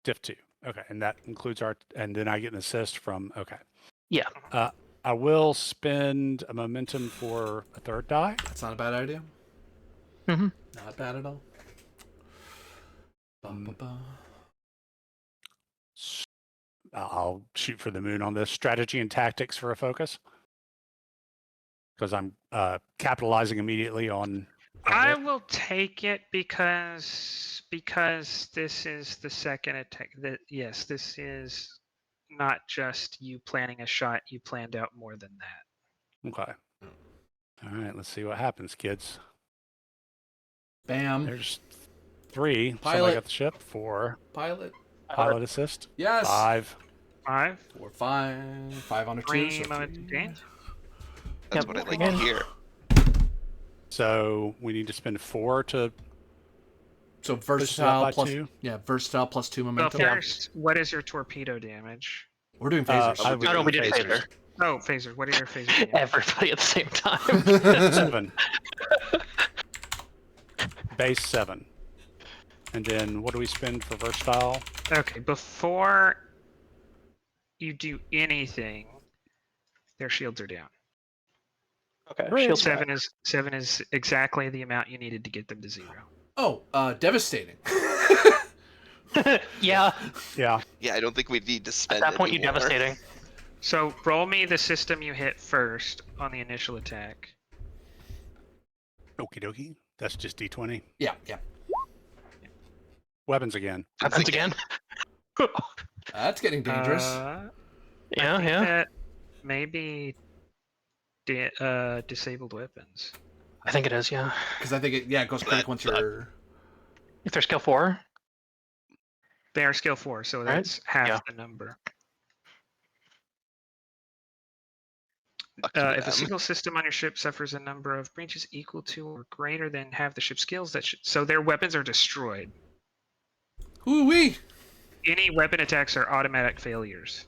diff 2. Okay, and that includes and then I get an assist from. Okay. Yeah. I will spend a momentum for a third die. That's not a bad idea. Mm-hmm. Not bad at all. Ba-ba-ba. I'll shoot for the moon on this. Strategy and tactics for a focus. Because I'm capitalizing immediately on. I will take it because this is the second attack. Yes, this is not just you planning a shot. You planned out more than that. Okay. All right, let's see what happens, kids. Bam. There's 3. Pilot. Somebody got the ship. 4. Pilot. Pilot assist. Yes. 5. 5. 4, 5. 5 on a 2. 3 So momentum gains. That's Yep. what I'd like to hear. So we need to spend 4 to So push it up versatile by plus 2. yeah, versatile plus 2 So momentum. first, what is your torpedo damage? We're doing phasers. I would would No, do we did phasers. phaser. Oh, phaser. What are your phaser damage? Everybody at the same time. 7. Base 7. And then what do we spend for versatile? Okay, before you do anything, their shields are down. Okay. Great. Shield 7 is exactly the amount you needed to get them to 0. Oh, devastating. Yeah. Yeah. Yeah, I don't think we need to At spend that point, you're anymore. devastating. So roll me the system you hit first on the initial attack. Okie dokie. That's just D20. Yeah, yeah. Weapons again. Happens again. That's getting dangerous. I Yeah, think yeah. that maybe disabled weapons. I think it is, yeah. Because I think it goes quick once you're. If they're skill 4, They are skill 4, so that's half Yeah. the number. Lucky If a them. single system on your ship suffers a number of breaches equal to or greater than half the ship's skills, so their weapons are destroyed. Hoo-wee! Any weapon attacks are automatic failures.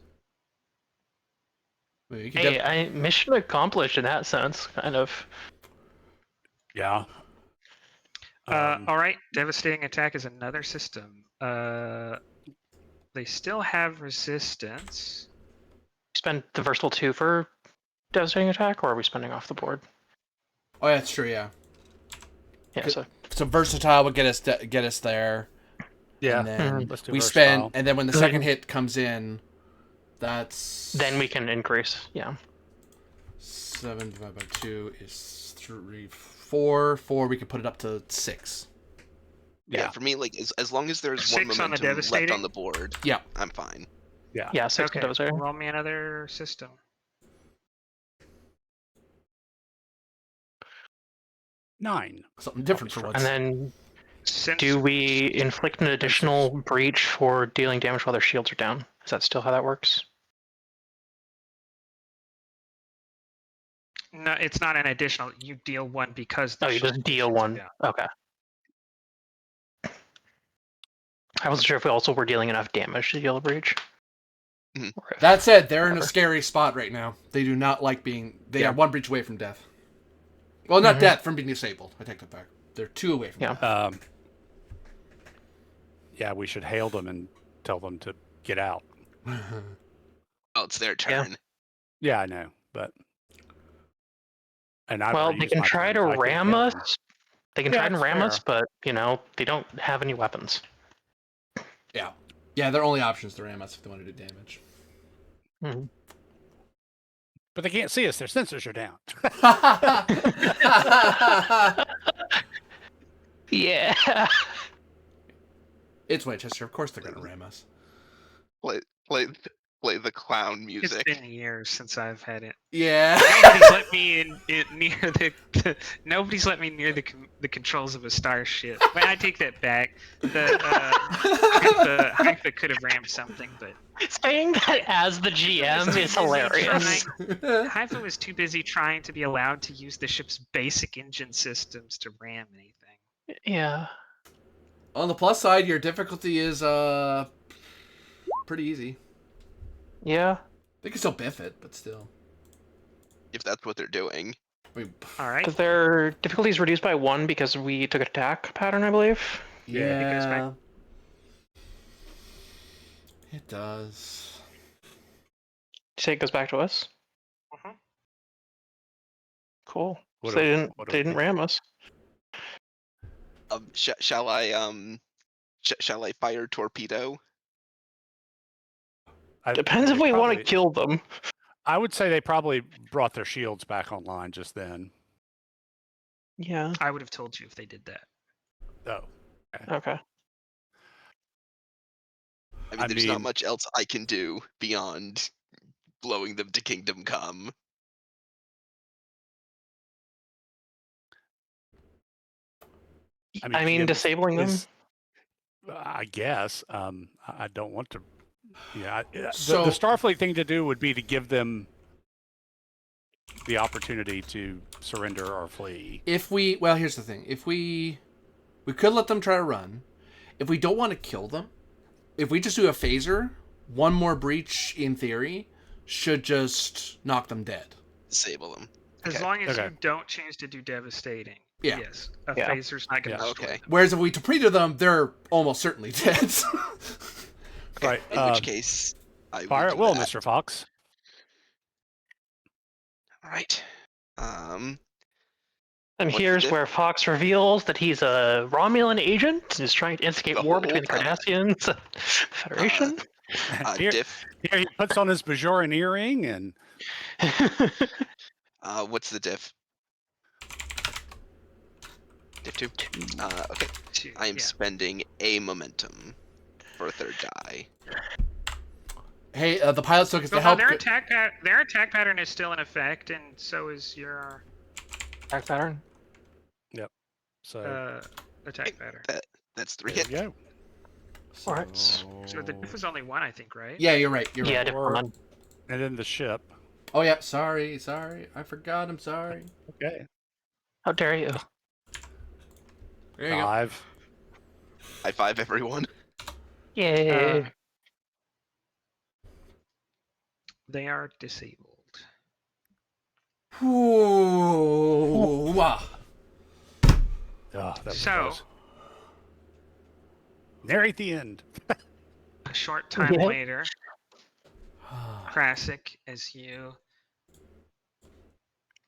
Well, you can hey, mission accomplished in that sense, kind of. Yeah. All right, devastating attack is another system. They still have resistance. Spend the versatile 2 for devastating attack, or are we spending off the board? Oh, yeah, that's true. Yeah. Yeah, so So versatile would get us there. Yeah. And then Let's do we versatile. spend, and then when the second hit comes in, that's then we can increase. Yeah. 7 divided by 2 is 3, 4. 4. We can put it up to 6. Yeah, for me, like as long as there's 6 one on the momentum left devastating? on the board, Yeah. I'm fine. Yeah, 6 Okay, can devastating. roll me another system. 9. Something different for once. And then Since do we inflict an additional breach for dealing damage while their shields are down? Is that still how that works? No, it's not an additional. You deal 1 because. Oh, you just deal 1. Yeah. Okay. I wasn't sure if we also were dealing enough damage to deal a breach. That said, they're in a scary spot right now. They do not like being. They are 1 breach away from death. Well, not death, from being disabled. I take that back. They're 2 away from death. Yeah, we should hail them and tell them to get out. Oh, it's their turn. Yeah, I know, but. And Well, they can try to ram us. They can try and ram us, but, you know, they don't have any weapons. Yeah. Yeah, their only option is to ram us if they want to do damage. Mm-hmm. But they can't see us. Their sensors are down. Yeah. It's Winchester. Of course they're going to ram us. Play the clown music. It's been years since I've had it. Yeah. Nobody's let me near nobody's let me near the controls of a starship. Well, I take that back. The Haifa could have rammed something, but Saying that as the GM is hilarious. Haifa was too busy trying to be allowed to use the ship's basic engine systems to ram anything. Yeah. On the plus side, your difficulty is pretty easy. Yeah. They can still biff it, but still. If that's what they're doing. All right. Because their difficulty is reduced by 1 because we took an attack pattern, I believe. Yeah. It does. You say it goes back to us? Mm-hmm. Cool. So they didn't ram us. Shall I fire torpedo? Depends if we want to kill them. I would say they probably brought their shields back online just then. Yeah. I would have told you if they did that. Oh. Okay. I mean, there's not much else I can do beyond blowing them to Kingdom Come. I mean disabling them? I guess. I don't want to. Yeah. So- the Starfleet thing to do would be to give them the opportunity to surrender or flee. Well, here's the thing. If we could let them try to run. If we don't want to kill them, if we just do a phaser, 1 more breach, in theory, should just knock them dead. Disable them. As Okay. long as you don't choose to do devastating. Yeah. Yes. A phaser's not going to destroy them. Whereas if we torpedo them, they're almost certainly dead. Right. In which case, I fire at will, that. Mr. Fox. All right. And What's here's the where Fox reveals that he's a Romulan agent and is trying to instigate war between the Cardassians and the Federation. Here he puts on his Bajoran earring and. What's the diff? Diff 2? Okay. 2, I am spending a momentum for a 3rd die. Hey, the pilot still gets to No, help. their attack pattern is still in effect, and so is your Attack pattern? Yep. So. attack pattern. That's 3 there hits. you go. All right. So the diff was only 1, I think, right? Yeah, you're right. Yeah, right. different one. And then the ship. Oh, yeah. Sorry. I forgot. I'm sorry. Okay. How dare you? There you go. 5. High 5, everyone. Yay. They are disabled. Ooh, wow. Oh, that was So- close. Narrate the end. A short time Yeah. later, Krasik, as you,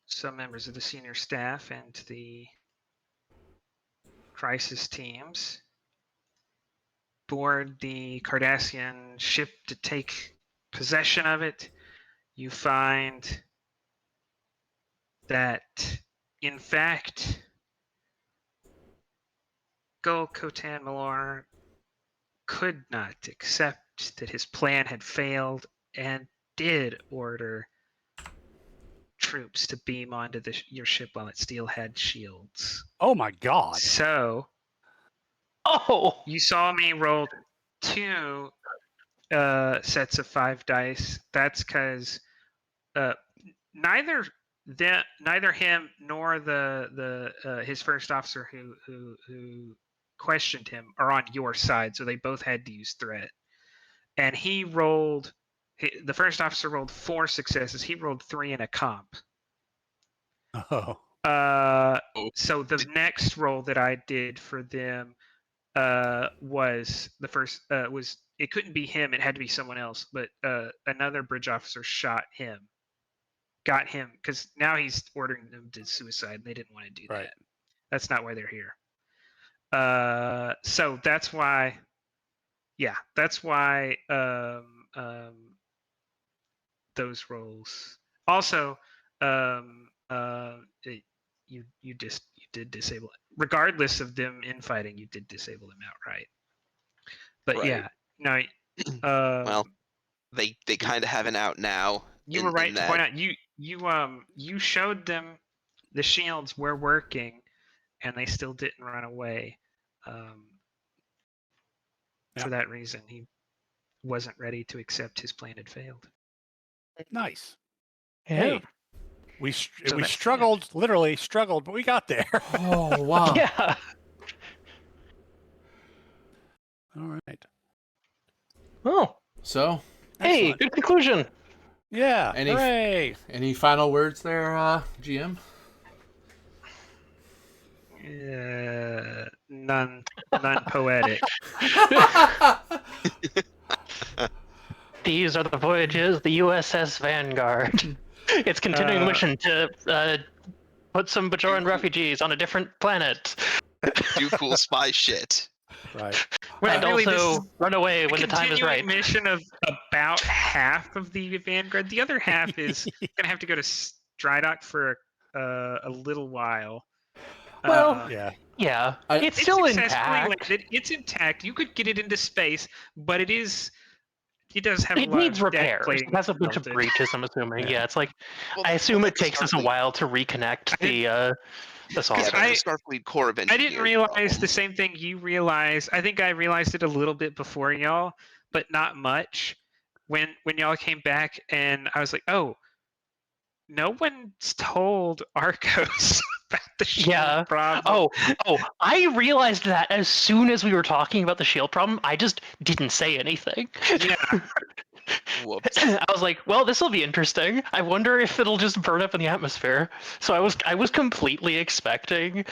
some members of the senior staff and the crisis teams board the Cardassian ship to take possession of it. You find that, in fact, Gul Kotan Malor could not accept that his plan had failed and did order troops to beam onto your ship while it still had shields. Oh my God. So Oh! you saw me roll 2 sets of 5 dice. That's because neither neither him nor the his first officer who questioned him are on your side, so they both had to use threat. And the first officer rolled 4 successes. He rolled 3 in a comp. Oh, So the next roll that I did for them was the first was it couldn't be him, it had to be someone else, but another bridge officer shot him, got him, because now he's ordering them to suicide, and they didn't want to do right. that. That's not why they're here. So that's why those rolls. Also, you did disable it. Regardless of them infighting, you did disable them outright. But Right. yeah, no. Well, they kind of have an out now. You in- were right in to that. point out you showed them the shields were working, and they still didn't run away. For that reason, he wasn't ready to accept his plan had failed. Nice. Yeah. Hey, we So we that's struggled, literally struggled, but we got there. Oh wow. Yeah. All right. Oh, So, hey, Excellent. good conclusion. Yeah. Any- Hooray. any final words there, GM? None poetic. These are the voyages, the USS Vanguard. It's continuing the mission to put some Bajoran refugees on a different planet. Do cool spy shit. Right. And Really, this also is run away when the time is right. Continuing mission of about half of the Vanguard. The other half is gonna have to go to dry dock for a little while. Well, Yeah. yeah, I- it's It's still successfully intact. landed. It's intact. You could get it into space, but it does have a It lot needs of deck repairs. plating It has a bunch of melted. breaches, I'm assuming. Yeah. Yeah, it's like Well, I assume well, it takes us a while to reconnect the Yeah, saucer. the Starfleet Corps of I Engineers. didn't realize problem. the same thing you realized. I think I realized it a little bit before y'all, but not much. When y'all came back, and I was like, oh, no one's told Arcos about the shield Yeah. problem. Oh, I realized that as soon as we were talking about the shield problem. I just didn't say anything. Yeah. Whoops. I was like, well, this will be interesting. I wonder if it'll just burn up in the atmosphere. So I was completely expecting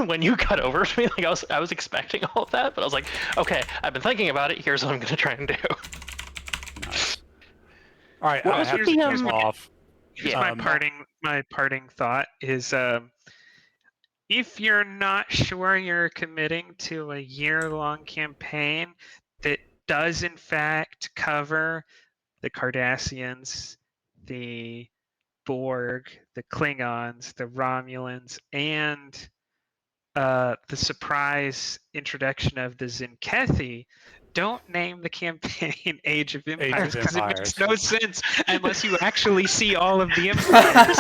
when you cut over to me, like I was expecting all of that, but I was like, okay, I've been thinking about it. Here's what I'm gonna try and do. Nice. All right. What I was have with to the, jump off. Here's Yeah. my parting thought is if you're not sure you're committing to a year-long campaign that does in fact cover the Cardassians, the Borg, the Klingons, the Romulans, and the surprise introduction of the Zinkethi, don't name the campaign Age of Empires, of because it makes Empires. no sense unless you actually see all of the empires.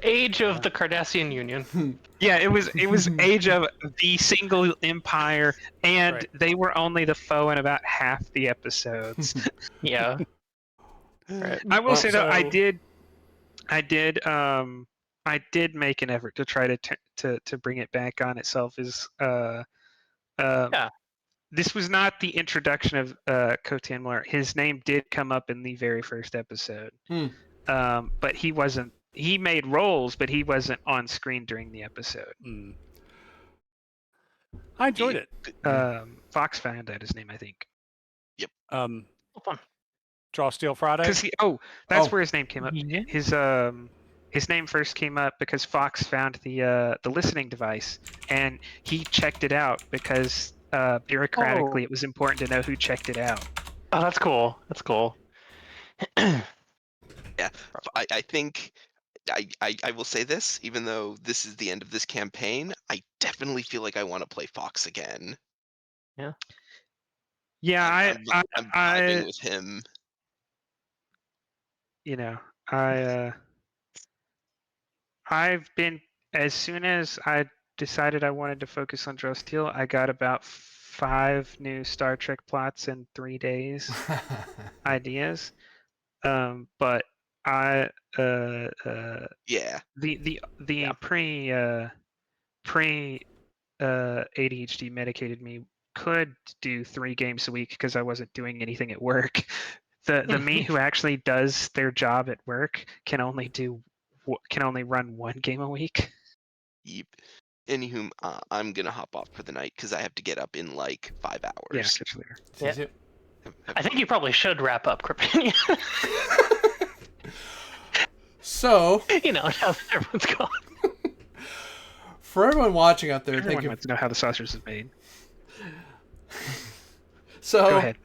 Age of the Cardassian Union. Yeah, it was Age of the single empire, and Right. they were only the foe in about half the episodes. Yeah. Right. I will Well, say though, I so- did make an effort to try to bring it back on itself. This was not the introduction of Kotan Moore. His name did come up in the very first episode, but he wasn't. He made roles, but he wasn't on screen during the episode. I enjoyed it. Fox found out his name, I think. Um, Fun. Draw Steel Friday. Because that's Oh. where his name came up. Yeah. His name first came up because Fox found the listening device, and he checked it out because bureaucratically it was important to know who checked it out. Oh, that's cool. That's cool. Yeah, I think I will say this, even though this is the end of this campaign, I definitely feel like I want to play Fox again. Yeah, I'm vibing with him. I've been, as soon as I decided I wanted to focus on Drosteal, I got about 5 new Star Trek plots in 3 days ideas. But I Yeah. the Yeah. pre ADHD medicated me could do 3 games a week because I wasn't doing anything at work. The me who actually does their job at work can only run 1 game a week. Yep. Anywho, I'm gonna hop off for the night because I have to get up in like 5 Yeah, hours. catch you later. See Yeah. you soon. I think you probably should wrap up, Cryptinian. So, You know, now that everyone's gone. for everyone watching out there, Everyone thank you. wants to know how the sausage is made. So, Go ahead.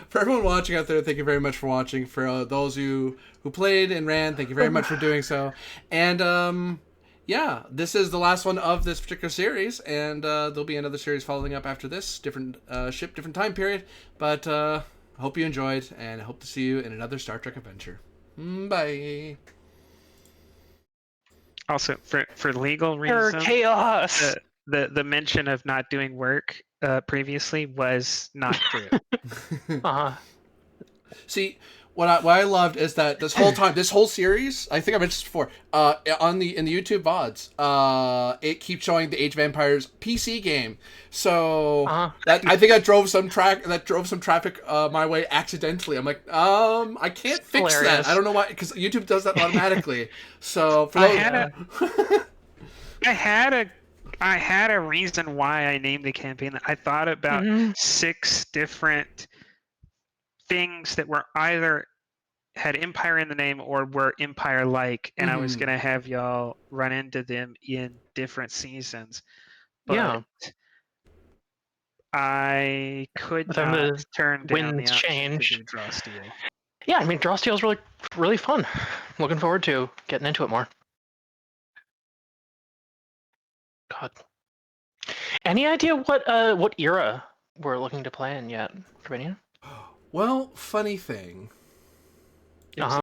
for everyone watching out there, thank you very much for watching. For those who played and ran, thank you very much for doing so. And yeah, this is the last one of this particular series, and there'll be another series following up after this, different ship, different time period. But hope you enjoyed, and I hope to see you in another Star Trek adventure. Bye. Also, for legal Pure reasons, chaos. the mention of not doing work previously was not true. Uh-huh. See, what I loved is that this whole series, I think I mentioned this before, in the YouTube VODs, it keeps showing the Age of Empires PC game. So that I think that drove some traffic my way accidentally. I'm like, I can't fix Hilarious. that. I don't know why, because YouTube does that automatically. So for I those, had a reason why I named the campaign. I thought about 6 different things that were either had Empire in the name or were Empire-like, and I was gonna have y'all run into them in different seasons, but Yeah. I could But then not the turn down the winds option change. to do Draw Steel. Yeah, I mean, Draw Steel's really, really fun. Looking forward to getting into it more. God. Any idea what era we're looking to play in yet, Corbinian? well, funny thing. Uh-huh.